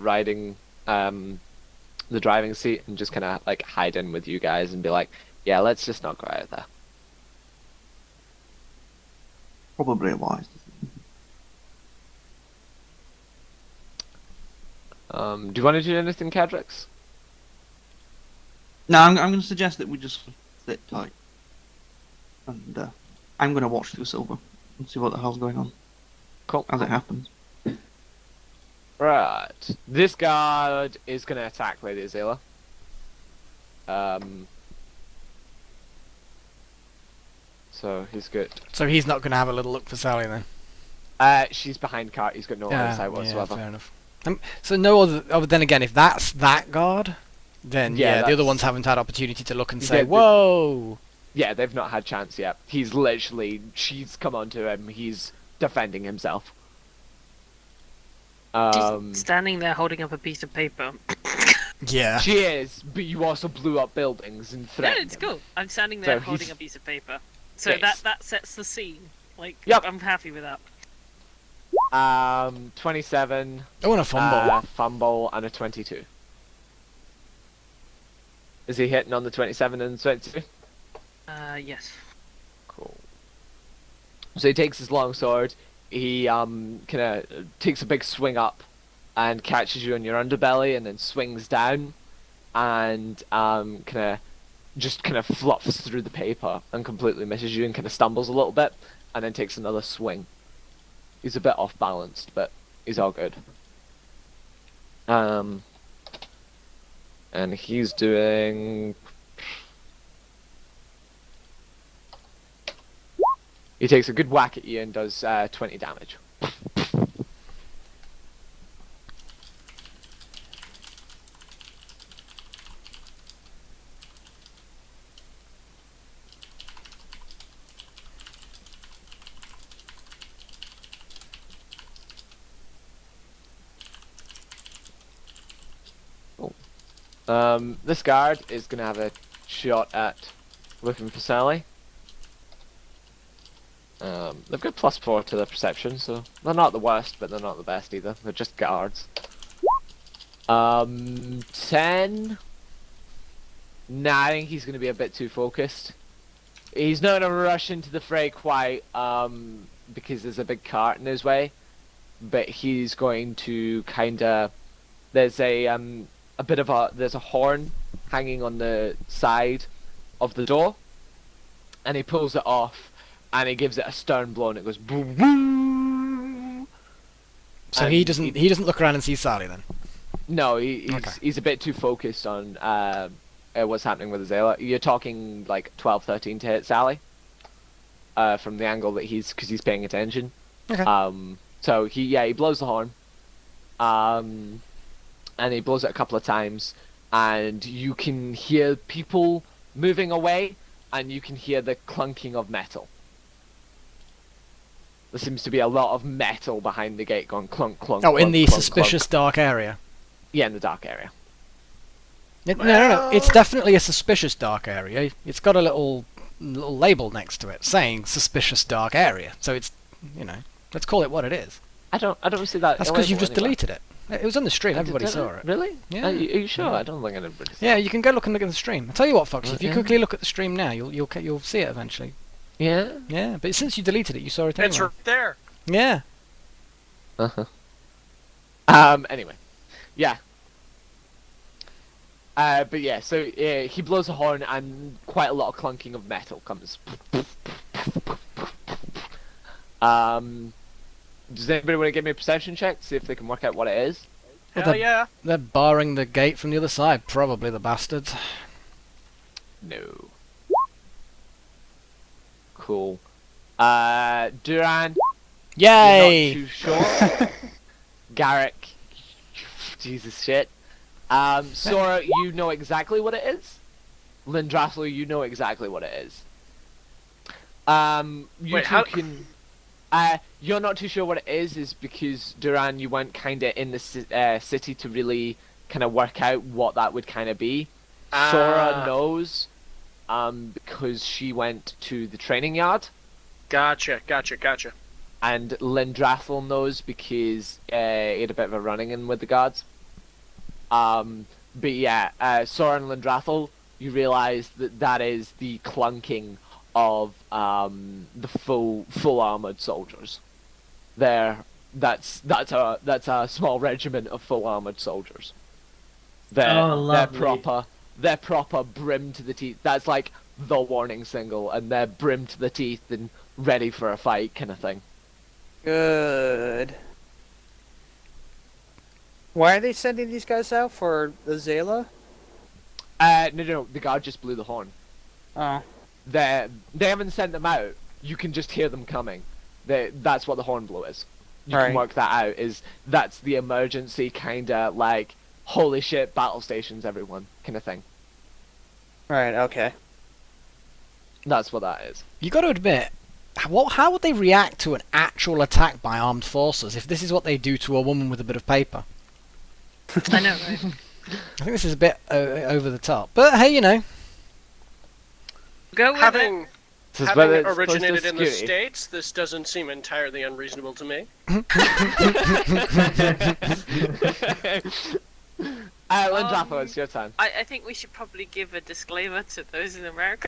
driving seat and just kind of like hide in with you guys and be like, "Yeah, let's just not go out there." Probably a wise decision. Do you want to do anything, Cadrix? No, I'm going to suggest that we just sit tight. And I'm going to watch through Silver and see what the hell's going on. Cool. As it happens. Right. This guard is going to attack Lady Azela. So he's good. So he's not going to have a little look for Sally then? She's behind cart. He's got no other sight whatsoever. Yeah, fair enough. So no other. Oh, but then again, if that's that guard, then yeah, the other ones haven't had opportunity to look and say, "Whoa." Yeah, they've not had chance yet. He's literally, she's come onto him. He's defending himself. She's standing there holding up a piece of paper. Yeah. She is, but you also blew up buildings and threatened. No, it's cool. I'm standing there So holding he's- a piece of paper. So Yes. that sets the scene. Like, Yep. I'm happy with that. 27. I want a fumble. Fumble and a 22. Is he hitting on the 27 and 22? Yes. Cool. So he takes his long sword. He kind of takes a big swing up and catches you on your underbelly, and then swings down, and kind of fluffs through the paper and completely misses you, and kind of stumbles a little bit, and then takes another swing. He's a bit off balanced, but he's all good. And he's doing. He takes a good whack at you and does 20 damage. This guard is going to have a shot at looking for Sally. They've got +4 to their perception, so they're not the worst, but they're not the best either. They're just guards. 10. Nah, I think he's going to be a bit too focused. He's not going to rush into the fray quite, because there's a big cart in his way. But he's going to kind of... There's a bit of a... There's a horn hanging on the side of the door. And he pulls it off. And he gives it a stern blow, and it goes boom, boom. So he doesn't look around and see Sally then. No, he's a bit too focused on what's happening with Azela. You're talking like 12, 13 to hit Sally. From the angle that because he's paying attention. Okay. So he blows the horn. And he blows it a couple of times, and you can hear people moving away. and you can hear the clunking of metal. There seems to be a lot of metal behind the gate going clunk, clunk. Oh, in clunk, the clunk, suspicious clunk. dark area. Yeah, in the dark area. No. It's definitely a suspicious dark area. It's got a little label next to it saying suspicious dark area. So it's, let's call it what it is. I don't see that. That's because you've just anywhere. deleted it. It was on the stream. Everybody Did saw it. Really? Yeah. Are you sure? I don't think anybody saw Yeah, it. you can go look and look at the stream. I'll tell you what, Foxy. If you Yeah. quickly look at the stream now, you'll see it eventually. Yeah? Yeah, but since you deleted it, you saw it It's anyway. right there. Yeah. Uh-huh. Anyway. Yeah. But yeah, so he blows a horn and quite a lot of clunking of metal comes. Does anybody want to give me a perception check to see if they can work out what it is? Well, Hell yeah. They're barring the gate from the other side, probably the bastards. No. Cool. Duran, Yay! you're not too sure. Garrick, Jesus shit. Sora, you know exactly what it is. Lindrassel, you know exactly what it is. You Wait, two how- can. You're not too sure what it is because Duran, you went kind of in the city to really kind of work out what that would kind of be. Sora knows, because she went to the training yard. Gotcha. And Lindrathel knows because he had a bit of a running in with the guards. But yeah, Sora and Lindrathel, you realise that is the clunking of the full armoured soldiers. That's a small regiment of full armoured soldiers. They're proper brim to the teeth. That's like the warning signal, and they're brim to the teeth and ready for a fight kind of thing. Good. Why are they sending these guys out for the Zayla? No, the guard just blew the horn. Oh. They haven't sent them out. You can just hear them coming. That's what the horn blow is. You can Right. work that out. That's the emergency kind of like holy shit battle stations everyone kind of thing. Right, okay. That's what that is. You got to admit, how would they react to an actual attack by armed forces if this is what they do to a woman with a bit of paper? I know, right? I think this is a bit over the top. But hey, Go with it. Having This is whether having it's close to originated in the security. States, this doesn't seem entirely unreasonable to me. Lindrathel, it's your turn. I think we should probably give a disclaimer to those in America.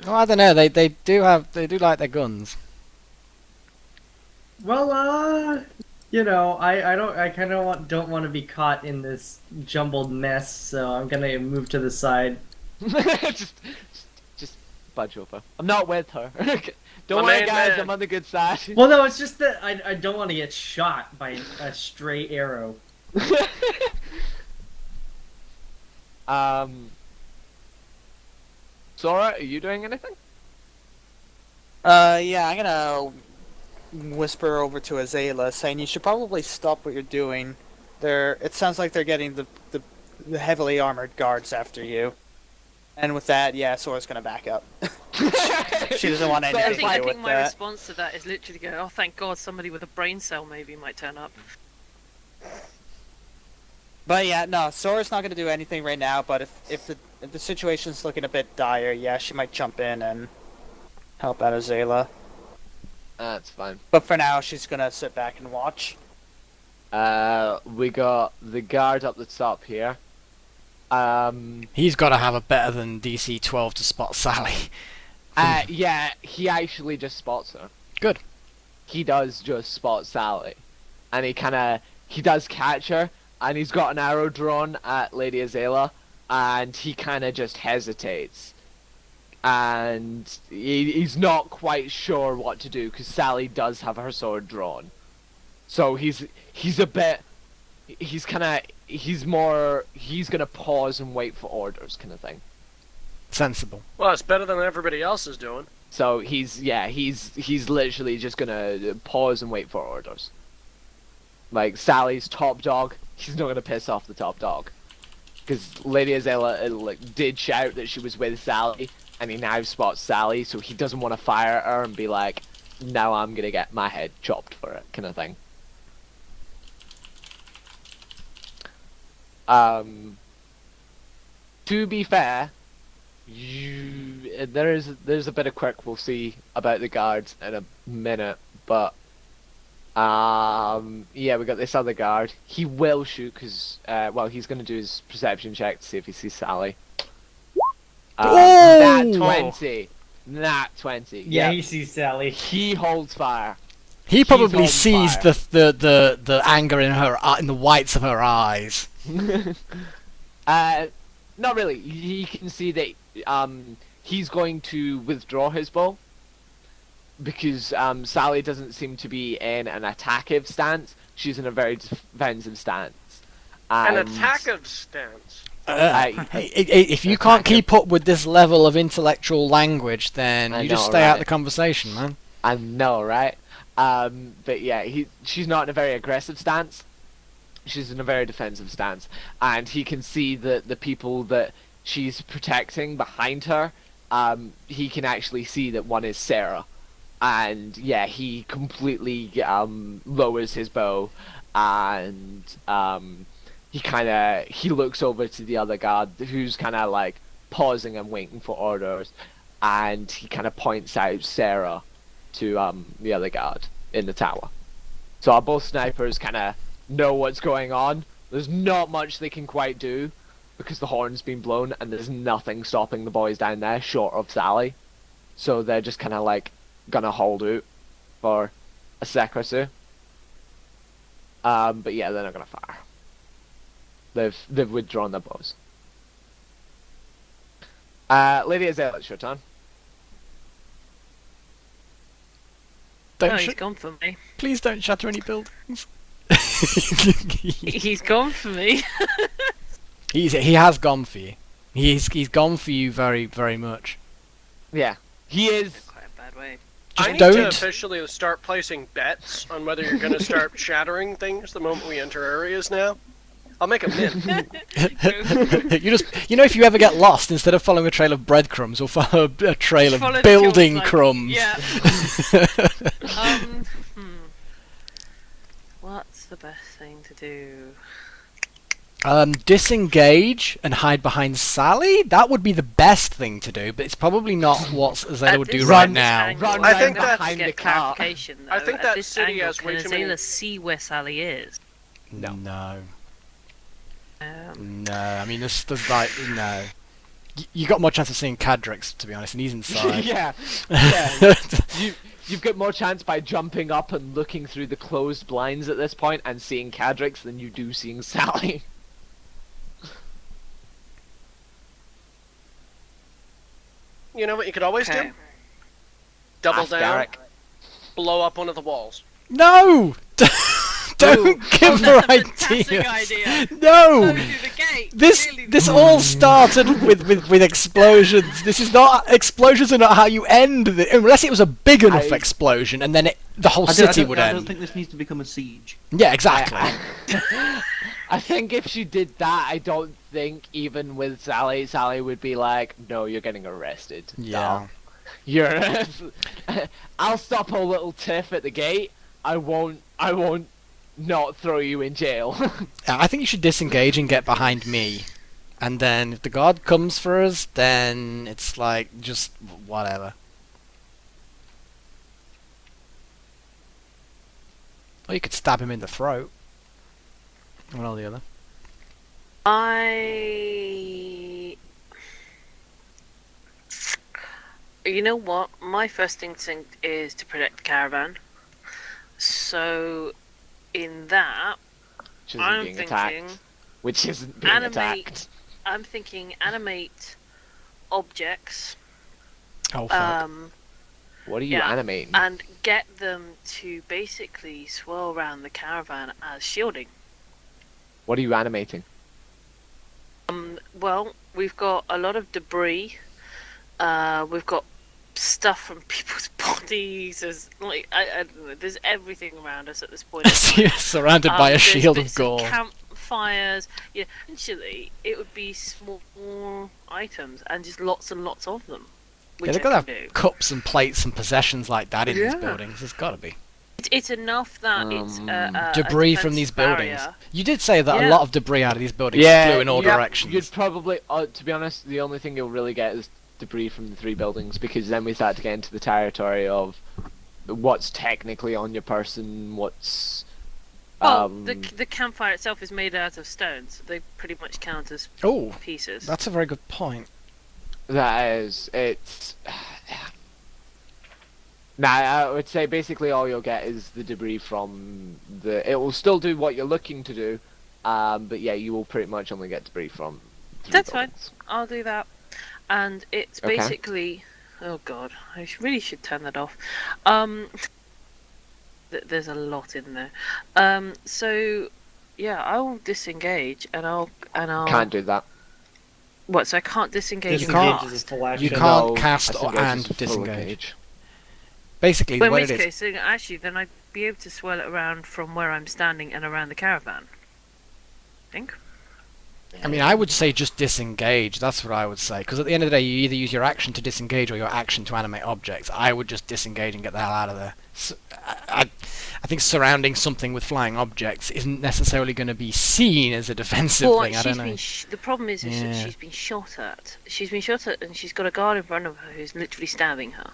Oh, I don't know. They do like their guns. Well, I kind of don't want to be caught in this jumbled mess, so I'm gonna move to the side. just budge over. I'm not with her. Don't My worry, main guys. man. I'm on the good side. Well, no, it's just that I don't want to get shot by a stray arrow. Sora, are you doing anything? Yeah, I'm gonna whisper over to Azayla, saying you should probably stop what you're doing. It sounds like they're getting the heavily armored guards after you. And with that, yeah, Sora's gonna back up. She doesn't want So anything I to do think with my that. response to that is literally go, oh, thank God, somebody with a brain cell maybe might turn up. But yeah, no, Sora's not gonna do anything right now. But if the situation's looking a bit dire, yeah, she might jump in and help out Azayla. That's fine. But for now, she's gonna sit back and watch. We got the guard up the top here. He's got to have a better than DC 12 to spot Sally. Yeah, he actually just spots her. Good. He does just spot Sally, and he does catch her, and he's got an arrow drawn at Lady Azayla, and he kind of just hesitates, and he's not quite sure what to do because Sally does have her sword drawn, so he's gonna pause and wait for orders kind of thing. Sensible. Well, it's better than everybody else is doing. So he's literally just gonna pause and wait for orders. Like Sally's top dog, he's not gonna piss off the top dog. because Lady Azela like, did shout that she was with Sally, and he now spots Sally, so he doesn't want to fire at her and be like, now I'm gonna get my head chopped for it, kind of thing. To be fair, there's a bit of quirk we'll see about the guards in a minute, but yeah, we got this other guard. He will shoot because well, he's gonna do his perception check to see if he sees Sally. Nat 20. Nat 20. Yeah, he sees Sally. He holds fire. He probably on sees fire. the anger in her in the whites of her eyes. Not really. He can see that he's going to withdraw his bow because Sally doesn't seem to be in an attackive stance. She's in a very defensive stance. An And, attackive stance. If you can't keep up with this level of intellectual language, then I you just know, stay out right? of the conversation, man. I know, right? But yeah, she's not in a very aggressive stance. She's in a very defensive stance, and he can see that the people that she's protecting behind her. He can actually see that one is Sarah, and yeah, he completely lowers his bow, and he looks over to the other guard who's kind of like pausing and waiting for orders, and he kind of points out Sarah to the other guard in the tower. So our both snipers kind of know what's going on. There's not much they can quite do because the horn's been blown and there's nothing stopping the boys down there short of Sally. So they're just kind of like gonna hold out for a sec or two. But yeah, they're not gonna fire. They've withdrawn their bows. Lady Azale, it's your turn. Oh, he's gone for me. Please don't shatter any buildings. He's gone for me. He has gone for you. He's gone for you very, very much. Yeah, he is. Quite a bad way. Just I need don't. to officially start placing bets on whether you're going to start shattering things the moment we enter areas now. I'll make a min. If you ever get lost, instead of following a trail of breadcrumbs, or follow a trail Follow of the building kills, like- crumbs. Yeah. What's the best thing to do? Disengage and hide behind Sally. That would be the best thing to do, but it's probably not what Azela would do At right this now. angle, Run I think I'm gonna that- have to behind the get car. clarification, I though. think At that this city angle, has can way too many- Azela see where Sally is? No. No. Um, I mean, there's like no. You got more chance of seeing Cadrix, to be honest, and he's inside. yeah. Yeah. You've got more chance by jumping up and looking through the closed blinds at this point and seeing Cadrix than you do seeing Sally. You know what you could always okay. do? Double Ask down, Garrick. blow up one of the walls. No! Don't give her That's a fantastic ideas. idea. No! Go through the gate. This Really? this all started with explosions. This is not explosions are not how you end the, unless it was a big enough explosion and then the whole city would I don't end. think this needs to become a siege. Yeah, exactly. I think if she did that, I don't think even with Sally, Sally would be like, "No, you're getting arrested." Yeah. No. You're. I'll stop a little tiff at the gate. I won't not throw you in jail. I think you should disengage and get behind me. And then if the guard comes for us, then it's like just whatever. Or you could stab him in the throat. One or the other. You know what? My first instinct is to protect the caravan. So, in that, Which isn't I'm being thinking attacked. Which isn't being attacked. I'm thinking animate objects. Oh fuck. What are you yeah. animating? And get them to basically swirl around the caravan as shielding. What are you animating? Well, we've got a lot of debris. We've got stuff from people's bodies. There's like I don't know. There's everything around us at this point. in time. Surrounded by a There's shield of bits gore. Campfire campfires. Yeah, essentially, it would be small items and just lots and lots of them. Which Yeah, they've I got to can have do. cups and plates and possessions like that in these Yeah. buildings. There's got to be. It's enough that it's a Debris from defense these buildings. barrier. You did say that a Yeah. lot of debris out of these buildings Yeah, flew in all you'd directions. probably, to be honest, the only thing you'll really get is debris from the 3 buildings, because then we start to get into the territory of what's technically on your person, what's... Well, the campfire itself is made out of stone, so they pretty much count as Oh, pieces. that's a very good point. That is, it's... Nah, I would say basically all you'll get is the debris from the... It will still do what you're looking to do, but yeah, you will pretty much only get debris from 3 That's buildings. fine. I'll do that. And it's Okay. basically... Oh god, I really should turn that off. There's a lot in there. So... Yeah, I will disengage, and I'll... Can't do that. What, so I can't disengage and can't- Disengage is a cast? full action. You can't No, cast disengage and is a full disengage. engage. Basically, Well, in what which it is... case, then actually, then I'd be able to swirl it around from where I'm standing and around the caravan. I think. I mean, I would say just disengage. That's what I would say. Because at the end of the day, you either use your action to disengage or your action to animate objects. I would just disengage and get the hell out of there. I think surrounding something with flying objects isn't necessarily going to be seen as a defensive thing. I don't know. The problem is that Yeah. she's been shot at. She's been shot at, and she's got a guard in front of her who's literally stabbing her.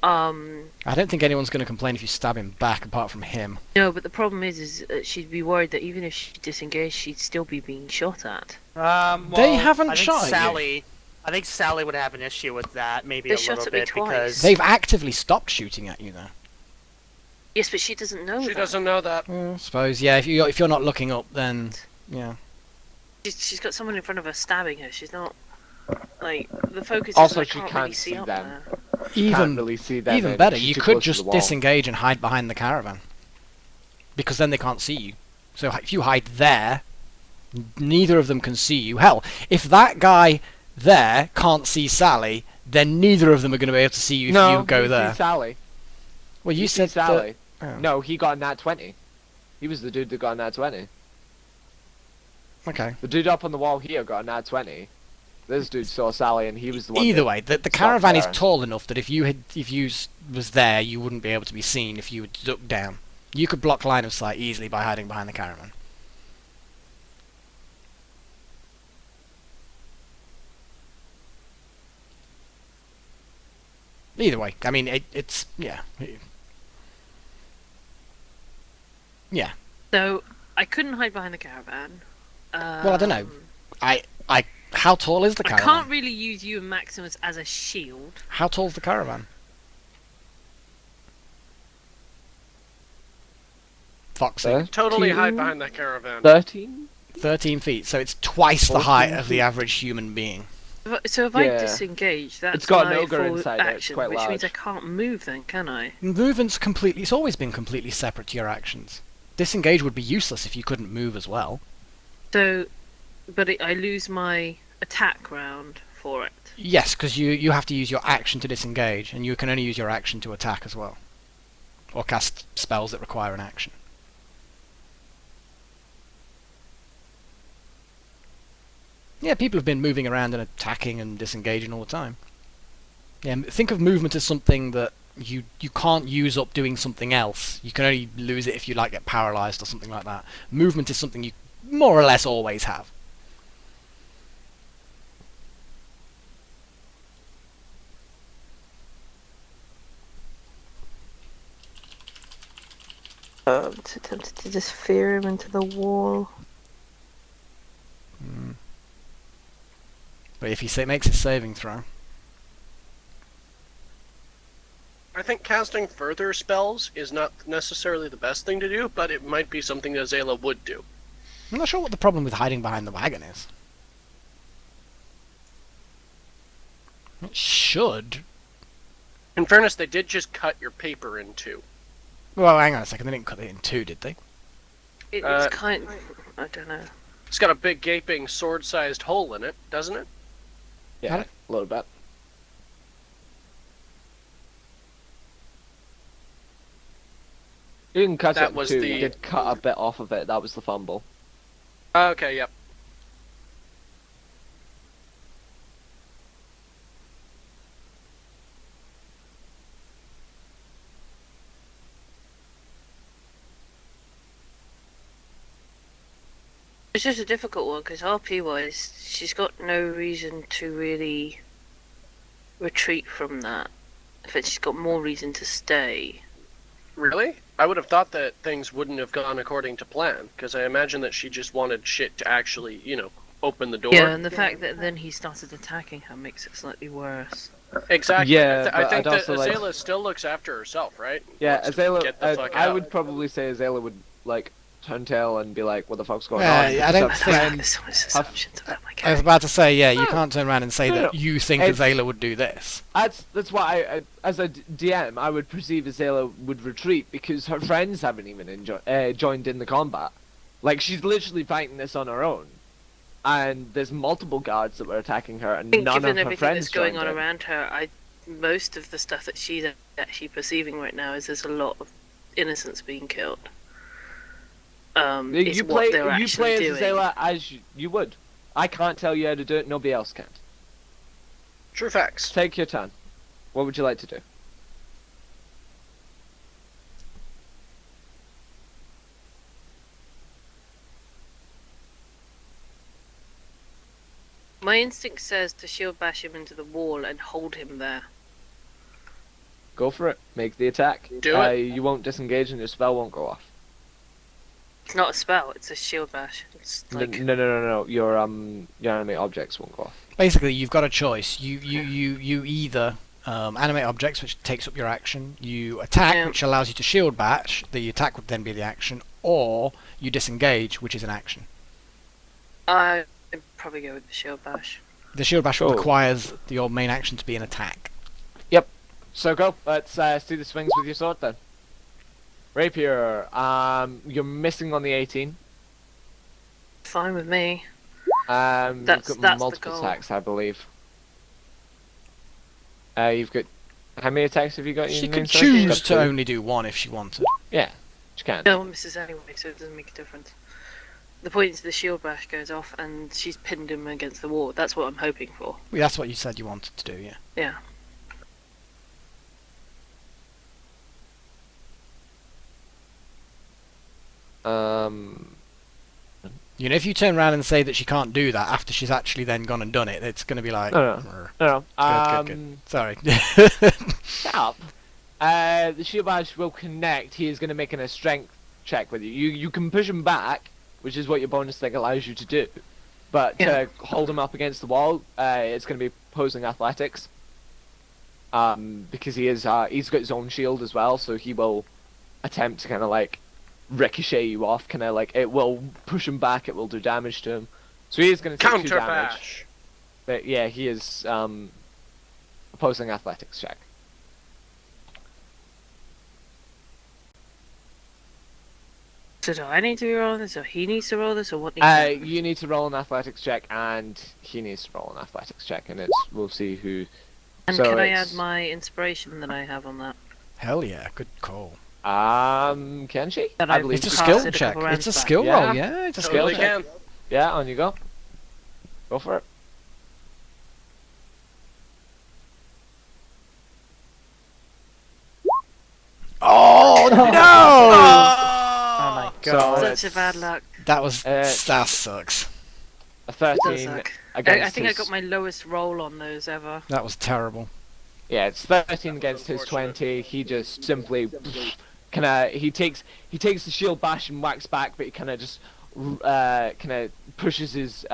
I don't think anyone's going to complain if you stab him back, apart from him. No, but the problem is that she'd be worried that even if she disengaged, she'd still be being shot at. Well, They haven't I think shot at you. Sally. I think Sally would have an issue with that, maybe They a shot little at me bit, twice. because They've actively stopped shooting at you, though. Yes, but she doesn't know She that. doesn't know that. I suppose, yeah. If you're not looking up, then yeah. She's got someone in front of her stabbing her. She's not like the focus. Also, is, I she can't can't really see see up them. there. You can't Even really see them. even and better, she's you too could close to just the wall. disengage and hide behind the caravan, because then they can't see you. So if you hide there, neither of them can see you. Hell, if that guy there can't see Sally, then neither of them are going to be able to see you if No, you go he there. sees Sally. Well, you He said sees Sally. that. Oh, No, he got a nat 20. He was the dude that got a nat 20. okay. The dude up on the wall here got a nat 20. This dude saw Sally and he was the one. Either that way, the stopped caravan is her. tall enough that if you was there, you wouldn't be able to be seen if you would duck down. You could block line of sight easily by hiding behind the caravan. Either way, I mean, it's yeah. Yeah. So I couldn't hide behind the caravan. Well, I don't know. How tall is the I caravan? can't really use you and Maximus as a shield. How tall is the caravan? Foxy. Totally hide behind that caravan. 13? 13 feet, so it's twice the 14 height of the feet. average human being. So if I Yeah. disengage, that's It's got an my ogre full inside it, it's action, quite which means I large. can't move then, can I? Movement's completely... It's always been completely separate to your actions. Disengage would be useless if you couldn't move as well. So, but I lose my attack round for it. Yes, because you have to use your action to disengage, and you can only use your action to attack as well. Or cast spells that require an action. Yeah, people have been moving around and attacking and disengaging all the time. Yeah, think of movement as something that you can't use up doing something else. You can only lose it if you like get paralyzed or something like that. Movement is something you more or less always have. Tempted to just fear him into the wall. But if he makes his saving throw, I think casting further spells is not necessarily the best thing to do, but it might be something that Zayla would do. I'm not sure what the problem with hiding behind the wagon is. It should. In fairness, they did just cut your paper in two. Well, hang on a second. They didn't cut it in two, did they? It's kind. I don't know. It's got a big gaping sword-sized hole in it, doesn't it? Yeah, a little bit. You didn't cut That it in was two, the- you did cut a bit off of it, that was the fumble. Okay, yep. It's just a difficult one because RP wise, she's got no reason to really retreat from that. In fact, she's got more reason to stay. Really? I would have thought that things wouldn't have gone according to plan, because I imagine that she just wanted shit to actually, open the door. Yeah, and the fact that then he started attacking her makes it slightly worse. Exactly. Yeah, I but think I'd that also like- Azela still looks after herself, right? Yeah, Wants to Azela. get the fuck I out. would probably say Azela would like turn tail and be like, "What the fuck's going Yeah, on?" I Because don't her think- friends There's so much have- assumptions about my I was character. about to say, yeah, you can't turn around and say No, that no. you think It's- Azela would do this. That's why, as a DM, I would perceive Azela would retreat because her friends haven't even joined in the combat. Like, she's literally fighting this on her own. And there's multiple guards that were attacking her, and I think none given of her everything friends that's going joined on in. around her, most of the stuff that she's actually perceiving right now is there's a lot of innocents being killed. It's You what play, they're you actually play as doing. Azela as you would. I can't tell you how to do it, nobody else can. True facts. Take your turn. What would you like to do? My instinct says to shield bash him into the wall and hold him there. Go for it. Make the attack. Do it. You won't disengage and your spell won't go off. It's not a spell, it's a shield bash. It's like No. Your animate objects won't go off. Basically, you've got a choice. You either animate objects, which takes up your action. You attack, Yeah. which allows you to shield bash. The attack would then be the action, or you disengage, which is an action. I'd probably go with the shield bash. The shield bash Cool. requires your main action to be an attack. So go. Let's see the swings with your sword then. Rapier. You're missing on the 18. Fine with me. You've That's got the multiple goal. attacks, I believe. You've got how many attacks have you got? in She your could main sword? choose You've to got two? only do one if she wanted. Yeah, she can. No one misses anyway, so it doesn't make a difference. The point is the shield bash goes off and she's pinned him against the wall. That's what I'm hoping for. Well, that's what you said you wanted to do, yeah. Yeah. You know, if you turn around and say that she can't do that after she's actually then gone and done it, it's going to be like... No. "Rrr." No. Good. Sorry. Shut up. The shield bash will connect. He is going to make a strength check with you. You can push him back, which is what your bonus thing allows you to do. But Yeah. to hold him up against the wall, it's going to be opposing athletics. Because he's got his own shield as well, so he will attempt to kind of like ricochet you off. Kind of like it will push him back. It will do damage to him. So he is going to take 2 Counter damage. bash. But yeah, he is opposing athletics check. So do I need to be rolling this, or he needs to roll this, or what needs to happen? You need to roll an athletics check, and he needs to roll an athletics check, and we'll see who. And so can I it's- add my inspiration that I have on that? Hell yeah, good call. Can she? That I I- believe It's a she cast skill it a check. couple rounds It's a back. skill Yeah. roll, yeah. It's a skill Totally check. can. Yeah, on you go. Go for it. Oh, no! Oh my So god. Such a it's bad luck. That was... Uh, that sucks. A It does 13 suck. against I think I his- got my lowest roll on those ever. That was terrible. Yeah, it's 13 against his unfortunate. 20. He just simply kind of he takes the shield bash and whacks back, but he kind of just kind of pushes his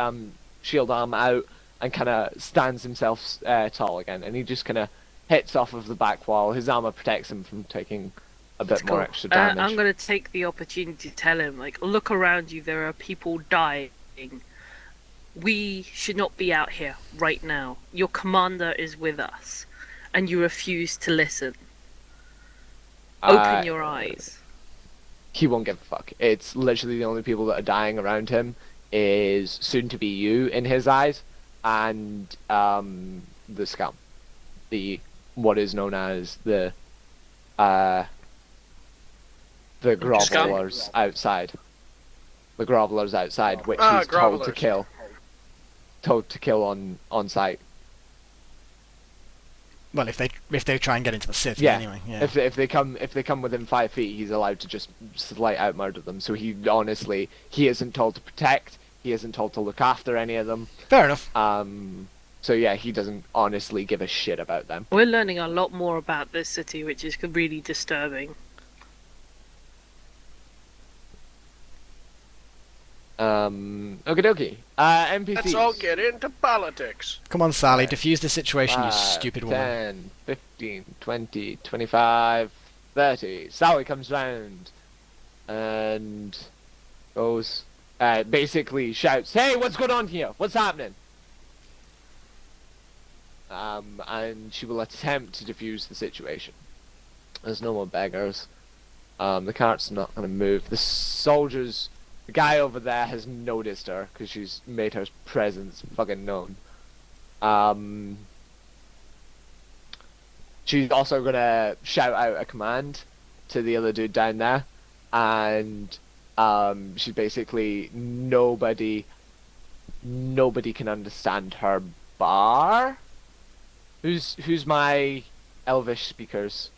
shield arm out and kind of stands himself tall again, and he just kind of hits off of the back wall. His armor protects him from taking a bit more extra damage. I'm gonna take the opportunity to tell him, like, look around you. There are people dying. We should not be out here right now. Your commander is with us, and you refuse to listen. Open your eyes. He won't give a fuck. It's literally the only people that are dying around him is soon to be you in his eyes, and the scum, what is known as the Scum? grovelers outside. The grovelers outside, which he's told to grovelers. kill. Told to kill on site. Well, if they try and get into the city, Yeah. anyway. Yeah. If they come within 5 feet, he's allowed to just slight out murder them. So he isn't told to protect. He isn't told to look after any of them. Fair enough. So yeah, he doesn't honestly give a shit about them. We're learning a lot more about this city, which is really disturbing. Okie dokie. NPCs. Let's all get into politics. Come on, Sally, diffuse the situation, you 5, stupid woman. 10, 15, 20, 25, 30. Sally comes round and goes, basically shouts, "Hey, what's going on here? What's happening?" And she will attempt to defuse the situation. There's no more beggars. The cart's not going to move. The guy over there has noticed her because she's made her presence fucking known. She's also going to shout out a command to the other dude down there, and she's basically nobody can understand her bar. Who's my Elvish speakers?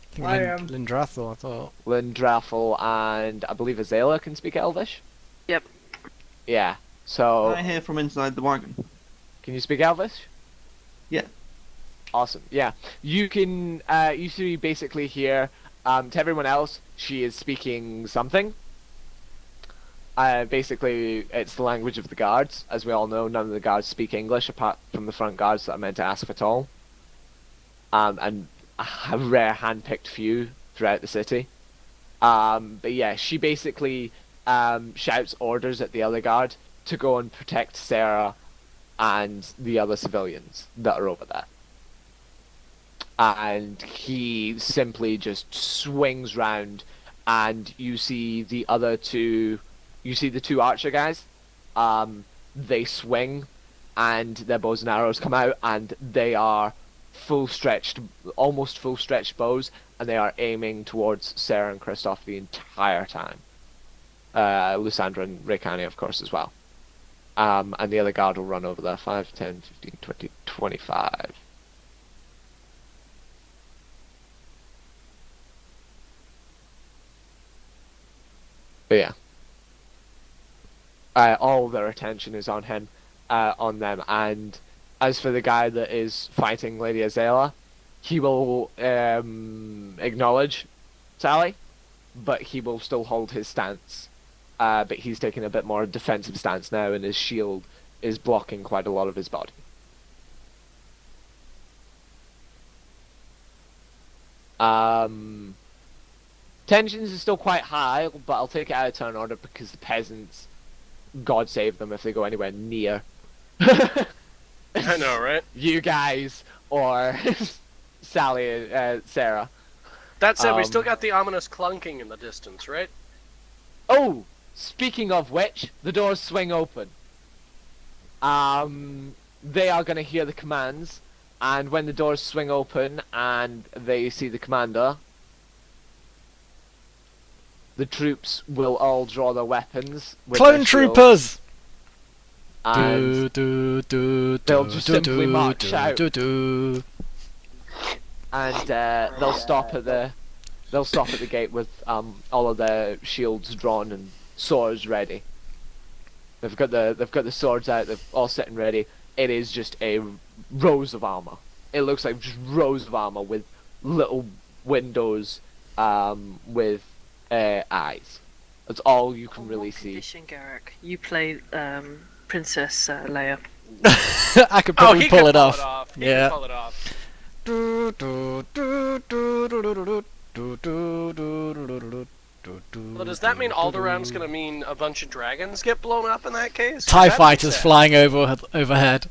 I think I am. Lindrathel, I thought. Lindraffel and I believe Azela can speak Elvish. Yep. Yeah. So I hear from inside the wagon. can you speak Elvish? Yeah. Awesome. Yeah. You can. You three basically hear. To everyone else, she is speaking something. Basically, it's the language of the guards. As we all know, none of the guards speak English apart from the front guards that are meant to ask for toll. And a rare hand-picked few throughout the city. But yeah, she basically shouts orders at the other guard to go and protect Sarah and the other civilians that are over there. And he simply just swings round, and you see the other two. You see the two archer guys. They swing, and their bows and arrows come out, and they are almost full stretched bows, and they are aiming towards Sarah and Kristoff the entire time. Lysandra and Raikani, of course, as well. And the other guard will run over there. 5, 10, 15, 20, 25. But yeah. All their attention is on him, on them, and as for the guy that is fighting Lady Azela, he will acknowledge Sally, but he will still hold his stance. But he's taking a bit more defensive stance now, and his shield is blocking quite a lot of his body. Tensions are still quite high, but I'll take it out of turn order because the peasants, God save them if they go anywhere near I know, right? you guys or Sally and Sarah. That said, we still got the ominous clunking in the distance, right? Oh, speaking of which, the doors swing open. They are going to hear the commands, and when the doors swing open and they see the commander, the troops will all draw their weapons. With Clone their shields, troopers! and they'll just simply march out. And they'll stop at the gate with all of their shields drawn and swords ready. They've got the swords out. They're all sitting ready. It is just a rows of armor. It looks like just rows of armor with little windows with eyes. That's all you can really see. Condition, Garrick. You play Princess Leia. I could probably pull it off. He Yeah. can pull it off. Well, does that mean Alderaan's gonna mean a bunch of dragons get blown up in that case? TIE That'd be fighters sad. flying overhead.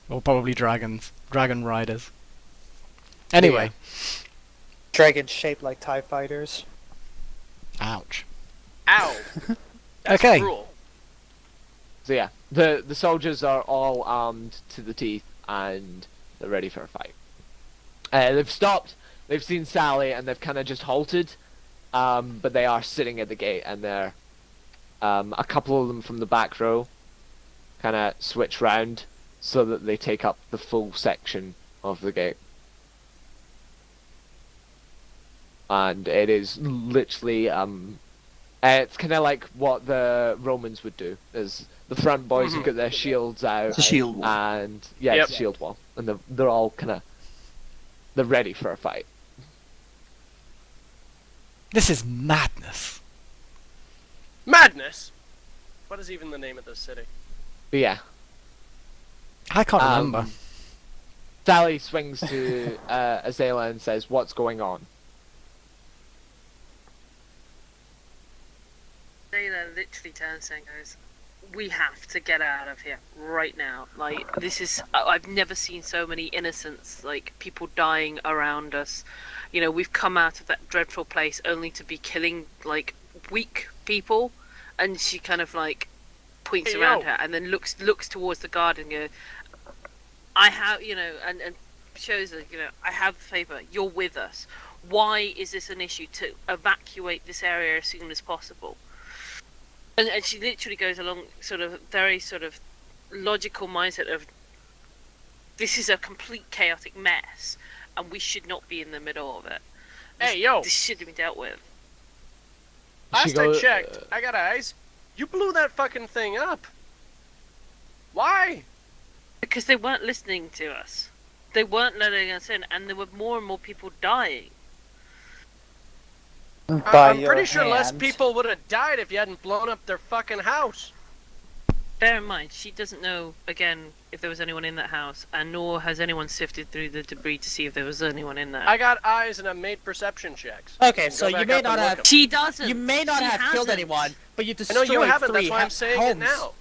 Or probably dragons. Dragon riders. Anyway. Dragons shaped like TIE fighters. Ouch. Ow! That's Okay. cruel. So yeah, the soldiers are all armed to the teeth and they're ready for a fight. They've stopped. They've seen Sally and they've kind of just halted. but they are sitting at the gate, and they're a couple of them from the back row kind of switch round so that they take up the full section of the gate. And it is literally, it's kind of like what the Romans would do. Is the front boys have got their shields out. It's a shield wall. And yeah, it's a shield wall, and they're all they're ready for a fight. This is madness. Madness. What is even the name of this city? But yeah, I can't remember. Sally swings to Azela and says, "What's going on?" Taylor literally turns and goes, "We have to get out of here right now. Like, this is... I've never seen so many innocents, like, people dying around us. You know, we've come out of that dreadful place only to be killing, like, weak people." And she kind of, like, points around her and then looks towards the guard and goes, "I have, you know," and shows her, you know, "I have the favour. You're with us. Why is this an issue to evacuate this area as soon as possible?" And she literally goes along sort of very sort of logical mindset of, this is a complete chaotic mess and we should not be in the middle of it. This should be dealt with. Last I checked, I got eyes. You blew that fucking thing up. Why? Because they weren't listening to us. They weren't letting us in, and there were more and more people dying. I'm pretty sure less people would have died if you hadn't blown up their fucking house. Bear in mind, she doesn't know, again, if there was anyone in that house, and nor has anyone sifted through the debris to see if there was anyone in there. I got eyes and I made perception checks. Okay, so you may not have... She doesn't! You may not have killed anyone, but you destroyed I know you haven't, 3 that's why I'm saying homes. it now.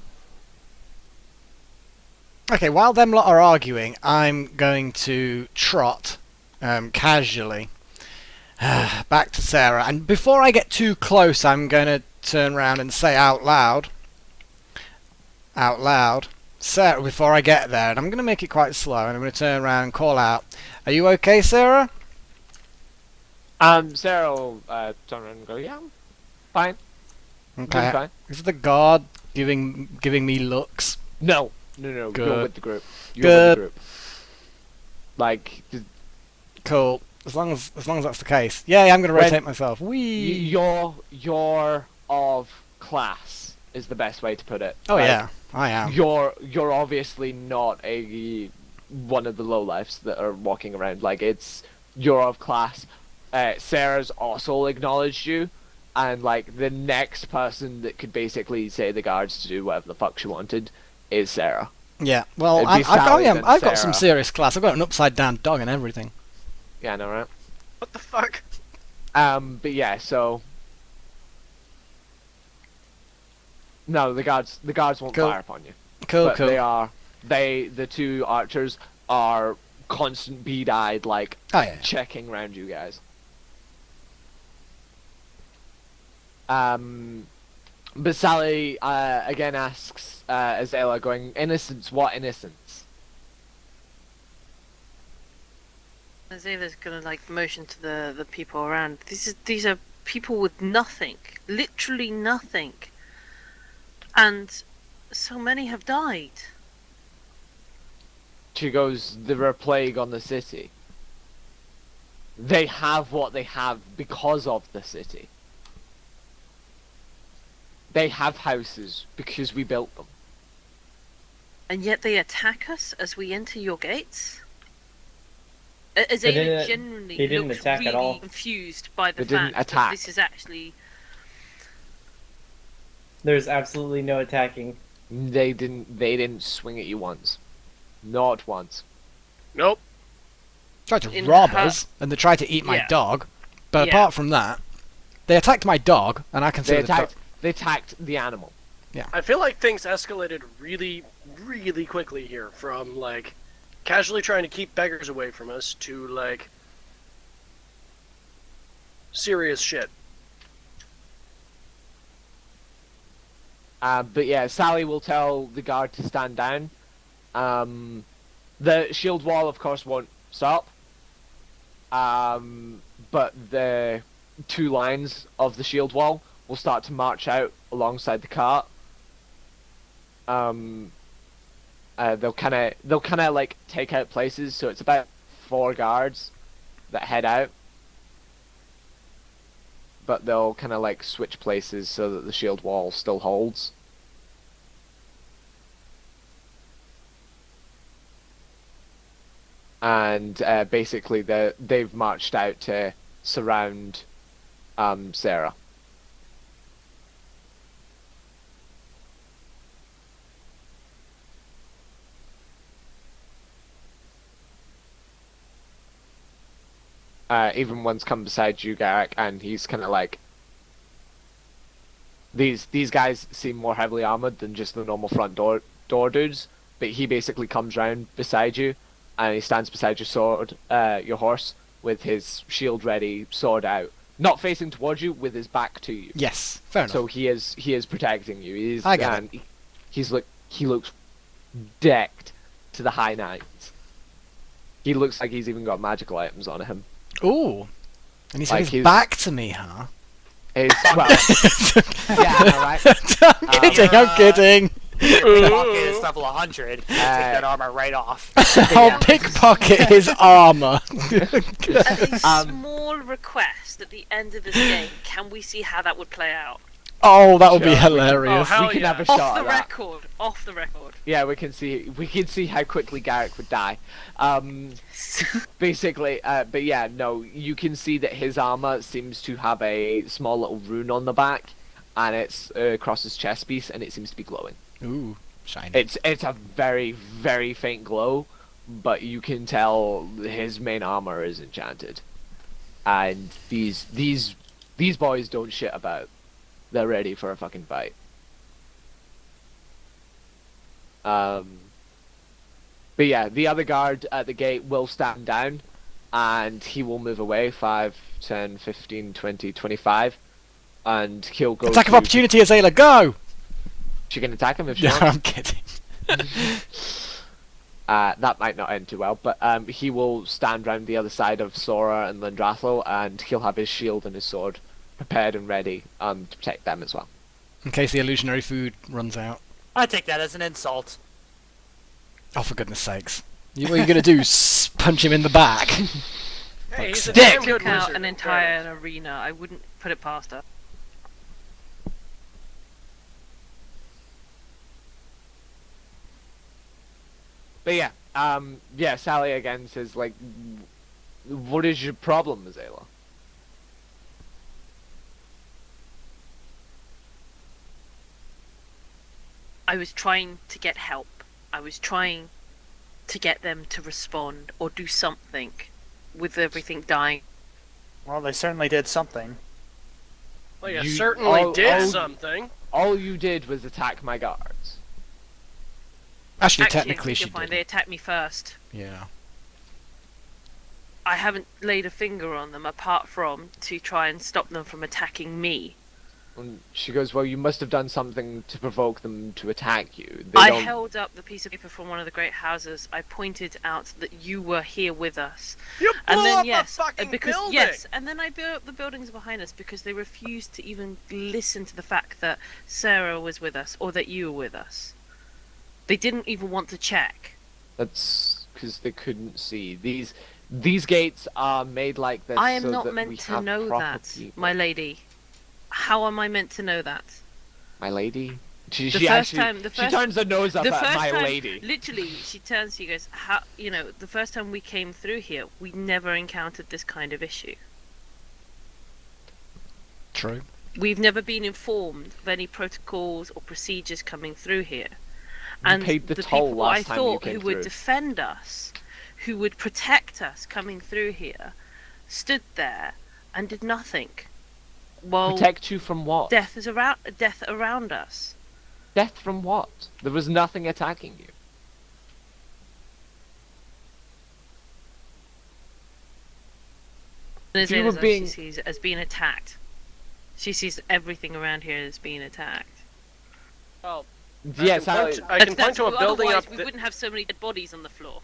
Okay, while them lot are arguing, I'm going to trot casually back to Sarah. And before I get too close, I'm going to turn around and say out loud, Sarah, before I get there, and I'm going to make it quite slow, and I'm going to turn around and call out, "Are you okay, Sarah?" Sarah will turn around and go, "Yeah, I'm fine." Okay. Fine. Is the guard giving me looks? No. Good. You're with the group. Good. With the group. Like, Cool. As long as that's the case. Yeah, I'm going to rotate myself. Whee! You're of class is the best way to put it. Oh like, yeah, I am. You're obviously not one of the lowlifes that are walking around. Like, you're of class. Sarah's also acknowledged you, and like the next person that could basically say the guards to do whatever the fuck she wanted is Sarah. Yeah. Well, I've got some serious class. I've got an upside down dog and everything. Yeah, I know, right? What the fuck? But yeah, so no, the guards won't fire upon you. Cool. The 2 archers are constant bead-eyed, like checking around you guys. But Sally again asks Azela, going, "Innocence? What innocence?" Azela's gonna like motion to the people around. These are people with nothing, literally nothing, and so many have died. She goes, "There are plague on the city. They have what they have because of the city. They have houses because we built them. And yet they attack us as we enter your gates?" Azela genuinely looks really confused by the fact that this is actually... There's absolutely no attacking. They didn't swing at you once. Not once. Nope. Tried to rob us, and they tried to eat my dog. But apart from that, they attacked my dog, and I consider they attacked the animal. Yeah. I feel like things escalated really, really quickly here, from like casually trying to keep beggars away from us to like serious shit. But yeah, Sally will tell the guard to stand down. The shield wall, of course, won't stop. But the two lines of the shield wall will start to march out alongside the cart. They'll kind of like take out places, so it's about 4 guards that head out, but they'll kind of like switch places so that the shield wall still holds. And basically they've marched out to surround Sarah. Even one's come beside you, Garrick, and he's kind of like, these guys seem more heavily armored than just the normal front door dudes, but he basically comes round beside you, and he stands beside your horse, with his shield ready, sword out, not facing towards you, with his back to you. Yes, fair enough. So he is protecting you. I get it. He looks decked to the high nines. He looks like he's even got magical items on him. Ooh. And he's Like his back to me, huh? Well, yeah, alright. I'm kidding, I'm kidding. Pickpocket is level 100. Take that armor right off. I'll pickpocket his armor. As a small request at the end of this game, can we see how that would play out? Oh, that would be hilarious. Oh, we can have a Off shot the at that. record. Off the record. Yeah, we can see how quickly Garrick would die. Basically, but yeah, no, you can see that his armor seems to have a small little rune on the back, and it's across his chest piece, and it seems to be glowing. Ooh, shiny. It's a very, very faint glow, but you can tell his main armor is enchanted. And these boys don't shit about. They're ready for a fucking fight. But yeah, the other guard at the gate will stand down, and he will move away 5, 10, 15, 20, 25, and he'll go. Attack of opportunity, Azela, go! She can attack him if she No, wants. I'm kidding. That might not end too well, but he will stand round the other side of Sora and Lindrathel, and he'll have his shield and his sword prepared and ready to protect them as well. In case the illusionary food runs out. I take that as an insult. Oh, for goodness sakes. What are you going to do? Punch him in the back? Hey, he's a Dick! damn good Took out wizard. an entire arena. I wouldn't put it past her. But yeah, Sally again says, like, what is your problem, Azela? I was trying to get help. I was trying to get them to respond or do something with everything dying. Well, they certainly did something. Well, you You- certainly all- did all- something. All you did was attack my guards. Actually, Actually, technically I she think you'll find did. they attacked me first. Yeah. I haven't laid a finger on them apart from to try and stop them from attacking me. And she goes, well, you must have done something to provoke them to attack you. They I don't- held up the piece of paper from one of the great houses. I pointed out that you were here with us. You And blew then up yes, a fucking because building. yes, and then I blew up the buildings behind us because they refused to even listen to the fact that Sarah was with us or that you were with us. They didn't even want to check. That's because they couldn't see. These gates are made like this. I am so not that we meant to have know proper that, people. my lady. How am I meant to know that? My lady. She The first time- she turns her nose up The at first my time, lady. literally, she turns to you, goes, "How? You know, the first time we came through here, we never encountered this kind of issue. True. We've never been informed of any protocols or procedures coming through here. You And paid the the toll people I last time you thought came who would through. defend us, who would protect us coming through here, stood there and did nothing. While Protect you from what? death around us. Death from what? There was nothing attacking you. If you were being- She sees it as being attacked. She sees everything around here as being attacked. Oh, Yes, I can point to a building Otherwise, up. we wouldn't have so many dead bodies on the floor.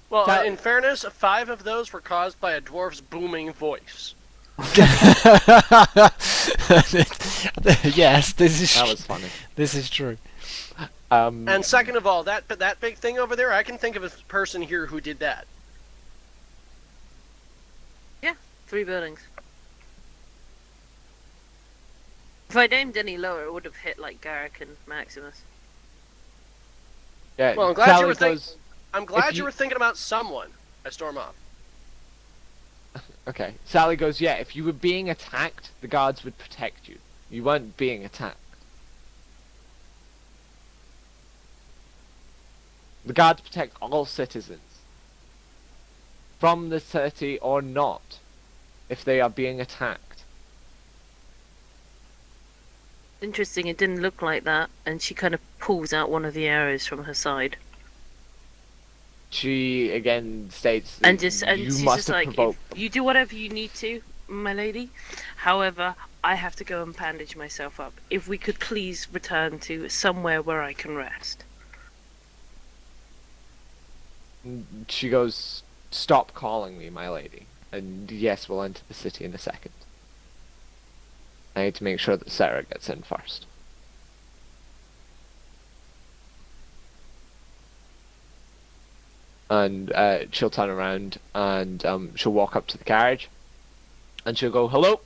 Well, That- in fairness, 5 of those were caused by a dwarf's booming voice. Yes, this is. That was funny. This is true. And second of all, that big thing over there, I can think of a person here who did that. Yeah, 3 buildings. If I'd aimed any lower, it would have hit like Garrick and Maximus. Yeah, Well, I'm glad Sally you were goes, I'm glad if you were thinking about someone. I storm off. Okay, Sally goes, yeah, if you were being attacked, the guards would protect you. You weren't being attacked. The guards protect all citizens. From the city or not, if they are being attacked. Interesting, it didn't look like that, and she kind of pulls out one of the arrows from her side. She again states And you she's must just have like, provoked them. you do whatever you need to, my lady. However, I have to go and bandage myself up. If we could please return to somewhere where I can rest. She goes, stop calling me, my lady. And yes, we'll enter the city in a second. I need to make sure that Sarah gets in first. And she'll turn around and she'll walk up to the carriage. And she'll go, hello?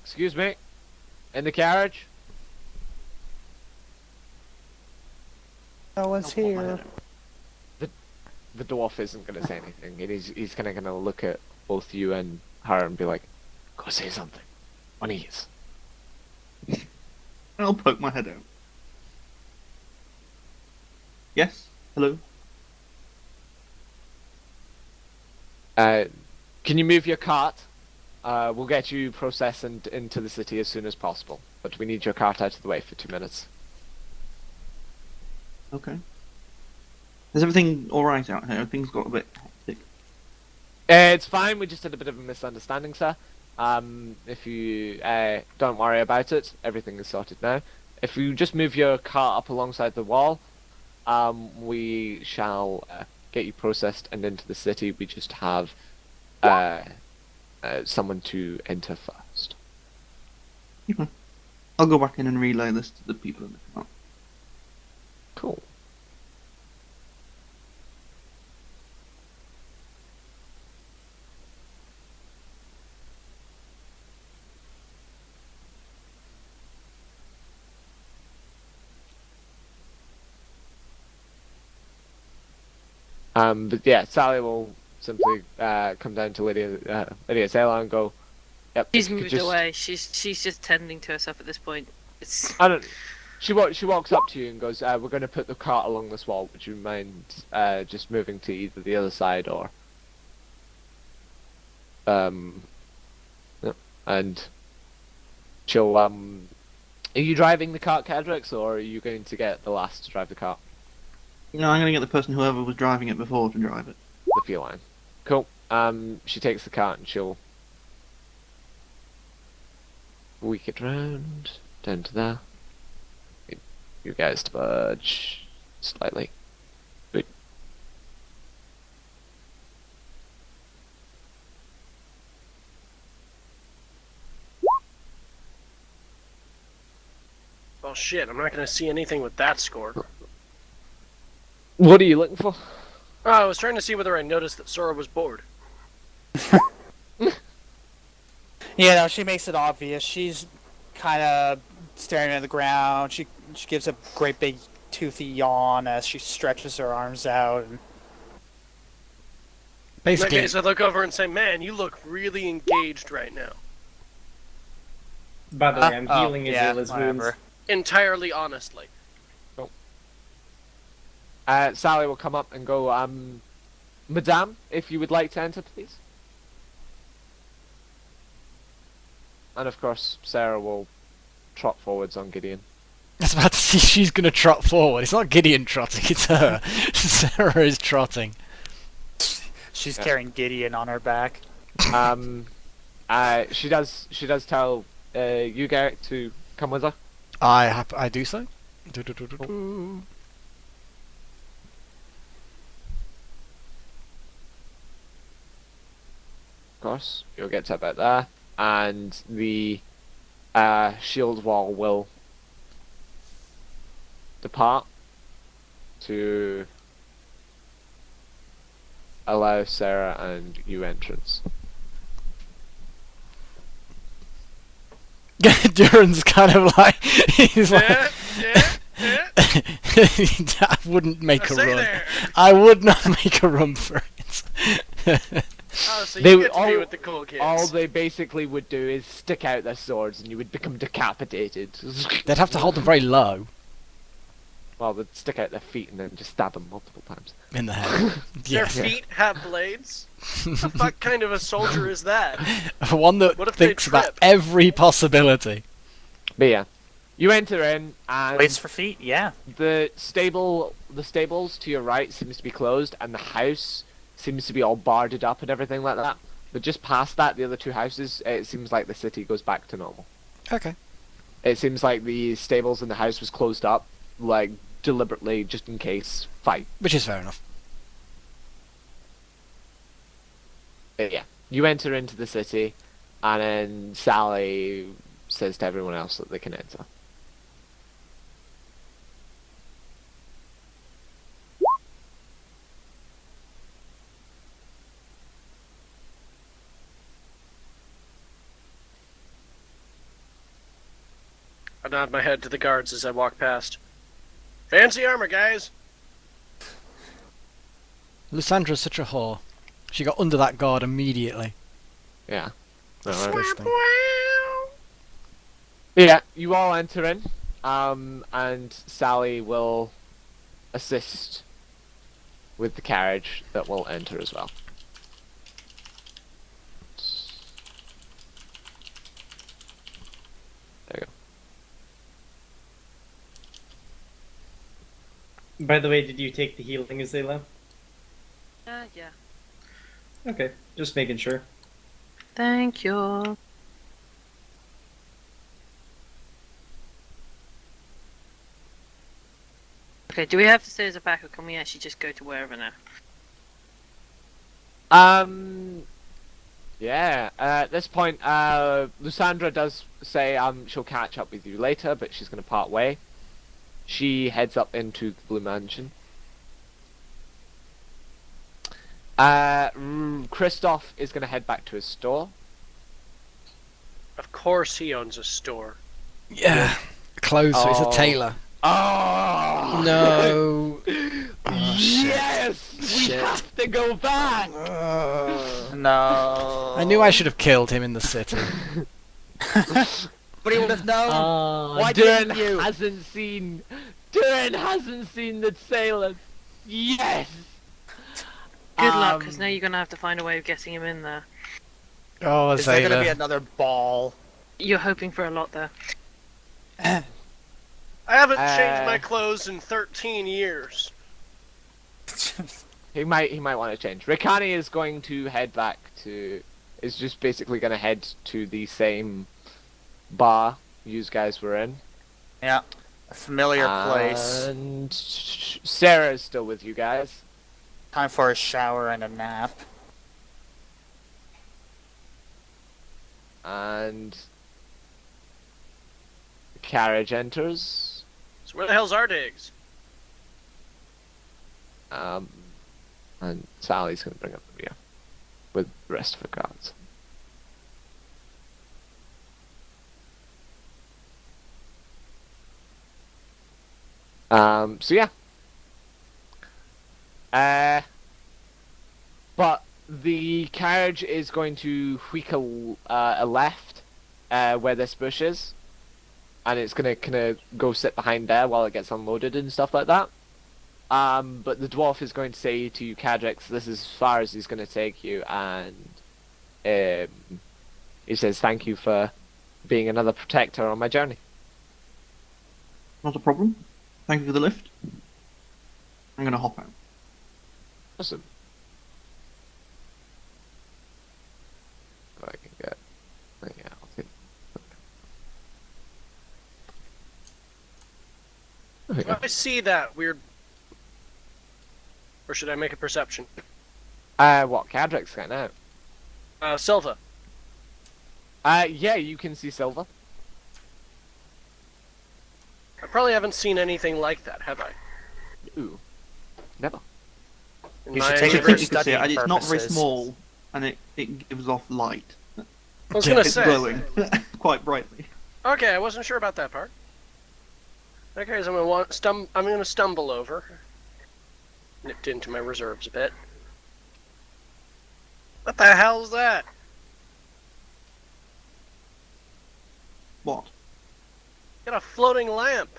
Excuse me? In the carriage? I was here. The dwarf isn't going to say anything. He's kind of going to look at both you and her and be like, go say something. On ease. I'll poke my head out. Yes? Hello? Can you move your cart? We'll get you processed into the city as soon as possible. But we need your cart out of the way for 2 minutes. Okay. Is everything alright out here? Things got a bit hectic. It's fine, we just had a bit of a misunderstanding, sir. If you don't worry about it, everything is sorted now. If you just move your cart up alongside the wall, we shall get you processed and into the city. We just have someone to enter first. Okay. I'll go back in and relay this to the people in the car. Cool. But yeah, Sally will simply come down to Lydia Sailor and go, yep. She's moved away. She's just tending to herself at this point. It's... I don't. She walks up to you and goes, "We're going to put the cart along this wall. Would you mind just moving to either the other side or?" And she'll Are you driving the cart, Cadrix, or are you going to get the last to drive the cart? No, I'm going to get the person whoever was driving it before to drive it. The feline. Cool. She takes the cart and she'll weak it round down to there. You guys to budge slightly. Good. Well, shit, I'm not going to see anything with that score. What are you looking for? Oh, I was trying to see whether I noticed that Sora was bored. Yeah, no, she makes it obvious. She's kind of staring at the ground. She gives a great big toothy yawn as she stretches her arms out. And... Basically, In that case, I look over and say, "Man, you look really engaged right now." By the way, I'm healing Azula's wounds. Entirely honestly. Sally will come up and go, Madame, if you would like to enter, please. And of course, Sarah will trot forwards on Gideon. I was about to see she's going to trot forward. It's not Gideon trotting, it's her. Sarah is trotting. She's carrying Gideon on her back. She does tell you, Garrick, to come with her. I do so. Cool. 。 . 。 . 。 . 。 . 。 . 。 . . 。 . 。 . 。 . 。 . 。 . . 。 . 。 . . 。 . 。 . 。 . 。 . 。 . 。 . 。 。 . 。 。 . 。 . 。 . 。 . 。 . course. You'll get to about there, and the shield wall will depart to allow Sarah and you entrance. Duran's kind of like he's like I wouldn't make a run. There. I would not make a run for it. Oh, so They you would get to be with the cool kids. All they basically would do is stick out their swords and you would become decapitated. They'd have to hold them very low Well, they'd stick out their feet and then just stab them multiple times. in the head. Their Yes. feet have blades? What the fuck kind of a soldier is that? One that What if they thinks about trip? every possibility. But yeah, you enter in and Waits for feet, yeah. the stables to your right seems to be closed, and the house seems to be all barded up and everything like that. But just past that, the other two houses, it seems like the city goes back to normal. Okay. It seems like the stables and the house was closed up, like deliberately, just in case fight. Which is fair enough. But yeah, you enter into the city, and then Sally says to everyone else that they can enter. I nod my head to the guards as I walk past. Fancy armor, guys! Lysandra's such a whore. She got under that guard immediately. Yeah. Disgusting. Yeah, you all enter in, and Sally will assist with the carriage that will enter as well. There you go. By the way, did you take the healing, Azela? Yeah. Okay, just making sure. Thank you. Okay, do we have to stay as a pack, or can we actually just go to wherever now? Yeah, at this point, Lysandra does say she'll catch up with you later, but she's going to part way. She heads up into the Blue Mansion. Christoph is going to head back to his store. Of course he owns a store. Yeah. Clothes, so he's Oh. a tailor. Oh No. Oh, shit. yes, we Shit. have to go back. No. I knew I should have killed him in the city. But he would have known. Why Duran didn't you? hasn't seen. Duran hasn't seen the sailors. Yes. Good luck, because now you're gonna have to find a way of getting him in there. Oh, a Is there gonna sailor. be another ball? You're hoping for a lot there. I haven't changed my clothes in 13 years. He might want to change. Rikani is going to head back to. Is just basically going to head to the same bar you guys were in. Yeah. A familiar place. And Sarah is still with you guys. Time for a shower and a nap. And the carriage enters. So where the hell's our digs? And Sally's going to bring up the rear with the rest of the guards. So yeah. But the carriage is going to wheak a left where this bush is, and it's gonna kind of go sit behind there while it gets unloaded and stuff like that. But the dwarf is going to say to you, Cadrix, this is as far as he's going to take you, and he says thank you for being another protector on my journey. Not a problem. Thank you for the lift. I'm gonna hop out. Awesome. I can get. Yeah, I'll take. There you Do go. I see that weird... Or should I make a perception? What Cadrix getting out? Silva. Yeah, you can see Silva. I probably haven't seen anything like that, have I? Ooh, never. In You my should take You it think for you can see it, and studying it's not very purposes. small, and it gives off light. I was gonna It's say. glowing quite brightly. Okay, I wasn't sure about that part. Okay, so I'm gonna stumble over. Nipped into my reserves a bit. What the hell's that? What? Got a floating lamp.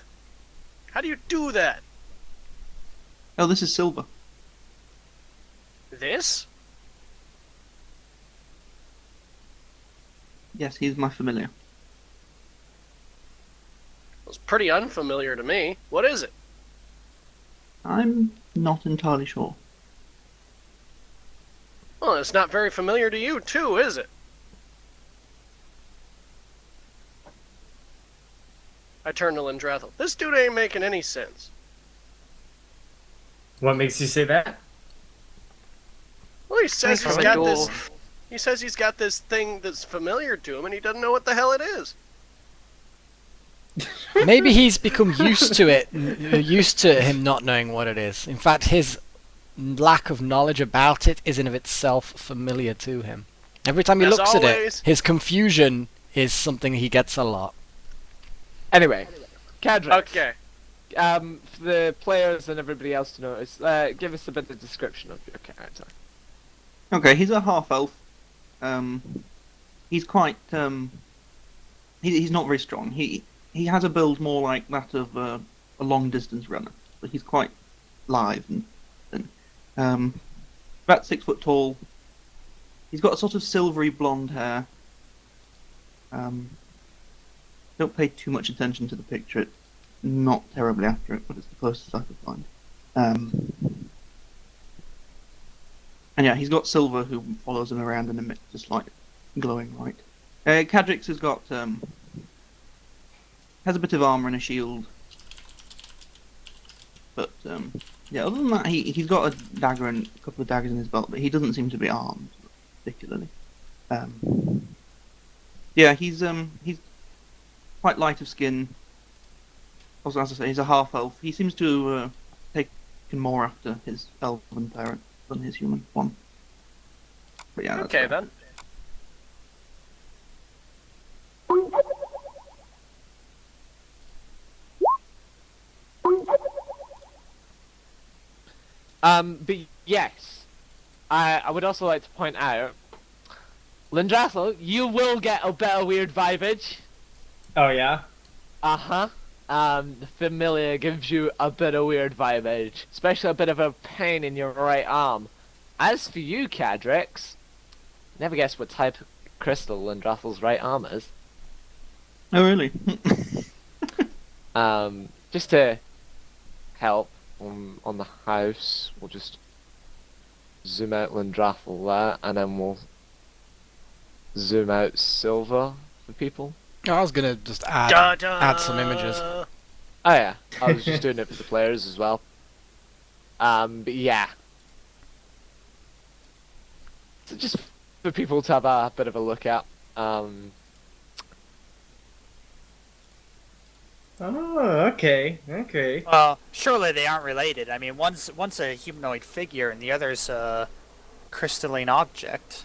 How do you do that? Oh, this is Silver. This? Yes, he's my familiar. Was pretty unfamiliar to me. What is it? I'm not entirely sure. Well, it's not very familiar to you, too, is it? I turned to Lindrathel. This dude ain't making any sense. What makes you say that? Well, he says Thanks he's for the got this. door. He says he's got this thing that's familiar to him, and he doesn't know what the hell it is. Maybe he's become used to it, used to him not knowing what it is. In fact, his lack of knowledge about it is in of itself familiar to him. Every time he As looks at always. it, his confusion is something he gets a lot. Anyway, Cadrex. Okay. For the players and everybody else to notice, give us a bit of description of your character. Okay, he's a half elf. He's quite he's not very strong. He has a build more like that of a long distance runner, but he's quite lithe and about 6 foot tall. He's got a sort of silvery blonde hair. Don't pay too much attention to the picture. It's not terribly accurate, but it's the closest I could find. And yeah, he's got Silver who follows him around and emits just like glowing light. Cadrix has got has a bit of armor and a shield, but yeah, other than that, he's got a dagger and a couple of daggers in his belt, but he doesn't seem to be armed particularly. Yeah, he's quite light of skin. Also, as I say, he's a half elf. He seems to taken more after his elven parent than his human one. But yeah, that's Okay, fair. then. But yes, I would also like to point out, Lindrathel, you will get a bit of weird vibage. Oh yeah? Uh-huh. The familiar gives you a bit of weird vibage, especially a bit of a pain in your right arm. As for you, Cadrix, never guess what type of crystal Lindrathel's right arm is. Oh really? Just to help on the house, we'll just zoom out Lindrathel there, and then we'll zoom out Silver for people. I was gonna just add some images. Oh yeah, I was just doing it for the players as well. But yeah. So just for people to have a bit of a look at. Oh, okay, okay. Well, surely they aren't related. I mean, one's a humanoid figure and the other's a crystalline object.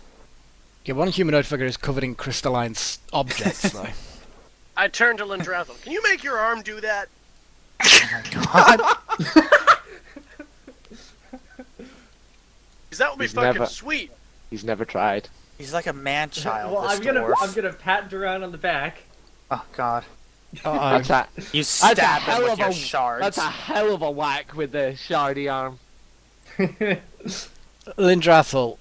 Yeah, one humanoid figure is covered in crystalline objects, though. I turned to Lindrathel. Can you make your arm do that? Oh my god. Because that would be He's fucking never- sweet. He's never tried. He's like a man-child, Well, this I'm gonna dwarf. pat around on the back. Oh god. That's a, You that's a stab him hell with of your a shards. that's a hell of a whack with the shardy arm. Lindrathel,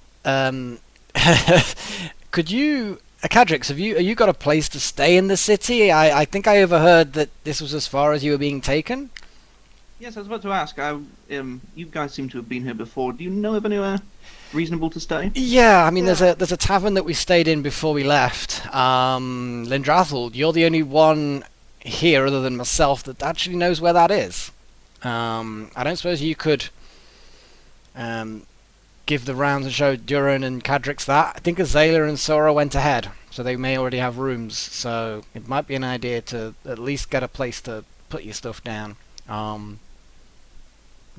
could you, Cadrix, have you got a place to stay in the city? I think I overheard that this was as far as you were being taken. Yes, I was about to ask. You guys seem to have been here before. Do you know of anywhere reasonable to stay? Yeah, I mean, there's a tavern that we stayed in before we left. Lindrathel, you're the only one here other than myself that actually knows where that is. I don't suppose you could give the rounds and show Duran and Cadrix that. I think Azalea and Sora went ahead, so they may already have rooms. So it might be an idea to at least get a place to put your stuff down. Are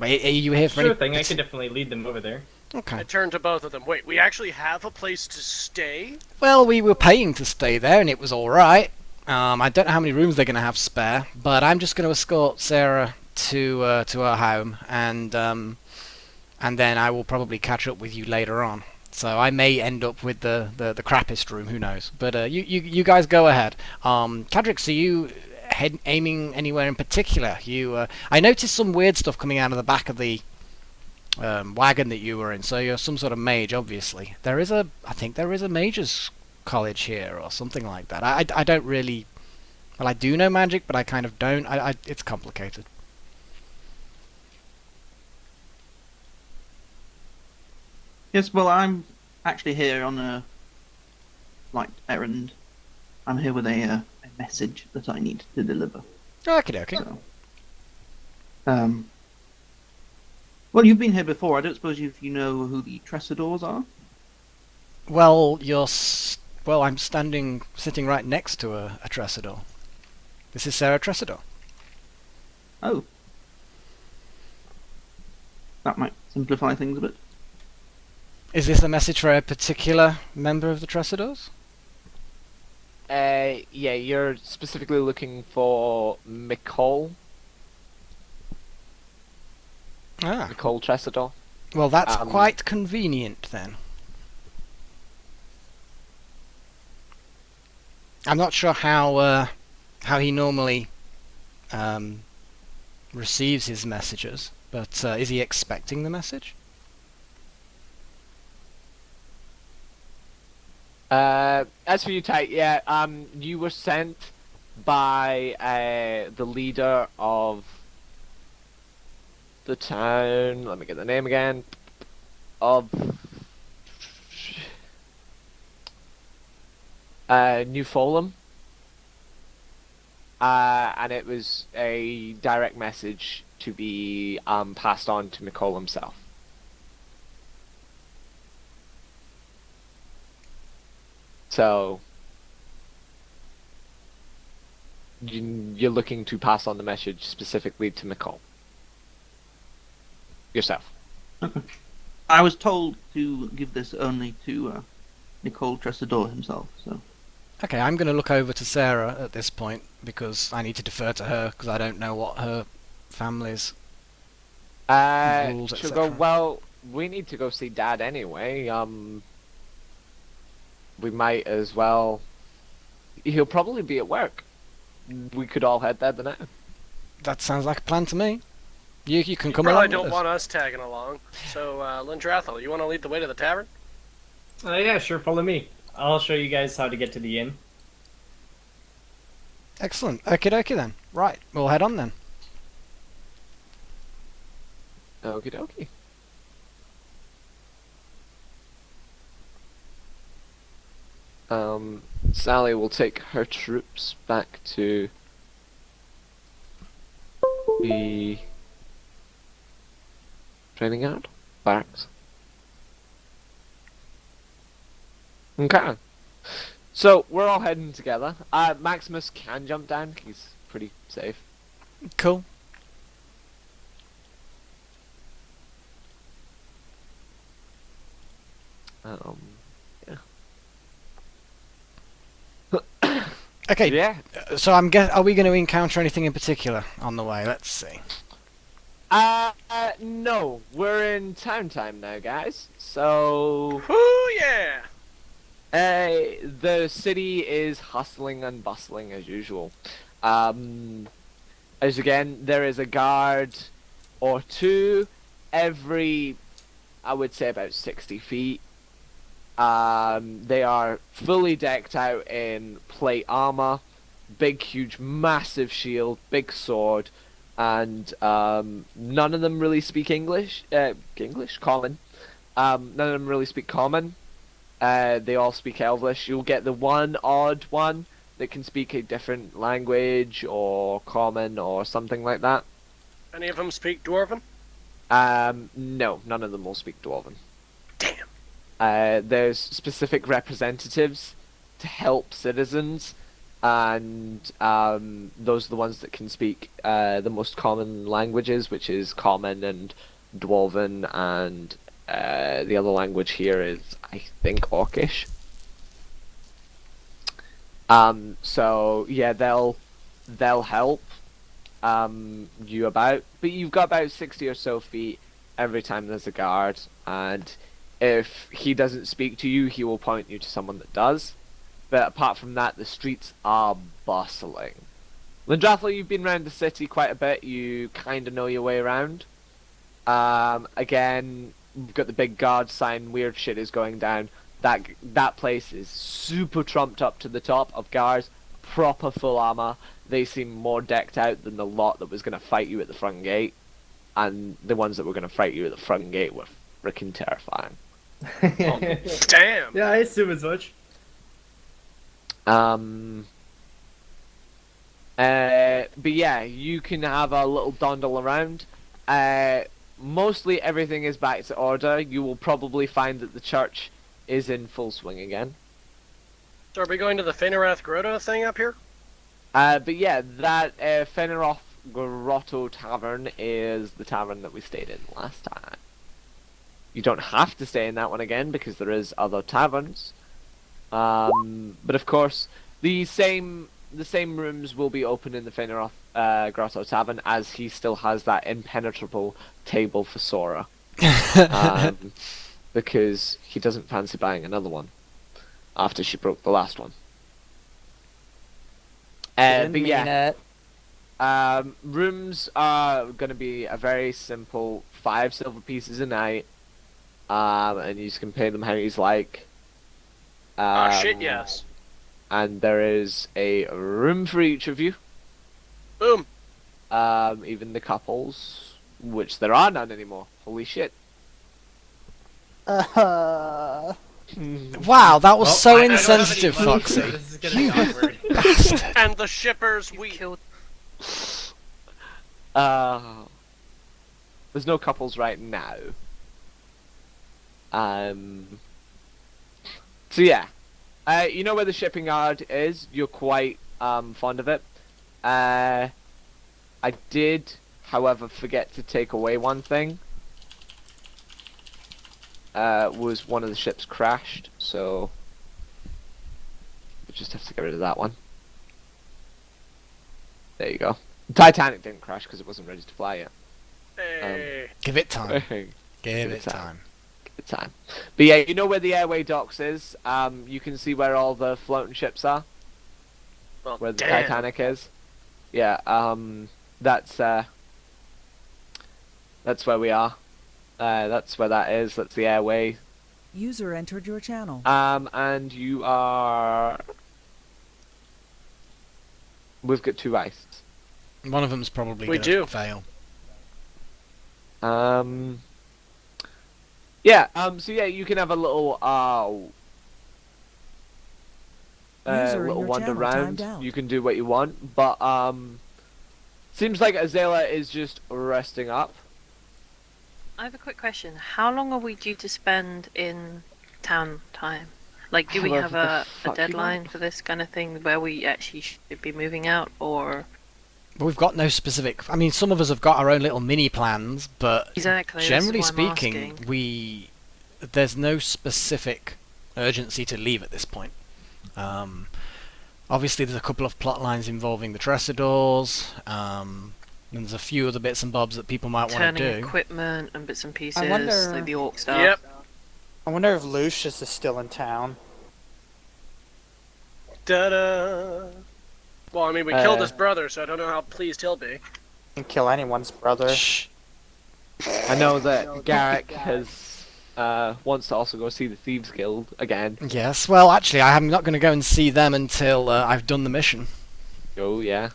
you here for Sure thing, I could definitely lead them over there. Okay. I turned to both of them. Wait, we actually have a place to stay? Well, we were paying to stay there, and it was all right. I don't know how many rooms they're going to have spare, but I'm just going to escort Sarah to her home, and then I will probably catch up with you later on. So I may end up with the crappiest room, who knows? But you guys go ahead. Cadrix, are you aiming anywhere in particular? I noticed some weird stuff coming out of the back of the wagon that you were in. So you're some sort of mage, obviously. I think there is a mage's college here or something like that. I don't really. Well, I do know magic, but I kind of don't. It's complicated. Yes, well, I'm actually here on a errand. I'm here with a message that I need to deliver. Okay. So, well, you've been here before. I don't suppose you know who the Tressadors are? Well, I'm sitting right next to a Tressador. This is Sarah Tressador. Oh. That might simplify things a bit. Is this a message for a particular member of the Tressadors? Yeah, you're specifically looking for Nicole. Nicole Tressador. Well, that's quite convenient then. I'm not sure how he normally receives his messages, but is he expecting the message? As for you, Tate, yeah, you were sent by the leader of the town. Let me get the name again. Of New Fulham. And it was a direct message to be passed on to Nicole himself. So you're looking to pass on the message specifically to Nicole yourself. Okay. I was told to give this only to Nicole Tressador himself. So. Okay, I'm going to look over to Sarah at this point because I need to defer to her because I don't know what her family's rules, she'll etc. go, well, we need to go see Dad anyway. We might as well. He'll probably be at work. We could all head there the now. That sounds like a plan to me. You can come probably along. don't with want us. us tagging along. So, Lindrathel, you want to lead the way to the tavern? Yeah, sure, follow me. I'll show you guys how to get to the inn. Excellent. Okie dokie then. Right, we'll head on then. Okie dokie. Sally will take her troops back to the training yard, barracks. Okay. So we're all heading together. Maximus can jump down. He's pretty safe. Cool. Yeah. Okay. Yeah. So are we going to encounter anything in particular on the way? Let's see. No. We're in town time now, guys. So. Ooh, yeah! The city is hustling and bustling as usual. As again, there is a guard or two every, I would say, about 60 feet. They are fully decked out in plate armor, big, huge, massive shield, big sword, and none of them really speak English. Common. None of them really speak Common. They all speak Elvish. You'll get the one odd one that can speak a different language or Common or something like that. Any of them speak Dwarven? No, none of them will speak Dwarven. There's specific representatives to help citizens, and those are the ones that can speak the most common languages, which is Common and Dwarven, and the other language here is, I think, Orcish. So yeah, they'll help you about, but you've got about 60 or so feet every time there's a guard, and if he doesn't speak to you, he will point you to someone that does. But apart from that, the streets are bustling. Lindrathla, you've been around the city quite a bit. You kind of know your way around. Again, you've got the big guard sign. Weird shit is going down. That place is super trumped up to the top of guards. Proper full armor. They seem more decked out than the lot that was going to fight you at the front gate. And the ones that were going to fight you at the front gate were freaking terrifying. Oh, damn. Yeah, I assume as much. But yeah, you can have a little dondle around. Mostly everything is back to order. You will probably find that the church is in full swing again. So are we going to the Fenerath Grotto thing up here? But yeah, that Fenneroth Grotto Tavern is the tavern that we stayed in last time. You don't have to stay in that one again because there is other taverns. But of course, the same rooms will be open in the Fenneroth Grotto Tavern, as he still has that impenetrable table for Sora. Because he doesn't fancy buying another one after she broke the last one. But yeah, rooms are going to be a very simple 5 silver pieces a night, and you can pay them how you like. Shit, yes. And there is a room for each of you. Boom. Even the couples, which there are none anymore. Holy shit. Wow, that was so insensitive, Foxy. This is gonna be awkward. Bastard. And the shippers, You we... killed. There's no couples right now. So yeah, you know where the shipping yard is. You're quite fond of it. I did, however, forget to take away one thing. Was one of the ships crashed, so we just have to get rid of that one. There you go. Titanic didn't crash because it wasn't ready to fly yet. Hey. Give it time. Give Give it time. Good time. But yeah, you know where the airway docks is. You can see where all the floating ships are. Well, Where the damn. Titanic is. Yeah. That's where we are. That's where that is. That's the airway. User entered your channel. And you are. We've got 2 ice. One of them's probably We gonna do. fail. Yeah. So yeah, you can have a little User in little your wander channel around. timed out. You can do what you want, but seems like Azela is just resting up. I have a quick question. How long are we due to spend in town time? Like, do we However have the a fuck you deadline want. for this kind of thing where we actually should be moving out, or... But we've got no specific. I mean, some of us have got our own little mini plans, but Exactly, that's generally why I'm speaking, asking. there's no specific urgency to leave at this point. Obviously, there's a couple of plot lines involving the Tressadors. There's a few other bits and bobs that people might want Turning to do. equipment and bits and pieces, wonder- like the orc stuff. Yep. I wonder if Lucius is still in town. Da-da. Well, I mean, we killed his brother, so I don't know how pleased he'll be. Can kill anyone's brother. Shh. I know that Garrick has wants to also go see the Thieves Guild again. Yes. Well, actually, I'm not going to go and see them until I've done the mission. Oh yeah.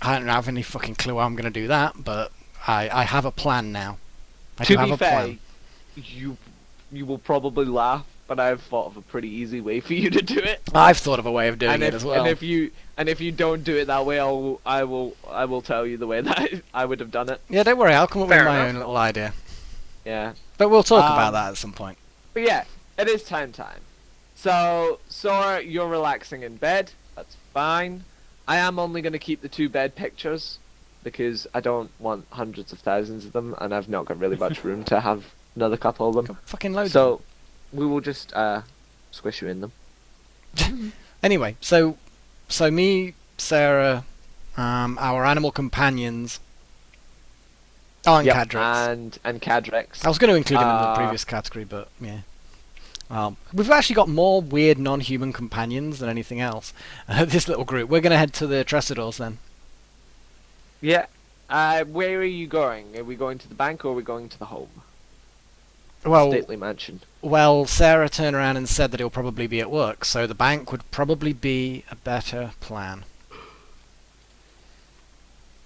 I don't have any fucking clue how I'm going to do that, but I have a plan now. I To do have be a fair, plan. you will probably laugh, but I've thought of a pretty easy way for you to do it. I've thought of a way of doing And it if, as well. and if you don't do it that way, I will tell you the way that I would have done it. Yeah, don't worry. I'll come up Fair with my enough. own little idea. Yeah. But we'll talk about that at some point. But yeah, It is time. So, Sora, you're relaxing in bed. That's fine. I am only going to keep the 2 bed pictures because I don't want hundreds of thousands of them, and I've not got really much room to have another couple of them. Got fucking loads. So, we will just squish you in them. Anyway, so me, Sarah, our animal companions. Oh, and Cadrix. And Cadrix. I was going to include him in the previous category, but yeah. We've actually got more weird non-human companions than anything else. This little group. We're going to head to the Tresidors then. Yeah. Where are you going? Are we going to the bank or are we going to the home? Well, Stately mansion. Well, Sarah turned around and said that he'll probably be at work, so the bank would probably be a better plan.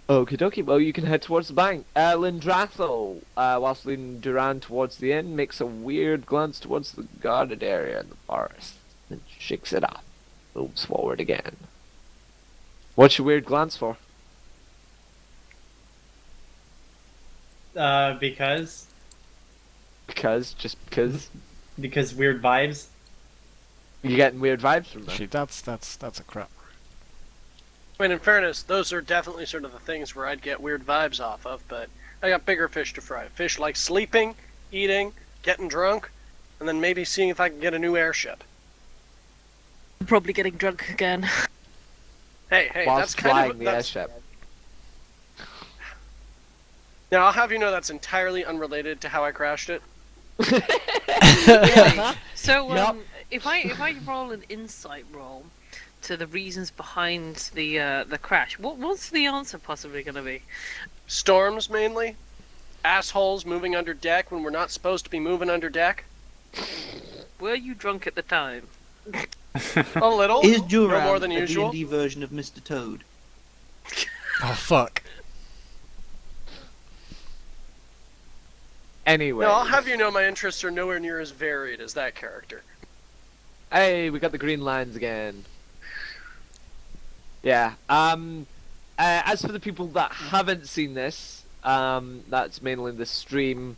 Okie dokie, well you can head towards the bank. Lindrathel, whilst leading Duran towards the inn, makes a weird glance towards the guarded area in the forest, then shakes it off, moves forward again. What's your weird glance for? Because Just because? Because weird vibes. You're getting weird vibes from that? Actually, that's a crap. I mean, in fairness, those are definitely sort of the things where I'd get weird vibes off of, but I got bigger fish to fry. Fish like sleeping, eating, getting drunk, and then maybe seeing if I can get a new airship. Probably getting drunk again. Hey, Whilst that's kind flying of the that's, airship. Now I'll have you know that's entirely unrelated to how I crashed it. Really? So, Yep. if I roll an insight roll to the reasons behind the crash, what's the answer possibly going to be? Storms mainly, assholes moving under deck when we're not supposed to be moving under deck. Were you drunk at the time? A little, Is no Duran more than a usual. D&D version of Mr. Toad? Oh, fuck. Anyway. No, I'll have you know my interests are nowhere near as varied as that character. Hey, we got the green lines again. Yeah. As for the people that haven't seen this, that's mainly the stream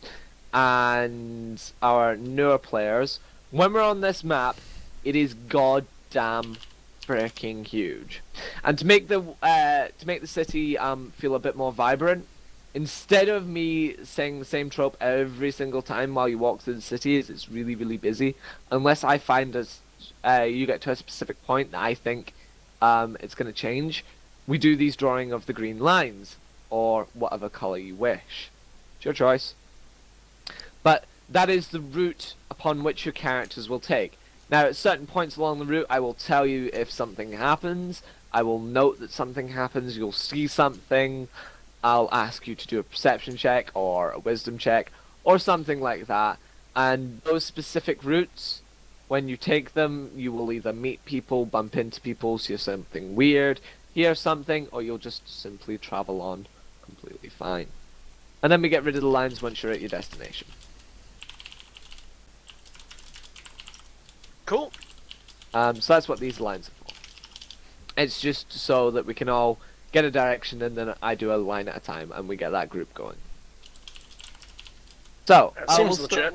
and our newer players. When we're on this map, it is goddamn freaking huge. And to make the city feel a bit more vibrant, instead of me saying the same trope every single time while you walk through the city, it's really, really busy. Unless I find you get to a specific point that I think it's going to change, we do these drawing of the green lines, or whatever colour you wish. It's your choice. But that is the route upon which your characters will take. Now, at certain points along the route, I will tell you if something happens. I will note that something happens. You'll see something. I'll ask you to do a perception check or a wisdom check or something like that. And those specific routes, when you take them, you will either meet people, bump into people, see something weird, hear something, or you'll just simply travel on completely fine. And then we get rid of the lines once you're at your destination. Cool. So that's what these lines are for. It's just so that we can all get a direction, and then I do a line at a time, and we get that group going. So That seems legit.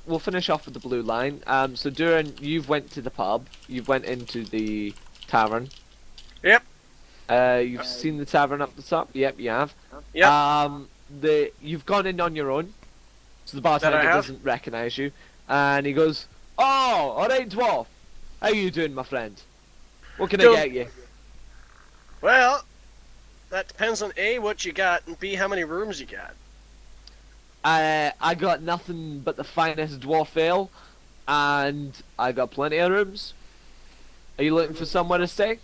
we'll finish off with the blue line. So Duran, you've went to the pub. You've went into the tavern. Yep. You've seen the tavern up the top. Yep, you have. Yep. You've gone in on your own, so the bartender That I have. doesn't recognise you, and he goes, "Oh, all right, dwarf. How you doing, my friend? What can I Don't- get you?" Well, that depends on A, what you got, and B, how many rooms you got. I got nothing but the finest dwarf ale, and I got plenty of rooms. Are you looking for somewhere to stay?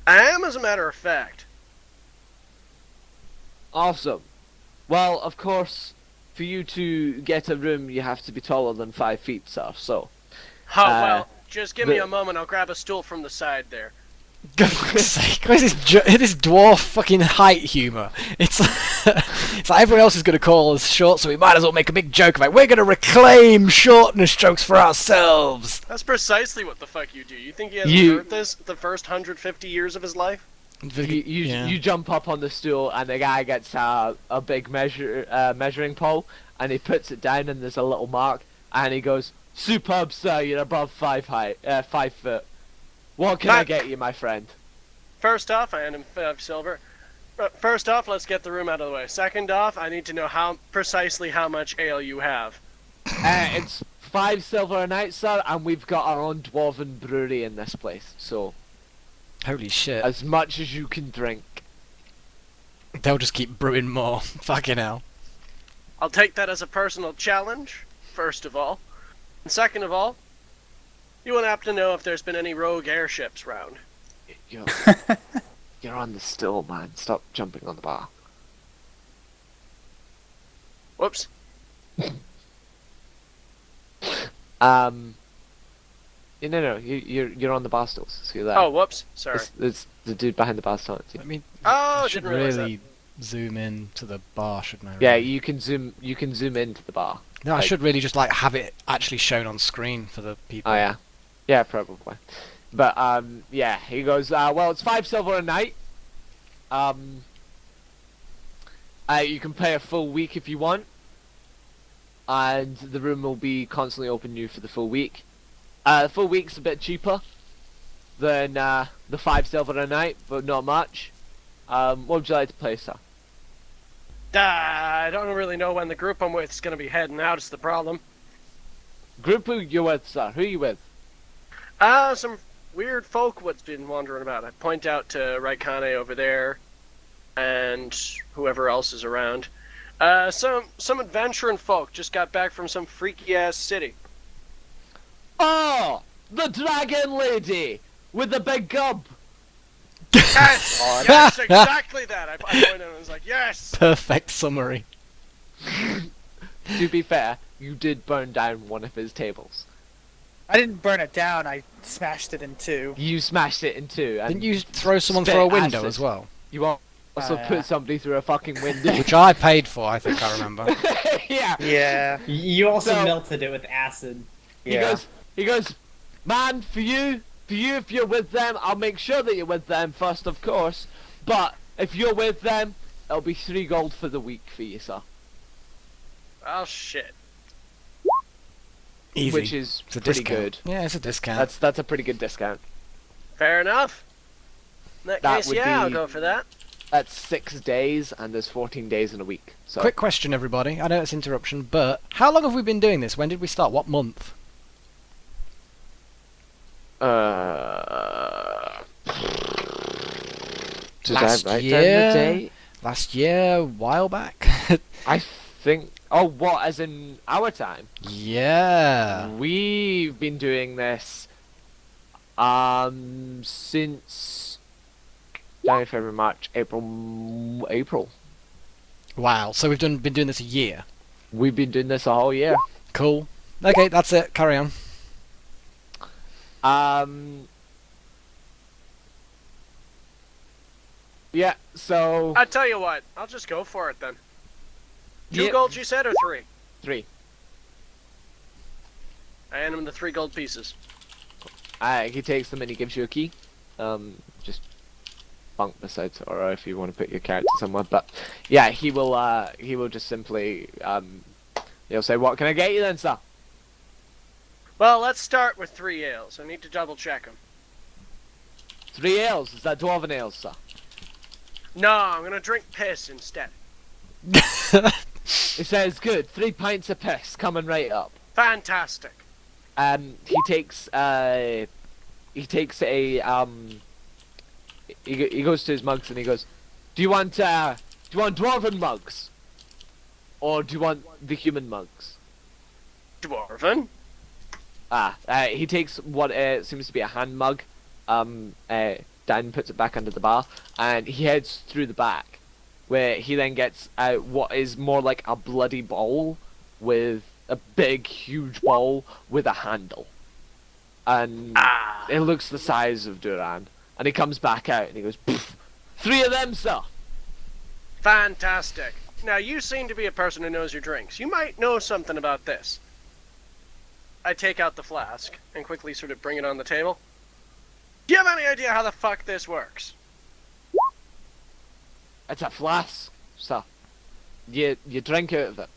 I am, as a matter of fact. Awesome. Well, of course, for you to get a room, you have to be taller than 5 feet, sir. So, Oh, well, just give me the- a moment, I'll grab a stool from the side there. For fuck's sake, where's this dwarf fucking height humour? It's it's like everyone else is going to call us short, so we might as well make a big joke about we're going to reclaim shortness jokes for ourselves. That's precisely what the fuck you do. You think he hasn't You- heard this the first 150 years of his life? you jump up on the stool, and the guy gets a big measuring pole, and he puts it down, and there's a little mark, And he goes, "Superb, sir. You're above 5 foot. What can I get you, my friend?" First off, I hand him 5 silver. First off, let's get the room out of the way. Second off, I need to know precisely how much ale you have. It's 5 silver a night, sir, and we've got our own dwarven brewery in this place. So, Holy shit. as much as you can drink. They'll just keep brewing more. Fucking hell. I'll take that as a personal challenge, first of all. And second of all, you won't happen to know if there's been any rogue airships round. You're on the still, man. Stop jumping on the bar. Whoops. No, you're on the bar stools. See that? Oh, whoops. Sorry. It's the dude behind the bar stools. I mean, Oh, I should didn't realize really zoom in to the bar, shouldn't I? Yeah, really? you can zoom into the bar. No, I like- should really just like have it actually shown on screen for the people. Oh yeah, yeah, probably. But yeah, he goes. Well, it's 5 silver a night. You can pay a full week if you want, and the room will be constantly open new for the full week. The full week's a bit cheaper than the 5 silver a night, but not much. What would you like to play, sir? I don't really know when the group I'm with is going to be heading out, is the problem. Group who you with, sir? Who you with? Some weird folk what's been wandering about. I point out to Raikane over there, and whoever else is around. Some adventuring folk just got back from some freaky-ass city. Oh, the dragon lady with the big gub. Yes! Yes, exactly that! I pointed and was like, yes! Perfect summary. To be fair, you did burn down one of his tables. I didn't burn it down. I smashed it in 2. You smashed it in 2. And Didn't you throw someone spit through a window acid. as well? You also Yeah. put somebody through a fucking window. Which I paid for, I think I remember. Yeah. Yeah. You also So- melted it with acid. He goes, man, for you, if you're with them, I'll make sure that you're with them first, of course. But if you're with them, it'll be 3 gold for the week for you, sir. Oh, shit. Easy. Which is It's a pretty discount. good. Yeah, it's a discount. That's a pretty good discount. Fair enough. In that That case, would yeah, I'll be- go for that. That's 6 days, and there's 14 days in a week. So Quick question, everybody. I know it's interruption, but how long have we been doing this? When did we start? What month? Did Last I write year? down the date? Last year, a while back? I think. Oh, what? As in our time? Yeah. We've been doing this since January, February, March, April. Wow. So we've been doing this a year. We've been doing this a whole year. Cool. Okay, that's it. Carry on. Yeah. So I tell you what, I'll just go for it then. 2 Yeah. gold, you said, or 3? 3. I hand him the 3 gold pieces. He takes them and he gives you a key. Just bunk beside, or if you want to put your character somewhere. But yeah, he will just simply he'll say, "What can I get you then, sir?" Well, let's start with 3 ales. I need to double check them. 3 ales. Is that dwarven ales, sir? No, I'm gonna drink piss instead. He says, "Good. 3 pints of piss coming right up." Fantastic. He takes a he goes to his mugs and he goes, "Do you want dwarven mugs, or do you want the human mugs?" Dwarven? He takes what seems to be a hand mug. Dan puts it back under the bar, and he heads through the back, where he then gets what is more like a bloody bowl with a big, huge bowl with a handle, and it looks the size of Duran. And he comes back out and he goes, "Pff, 3 of them, sir." Fantastic. Now, you seem to be a person who knows your drinks. You might know something about this. I take out the flask and quickly sort of bring it on the table. Do you have any idea how the fuck this works? It's a flask, sir. You drink out of it.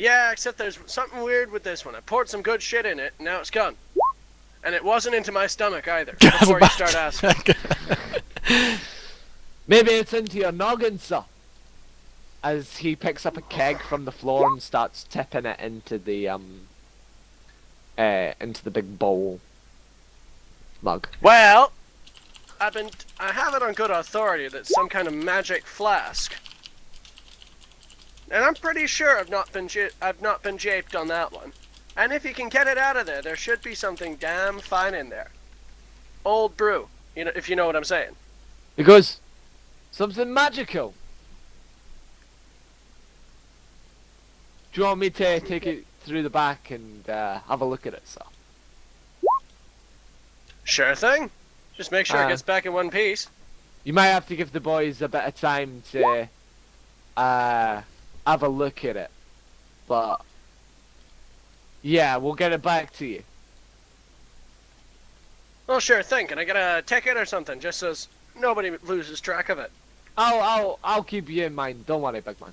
Yeah, except there's something weird with this one. I poured some good shit in it, and now it's gone. And it wasn't into my stomach either, before you start asking. Maybe it's into your noggin, sir. As he picks up a keg from the floor and starts tipping it into the big bowl mug. Well, I have it on good authority that it's some kind of magic flask. And I'm pretty sure I've not been japed on that one. And if you can get it out of there should be something damn fine in there. Old brew, if you know what I'm saying. Because something magical. Do you want me to take it through the back and have a look at it, sir? Sure thing. Just make sure it gets back in one piece. You might have to give the boys a bit of time to have a look at it. But yeah, we'll get it back to you. Well, sure thing. Can I get a ticket or something, just so nobody loses track of it? I'll keep you in mind. Don't worry, big man.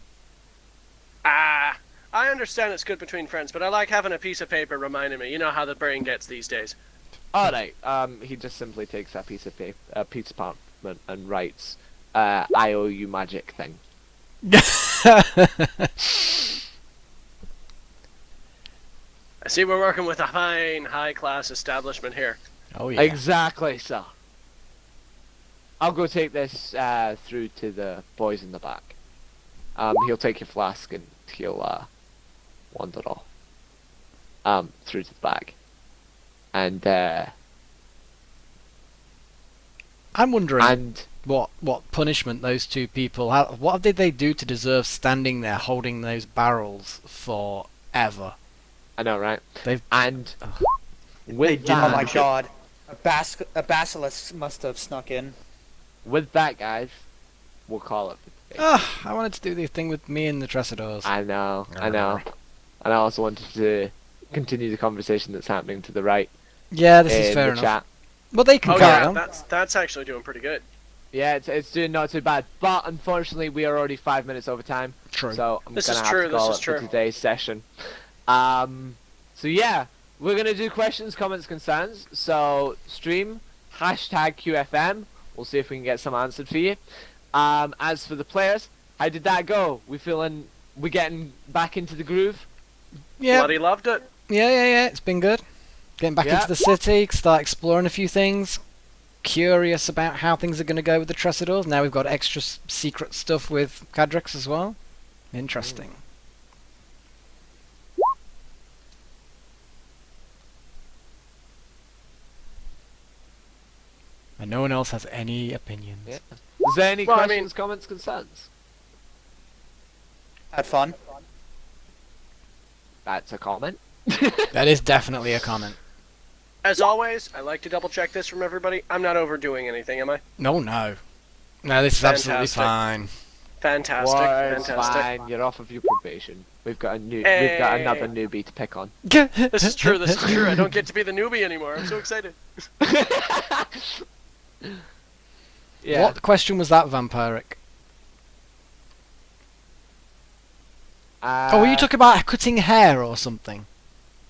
I understand it's good between friends, but I like having a piece of paper reminding me. You know how the brain gets these days. All right. He just simply takes that piece of paper, piece of parchment, and writes, "I owe you magic" thing. I see we're working with a fine, high-class establishment here. Oh yeah. Exactly, sir. I'll go take this through to the boys in the back. He'll take your flask and he'll wander off through to the back. And I'm wondering what punishment those two people what did they do to deserve standing there holding those barrels forever? I know, right? They've with Oh that, my god. A basilisk must have snuck in. with that, guys, we'll call it for today. I wanted to do the thing with me and the Tressadors. I know. And I also wanted to continue the conversation that's happening to the right. Yeah, this is in fair the enough. chat. Well, they can carry on. That's actually doing pretty good. Yeah, it's doing not too bad, but unfortunately we are already 5 minutes over time. True. So I'm This gonna is have true, to this call is it true. for today's session. So yeah, we're gonna do questions, comments, concerns. So stream #QFM. We'll see if we can get some answered for you. As for the players, how did that go? We getting back into the groove? Yeah. Bloody loved it. Yeah. It's been good. Getting back into the city, start exploring a few things. Curious about how things are going to go with the Tressadors. Now we've got extra secret stuff with Cadrix as well. Interesting. And no one else has any opinions. Yeah. Is there any Well, questions, comments, concerns? Had fun. That's a comment. That is definitely a comment. As always, I like to double check this from everybody. I'm not overdoing anything, am I? No. No, this is absolutely Fantastic. fine. Fantastic. It's Fantastic. fine. You're off of your probation. We've got another newbie to pick on. This is true. This is true. I don't get to be the newbie anymore. I'm so excited. Yeah. What question was that, Vampiric? Oh, were you talking about cutting hair or something?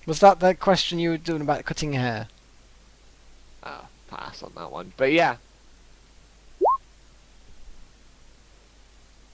Was that the question you were doing about cutting hair? Oh, pass on that one. But yeah.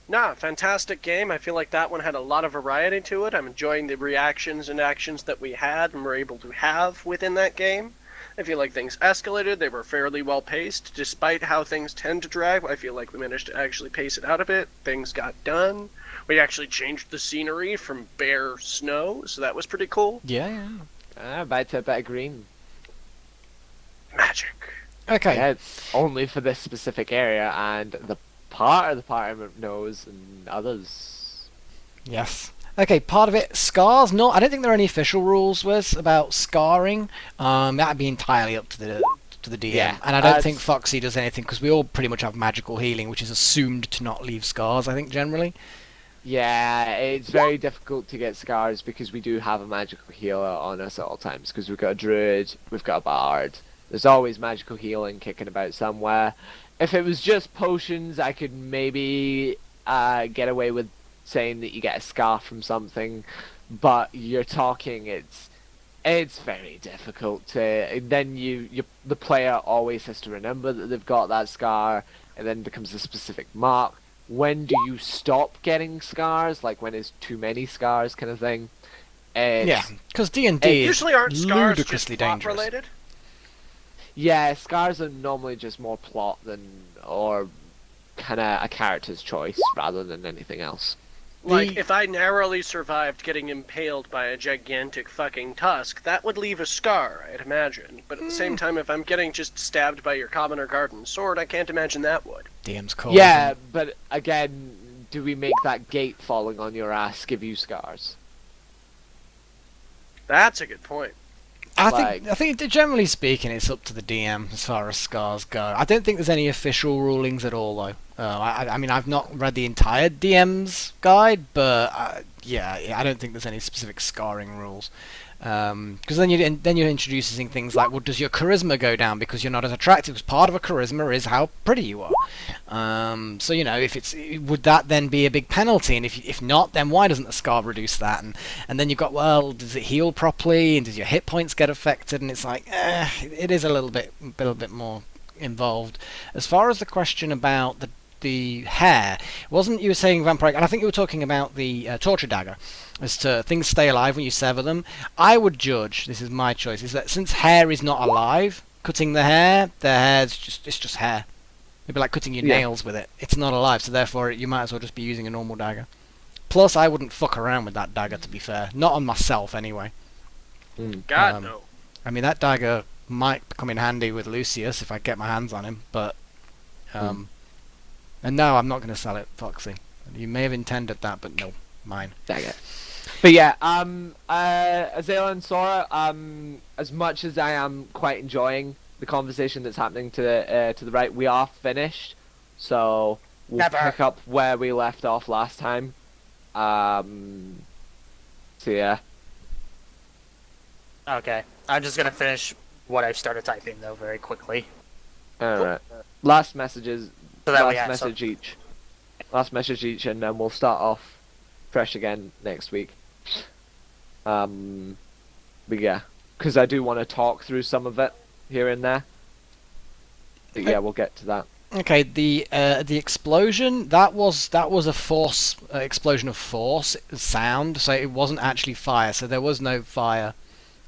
Nah, fantastic game. I feel like that one had a lot of variety to it. I'm enjoying the reactions and actions that we had and were able to have within that game. I feel like things escalated. They were fairly well paced. Despite how things tend to drag, I feel like we managed to actually pace it out a bit. Things got done. We actually changed the scenery from bare snow, so that was pretty cool. Yeah. Back to a bit of green. Magic. Okay. Yeah, it's only for this specific area, and the part of the party knows, and others. Yes. Okay, part of it, scars. No, I don't think there are any official rules with about scarring. That'd be entirely up to the DM. Yeah, And I don't think Foxxy does anything because we all pretty much have magical healing, which is assumed to not leave scars. I think generally. Yeah, it's very difficult to get scars because we do have a magical healer on us at all times. Because we've got a druid, we've got a bard. There's always magical healing kicking about somewhere. If it was just potions, I could maybe get away with saying that you get a scar from something. but you're talking it's very difficult to. Then the player always has to remember that they've got that scar, and then becomes a specific mark. When do you stop getting scars? Like when is too many scars, kind of thing. Yeah, because D&D is usually aren't scars just ludicrously plot dangerous. related. Yeah, scars are normally just more plot or kind of a character's choice rather than anything else. Like, if I narrowly survived getting impaled by a gigantic fucking tusk, that would leave a scar, I'd imagine. But at the same time, if I'm getting just stabbed by your common or garden sword, I can't imagine that would. DM's cool. Yeah, but again, do we make that gate falling on your ass give you scars? That's a good point. I think generally speaking, it's up to the DM as far as scars go. I don't think there's any official rulings at all, though. I mean, I've not read the entire DM's guide, but yeah, I don't think there's any specific scarring rules. Because then you're introducing things like, well, does your charisma go down because you're not as attractive? Because part of a charisma is how pretty you are. So would that then be a big penalty? And if not, then why doesn't the scar reduce that? And then you've got, well, does it heal properly? And does your hit points get affected? And it's like, it is a little bit more involved. As far as the question about the hair, wasn't you were saying vampire? And I think you were talking about the torture dagger. As to things stay alive when you sever them, I would judge, this is my choice, is that since hair is not alive, cutting the hair's just hair. It'd be like cutting your nails with it. It's not alive, so therefore you might as well just be using a normal dagger. Plus, I wouldn't fuck around with that dagger, to be fair. Not on myself, anyway. God, no. I mean, that dagger might come in handy with Lucius if I get my hands on him, but... And no, I'm not going to sell it, Foxy. You may have intended that, but no, mine. Dang it. But yeah, Azalea and Sora, as much as I am quite enjoying the conversation that's happening to the right, we are finished, so we'll pick up where we left off last time. So yeah. Okay, I'm just gonna finish what I started typing though very quickly. Alright. Last messages. So that last message each. Last message each, and then we'll start off fresh again next week. But yeah, because I do want to talk through some of it here and there. But yeah, we'll get to that. Okay, the explosion, that was a force explosion of force sound, so it wasn't actually fire. So there was no fire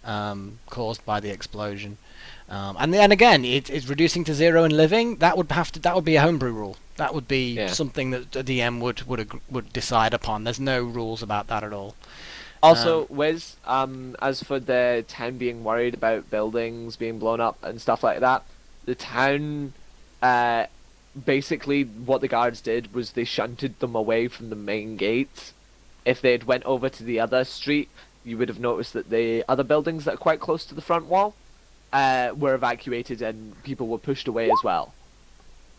caused by the explosion. And then again, it's reducing to 0 and living. That would be a homebrew rule. That would be something that a DM would decide upon. There's no rules about that at all. Also, Wiz, as for the town being worried about buildings being blown up and stuff like that, the town, basically what the guards did was they shunted them away from the main gate. If they had went over to the other street, you would have noticed that the other buildings that are quite close to the front wall were evacuated and people were pushed away as well.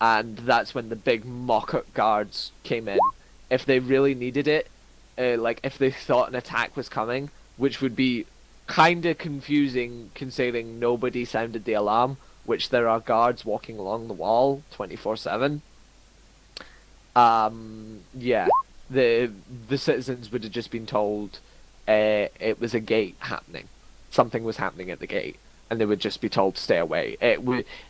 And that's when the big mock-up guards came in. If they really needed it, like if they thought an attack was coming, which would be kind of confusing considering nobody sounded the alarm, which there are guards walking along the wall 24/7. Yeah, the citizens would have just been told it was a gate happening. Something was happening at the gate, and they would just be told to stay away.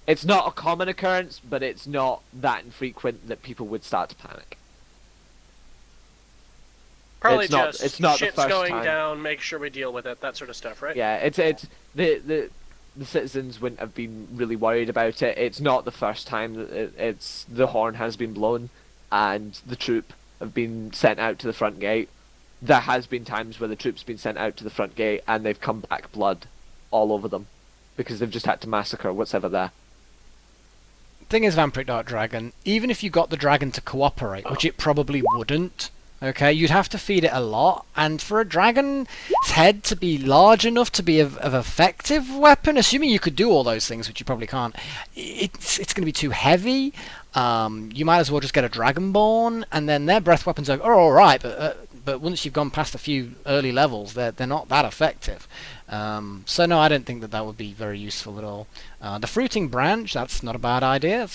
It's not a common occurrence, but it's not that infrequent that people would start to panic. Probably it's just not shit's the first going time. down, make sure we deal with it, that sort of stuff, right? Yeah, it's the citizens wouldn't have been really worried about it. It's not the first time that the horn has been blown and the troop have been sent out to the front gate. There has been times where the troops been sent out to the front gate and they've come back blood all over them because they've just had to massacre what's ever there. Thing is, Vampiric Dark Dragon, even if you got the dragon to cooperate, which it probably wouldn't, okay, you'd have to feed it a lot, and for a dragon's head to be large enough to be of effective weapon, assuming you could do all those things, which you probably can't, it's going to be too heavy. You might as well just get a Dragonborn, and then their breath weapons are alright, but once you've gone past a few early levels, they're not that effective. So no, I don't think that would be very useful at all. The fruiting branch, that's not a bad idea.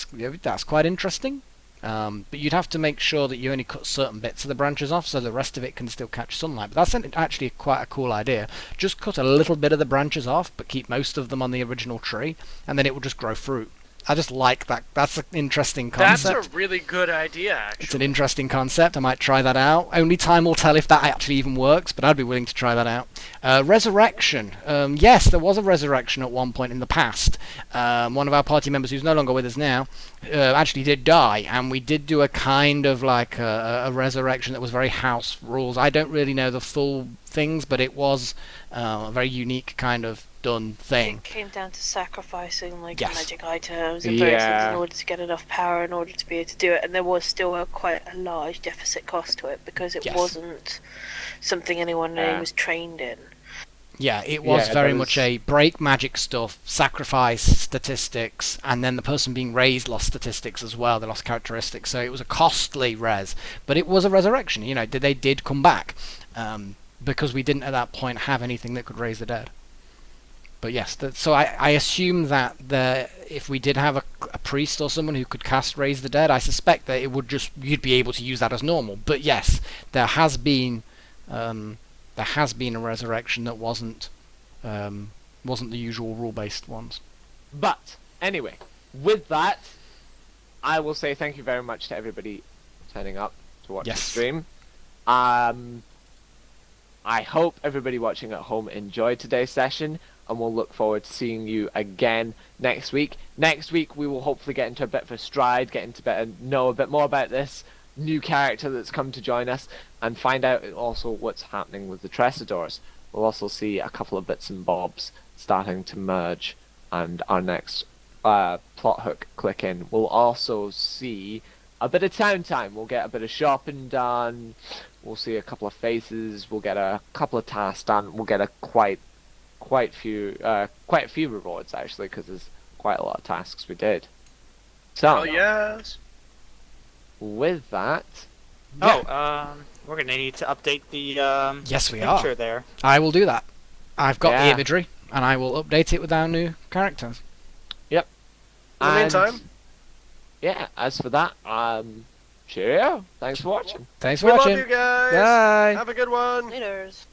That's quite interesting. But you'd have to make sure that you only cut certain bits of the branches off so the rest of it can still catch sunlight. But that's actually quite a cool idea. Just cut a little bit of the branches off, but keep most of them on the original tree, and then it will just grow fruit. I just like that. That's an interesting concept. That's a really good idea, actually. It's an interesting concept. I might try that out. Only time will tell if that actually even works, but I'd be willing to try that out. Resurrection. Yes, there was a resurrection at one point in the past. One of our party members, who's no longer with us now, actually did die, and we did do a kind of like a resurrection that was very house rules. I don't really know the full things, but it was a very unique kind of done thing. It came down to sacrificing like Yes. magic items and various things in order to get enough power in order to be able to do it, and there was still quite a large deficit cost to it because it Yes. wasn't something anyone really was trained in. Yeah, it was very much a break magic stuff, sacrifice statistics, and then the person being raised lost statistics as well. They lost characteristics, so it was a costly res. But it was a resurrection. You know, they did come back because we didn't at that point have anything that could raise the dead. But yes, so I assume that if we did have a priest or someone who could cast Raise the Dead, I suspect that it would you'd be able to use that as normal. But yes, there has been a resurrection that wasn't the usual rule-based ones. But anyway, with that, I will say thank you very much to everybody turning up to watch the stream. I hope everybody watching at home enjoyed today's session, and we'll look forward to seeing you again next week. Next week we will hopefully get into a bit of a stride, know a bit more about this new character that's come to join us, and find out also what's happening with the Tressadors. We'll also see a couple of bits and bobs starting to merge, and our next plot hook click in. We'll also see a bit of town time. We'll get a bit of shopping done. We'll see a couple of faces. We'll get a couple of tasks done. We'll get a quite a few rewards actually, because there's quite a lot of tasks we did. So, yes. With that, we're gonna need to update the yes, we picture are. there. I will do that. I've got the imagery, and I will update it with our new characters. Yep. In the meantime, yeah. As for that, cheerio. Thanks for watching. Thanks for we watching. love you guys. Bye. Have a good one. Laters.